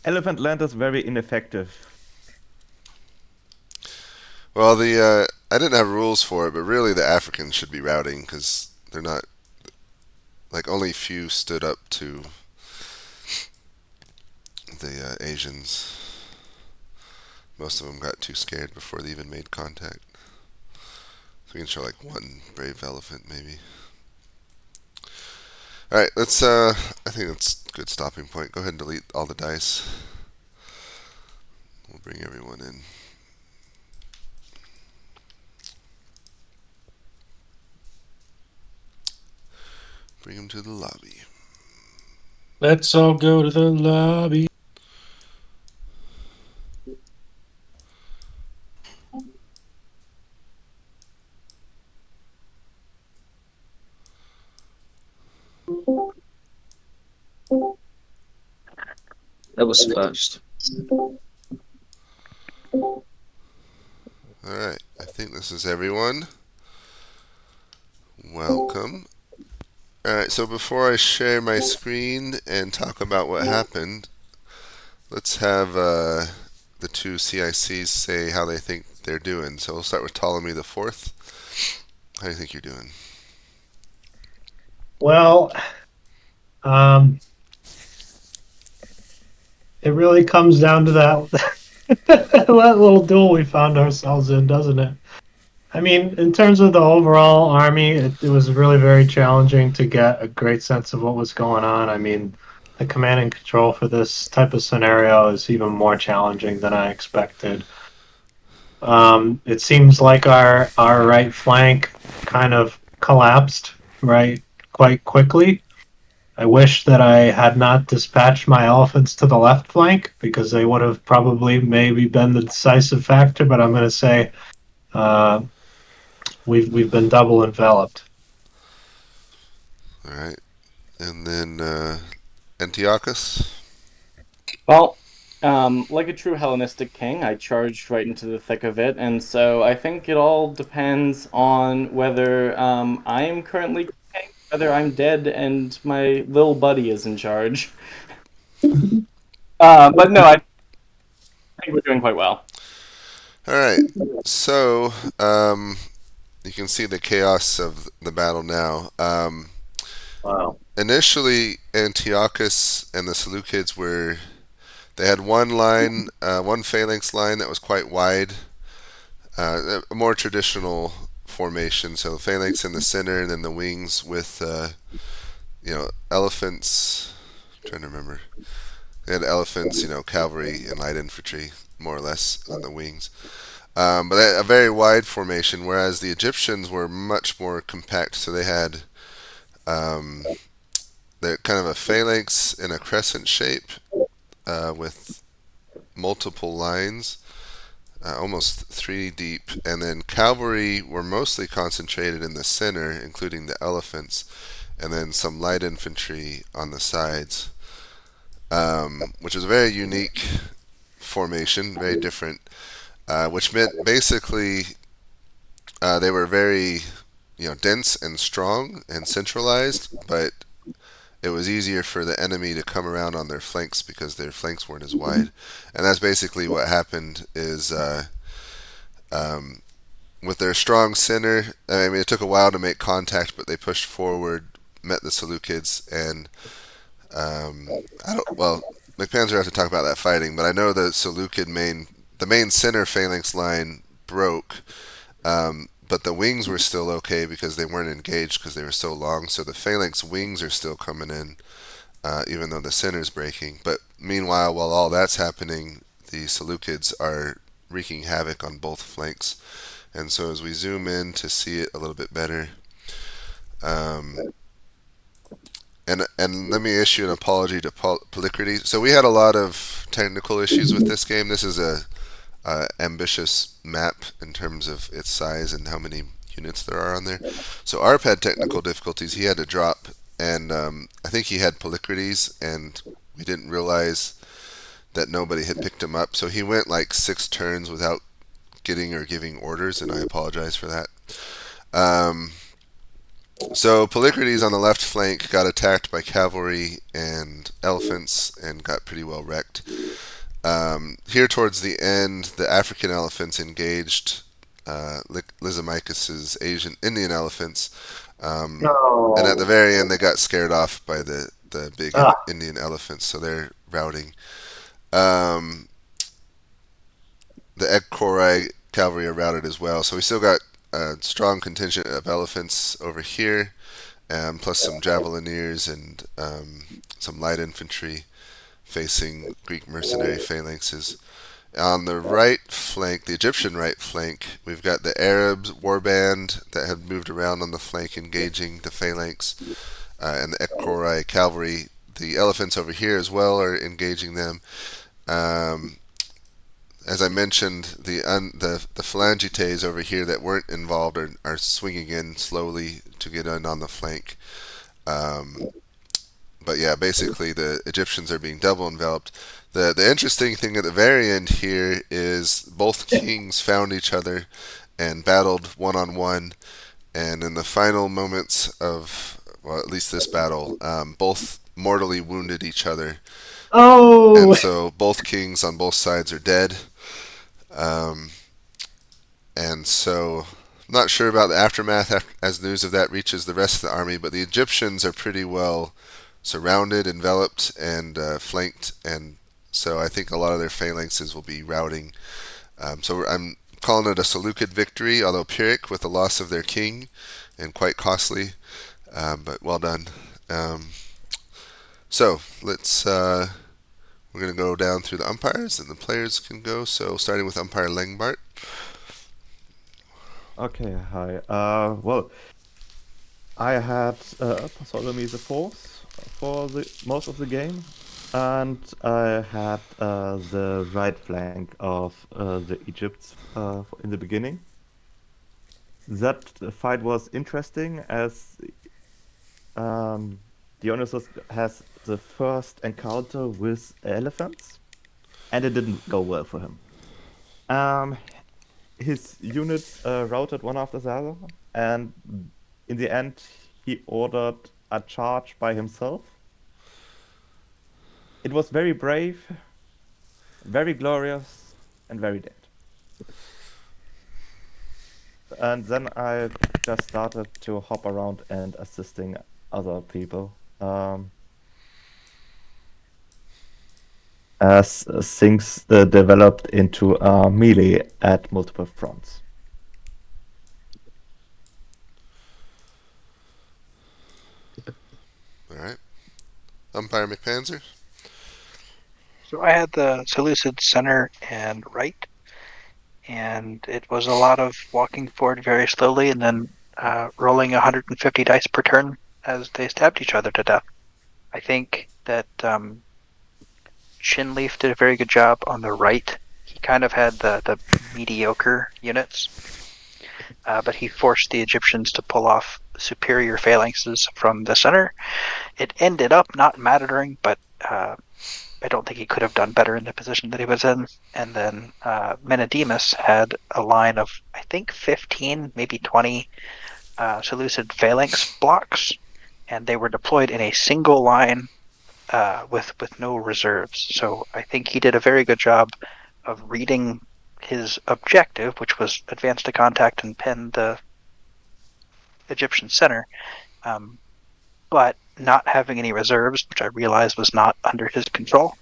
Elephant Land is very ineffective. Well, I didn't have rules for it, but really the Africans should be routing because they're not like only few stood up to the Asians. Most of them got too scared before they even made contact. we can show like one brave elephant maybe. All right, let's. I think that's a good stopping point. Go ahead and delete all the dice. We'll bring everyone in. Bring them to the lobby. Let's all go to the lobby. That was fast. All right, I think this is everyone. Welcome. All right, so before I share my screen and talk about what happened, let's have the two CICs say how they think they're doing. So we'll start with Ptolemy the Fourth. How do you think you're doing? Well, it really comes down to that that little duel we found ourselves in, doesn't it? I mean, in terms of the overall army, it was really very challenging to get a great sense of what was going on. I mean, the command and control for this type of scenario is even more challenging than I expected. It seems like our right flank kind of collapsed right quite quickly. I wish that I had not dispatched my elephants to the left flank because they would have probably maybe been the decisive factor. But I'm going to say we've been double enveloped. All right, and then Antiochus. Well, like a true Hellenistic king, I charged right into the thick of it, and so I think it all depends on whether I'm currently king, whether I'm dead, and my little buddy is in charge. But no, I think we're doing quite well. All right, so you can see the chaos of the battle now. Wow. Initially, Antiochus and the Seleucids they had one line, one phalanx line that was quite wide, a more traditional formation. So phalanx in the center, and then the wings with, elephants. I'm trying to remember. They had elephants, cavalry and light infantry, more or less, on the wings. But a very wide formation, whereas the Egyptians were much more compact. So they had they're kind of a phalanx in a crescent shape with multiple lines, almost 3 deep, and then cavalry were mostly concentrated in the center, including the elephants, and then some light infantry on the sides, which is a very unique formation, very different, which meant basically they were very dense and strong and centralized, but it was easier for the enemy to come around on their flanks because their flanks weren't as wide. And that's basically what happened is with their strong center, I mean, it took a while to make contact, but they pushed forward, met the Seleucids, and McPanzer have to talk about that fighting, but I know the Seleucid the main center phalanx line broke, but the wings were still okay because they weren't engaged because they were so long. So the phalanx wings are still coming in, even though the center's breaking. But meanwhile, while all that's happening, the Seleucids are wreaking havoc on both flanks. And so as we zoom in to see it a little bit better, and let me issue an apology to Polycrates. So we had a lot of technical issues with this game. This is a ambitious map in terms of its size and how many units there are on there. So ARP had technical difficulties. He had to drop, and I think he had Polycrates, and we didn't realize that nobody had picked him up. So he went like 6 turns without getting or giving orders, and I apologize for that. So Polycrates on the left flank got attacked by cavalry and elephants and got pretty well wrecked. Here towards the end, the African elephants engaged Lysimachus's Indian elephants, and at the very end they got scared off by the big Indian elephants, so they're routing. The Ekkorai cavalry are routed as well, so we still got a strong contingent of elephants over here, plus some javelineers and some light infantry facing Greek mercenary phalanxes. On the right flank, the Egyptian right flank, we've got the Arabs warband that had moved around on the flank engaging the phalanx, and the Equori cavalry. The elephants over here as well are engaging them. As I mentioned, the phalangites over here that weren't involved are swinging in slowly to get in on the flank. But yeah, basically the Egyptians are being double enveloped. The interesting thing at the very end here is both kings found each other and battled one-on-one, and in the final moments of, well, at least this battle, both mortally wounded each other. Oh! And so both kings on both sides are dead. And so, I'm not sure about the aftermath as news of that reaches the rest of the army, but the Egyptians are pretty well surrounded, enveloped, and flanked, and so I think a lot of their phalanxes will be routing. So I'm calling it a Seleucid victory, although Pyrrhic with the loss of their king, and quite costly, but well done. So let's we're going to go down through the umpires, and the players can go. So starting with umpire Lengbart. Okay, hi. Well, I had Ptolemy the Fourth for most of the game, and I had the right flank of the Egypts in the beginning. That fight was interesting as Dionysus has the first encounter with elephants, and it didn't go well for him. His units routed one after the other, and in the end, he ordered a charge by himself. It was very brave, very glorious, and very dead. And then I just started to hop around and assisting other people. As things developed into melee at multiple fronts. All right. Umpire McPanzer. So I had the Seleucid center and right, and it was a lot of walking forward very slowly and then rolling 150 dice per turn as they stabbed each other to death. I think that Shinleaf did a very good job on the right. He kind of had the mediocre units, but he forced the Egyptians to pull off superior phalanxes from the center. It ended up not mattering, but I don't think he could have done better in the position that he was in. And then Menedemus had a line of, I think, 15, maybe 20 Seleucid phalanx blocks, and they were deployed in a single line with no reserves. So I think he did a very good job of reading his objective, which was advance to contact and pen the Egyptian center, but not having any reserves, which I realized was not under his control,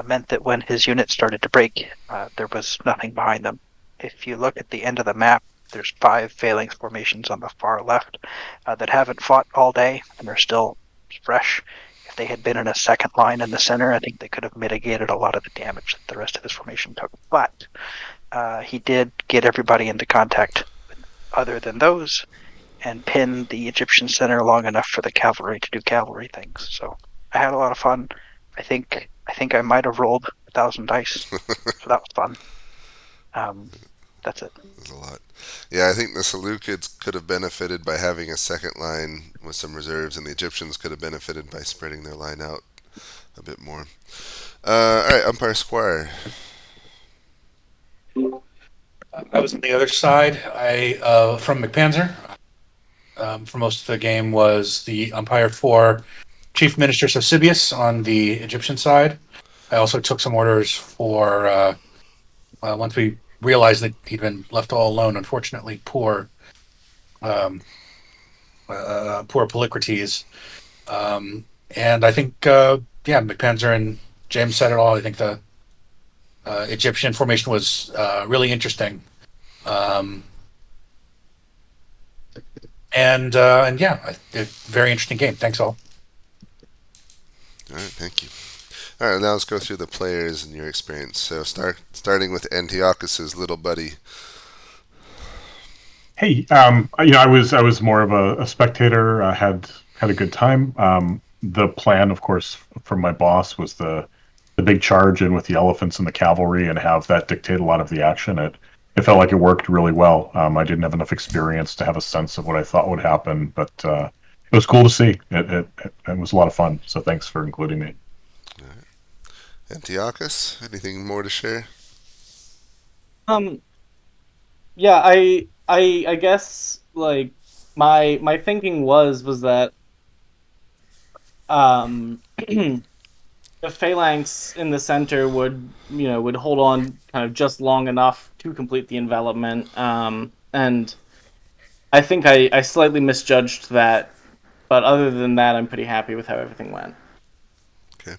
meant that when his units started to break, there was nothing behind them. If you look at the end of the map, there's 5 phalanx formations on the far left that haven't fought all day and are still fresh. If they had been in a second line in the center, I think they could have mitigated a lot of the damage that the rest of his formation took. But he did get everybody into contact other than those, and pin the Egyptian center long enough for the cavalry to do cavalry things. So I had a lot of fun. I think I might have rolled 1,000 dice, so that was fun. That's it. That's a lot. Yeah, I think the Seleucids could have benefited by having a second line with some reserves, and the Egyptians could have benefited by spreading their line out a bit more. All right, Umpire Squire. I was on the other side. From McPanzer. For most of the game was the umpire for Chief Minister Sosibius on the Egyptian side. I also took some orders for once we realized that he'd been left all alone. Unfortunately, poor Polycrates, and I think McPanzer and James said it all. I think the Egyptian formation was really interesting. And yeah, very interesting game. Thanks all. All right, thank you. All right, now let's go through the players and your experience. So starting with Antiochus's little buddy. Hey, I was more of a spectator. I had a good time. The plan, of course, from my boss was the big charge in with the elephants and the cavalry and have that dictate a lot of the action. It felt like it worked really well. I didn't have enough experience to have a sense of what I thought would happen, but it was cool to see. It was a lot of fun. So thanks for including me. All right. Antiochus, anything more to share? Yeah, I guess like my thinking was that the phalanx in the center would hold on kind of just long enough to complete the envelopment. And I think I slightly misjudged that, but other than that, I'm pretty happy with how everything went. Okay.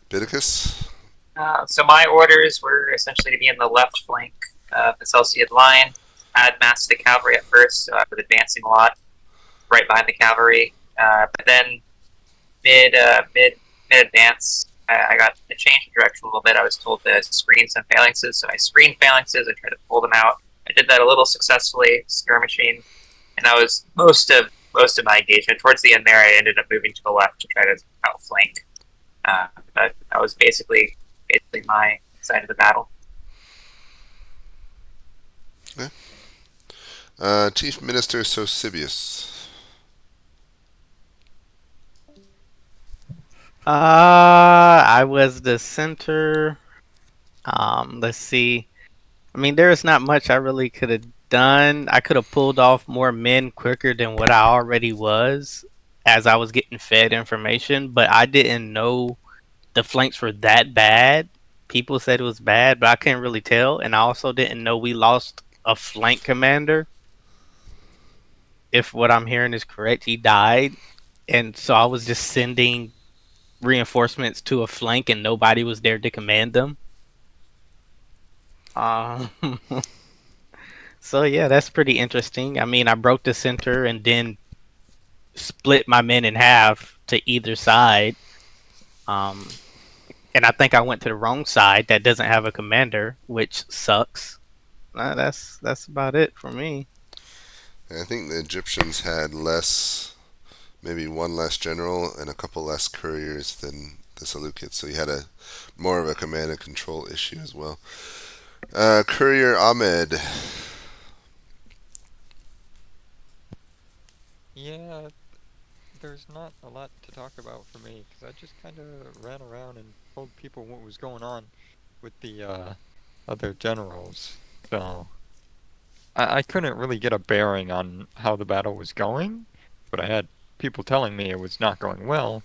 Bidicus? So my orders were essentially to be in the left flank of the Seleucid line. I had massed the cavalry at first, so I was advancing a lot right behind the cavalry. But then mid advance, I got to change the direction a little bit. I was told to screen some phalanxes, so I screened phalanxes. I tried to pull them out. I did that a little successfully, skirmishing, and that was most of my engagement. Towards the end there, I ended up moving to the left to try to outflank. But that was basically my side of the battle. Okay. Chief Minister Sosibius. I was the center. Let's see. I mean, there's not much I really could have done. I could have pulled off more men quicker than what I already was as I was getting fed information, but I didn't know the flanks were that bad. People said it was bad, but I couldn't really tell. And I also didn't know we lost a flank commander. If what I'm hearing is correct, he died. And so I was just sending reinforcements to a flank and nobody was there to command them. So yeah, that's pretty interesting. I mean, I broke the center and then split my men in half to either side. And I think I went to the wrong side that doesn't have a commander, which sucks. That's about it for me. I think the Egyptians had maybe one less general and a couple less couriers than the Seleucids, so you had more of a command and control issue as well. Courier Ahmed. Yeah, there's not a lot to talk about for me because I just kind of ran around and told people what was going on with the other generals. So I couldn't really get a bearing on how the battle was going, but I had people telling me it was not going well.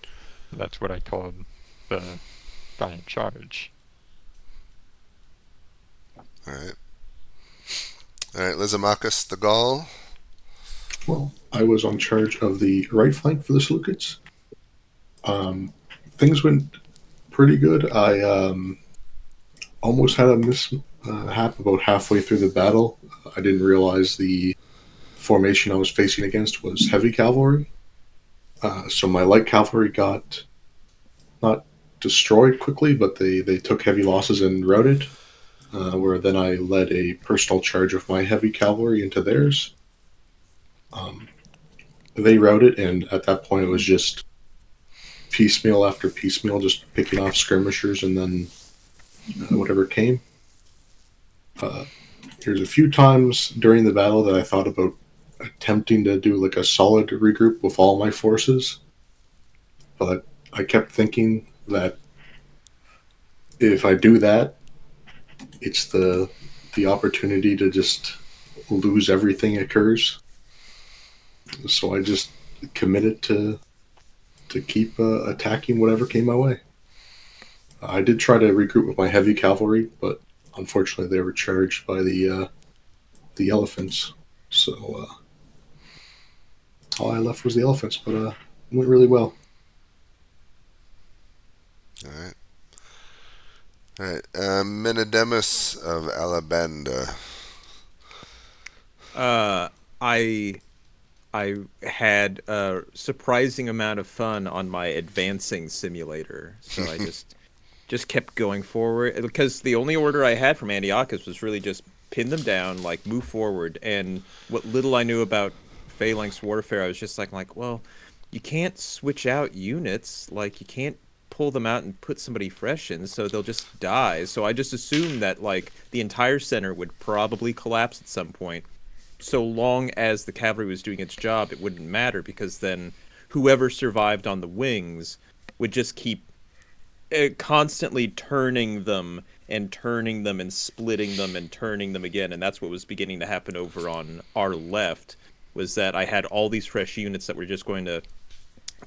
So that's what I told the guy in charge. All right, Lysimachus the Gaul. Well, I was on charge of the right flank for the Seleucids. Things went pretty good. I almost had a mishap about halfway through the battle. I didn't realize the formation I was facing against was heavy cavalry. So my light cavalry got not destroyed quickly, but they took heavy losses and routed. Where then I led a personal charge of my heavy cavalry into theirs. They routed, and at that point it was just piecemeal after piecemeal, just picking off skirmishers and then whatever came. There's a few times during the battle that I thought about attempting to do like a solid regroup with all my forces, but I kept thinking that if I do that, it's the opportunity to just lose everything occurs. So I just committed to keep attacking whatever came my way. I did try to regroup with my heavy cavalry, but unfortunately they were charged by the elephants. So all I left was the elephants, but it went really well. All right. Menedemus of Alabanda. I I had a surprising amount of fun on my advancing simulator. So I just kept going forward because the only order I had from Antiochus was really just pin them down, like move forward. And what little I knew about phalanx warfare, I was just like, well, you can't switch out units. Like you can't pull them out and put somebody fresh in, so they'll just die. So I just assumed that like the entire center would probably collapse at some point. So long as the cavalry was doing its job, it wouldn't matter because then whoever survived on the wings would just keep constantly turning them and splitting them and turning them again. And that's what was beginning to happen over on our left, was that I had all these fresh units that were just going to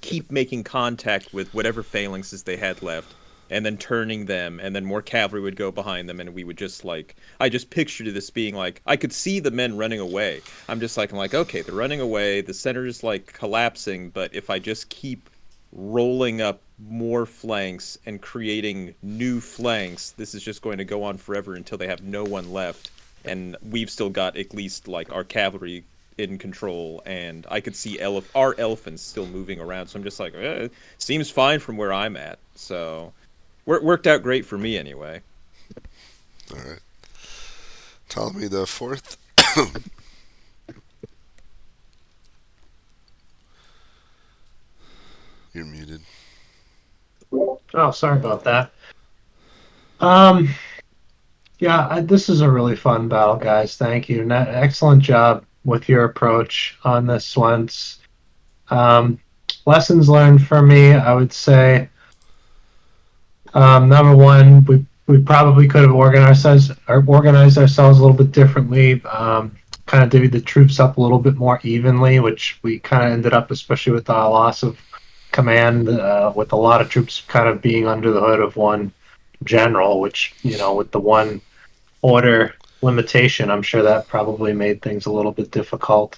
keep making contact with whatever phalanxes they had left and then turning them, and then more cavalry would go behind them, and we would just like, I just pictured this being like, I could see the men running away. I'm like, okay, they're running away, the center is like collapsing, but if I just keep rolling up more flanks and creating new flanks, this is just going to go on forever until they have no one left, and we've still got at least like our cavalry in control, and I could see our elephants still moving around. So I'm just like, seems fine from where I'm at. So worked out great for me anyway. All right, Ptolemy the Fourth. You're muted. Oh, sorry about that. Yeah, this is a really fun battle, guys. Thank you. Excellent job with your approach on this one. Lessons learned for me, I would say, number one, we probably could have organized ourselves a little bit differently, kind of divvied the troops up a little bit more evenly, which we kind of ended up, especially with the loss of command, with a lot of troops kind of being under the hood of one general, which, with the one order limitation, I'm sure that probably made things a little bit difficult.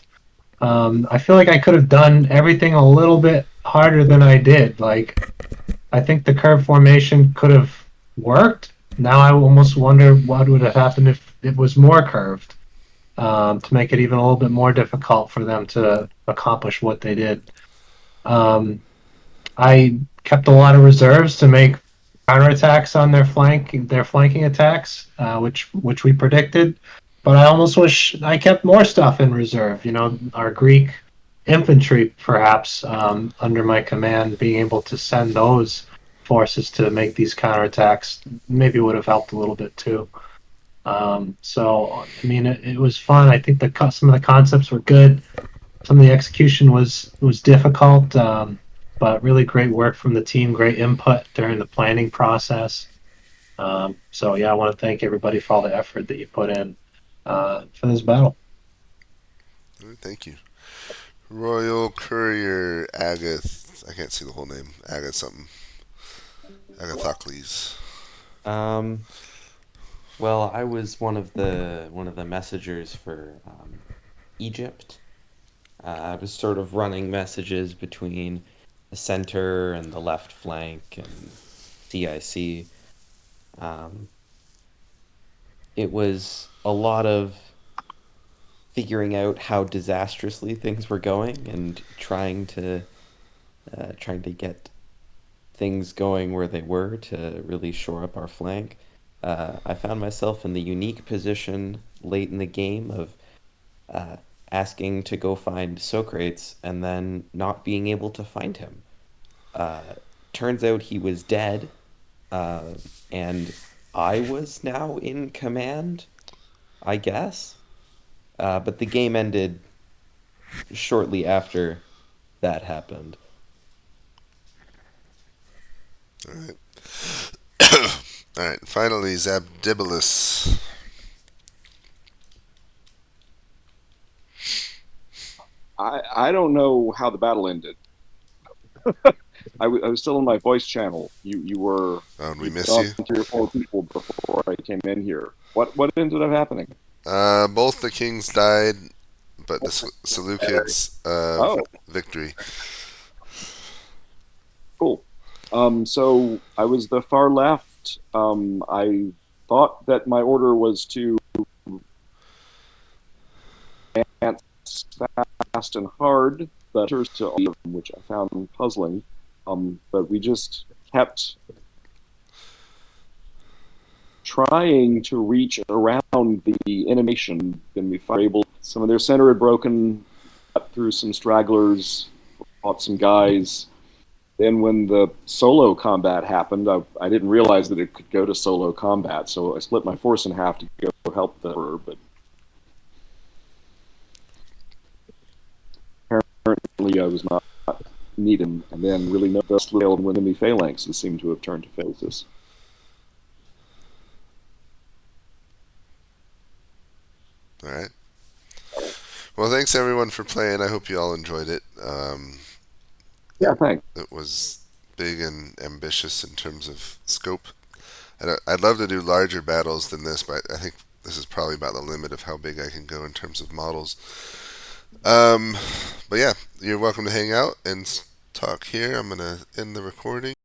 I feel like I could have done everything a little bit harder than I did. Like, I think the curve formation could have worked. Now I almost wonder what would have happened if it was more curved, to make it even a little bit more difficult for them to accomplish what they did. I kept a lot of reserves to make counterattacks on their flanking attacks, which we predicted. But I almost wish I kept more stuff in reserve. Our Greek infantry, perhaps, under my command, being able to send those forces to make these counterattacks maybe would have helped a little bit too. So, I mean, it was fun. I think some of the concepts were good. Some of the execution was difficult, but really great work from the team, great input during the planning process. So, yeah, I want to thank everybody for all the effort that you put in for this battle. Thank you. Royal Courier Agath. I can't see the whole name. Agath something. Agathocles. Well, I was one of the messengers for Egypt. I was sort of running messages between the center and the left flank and CIC. It was a lot of figuring out how disastrously things were going and trying to get things going where they were to really shore up our flank. I found myself in the unique position late in the game of asking to go find Socrates and then not being able to find him. Turns out he was dead, and I was now in command, I guess. But the game ended shortly after that happened. All right. All right. Finally, Zabdibilis. I don't know how the battle ended. I was still in my voice channel. You were. Oh, we missed you. 3 or 4 people before I came in here. What ended up happening? Both the kings died, but the Seleucids victory. Cool. So I was the far left. I thought that my order was to advance fast fast and hard, but to all of them, which I found puzzling. But we just kept trying to reach around the animation, and we were able. Some of their center had broken, cut through some stragglers, fought some guys. Then when the solo combat happened, I didn't realize that it could go to solo combat, so I split my force in half to go help the Emperor, but apparently I was not needed, and then really no dust failed when enemy phalanxes seem to have turned to phases. All right. Well, thanks everyone for playing. I hope you all enjoyed it. Yeah, thanks. It was big and ambitious in terms of scope. I'd love to do larger battles than this, but I think this is probably about the limit of how big I can go in terms of models. But yeah, you're welcome to hang out and talk here. I'm going to end the recording.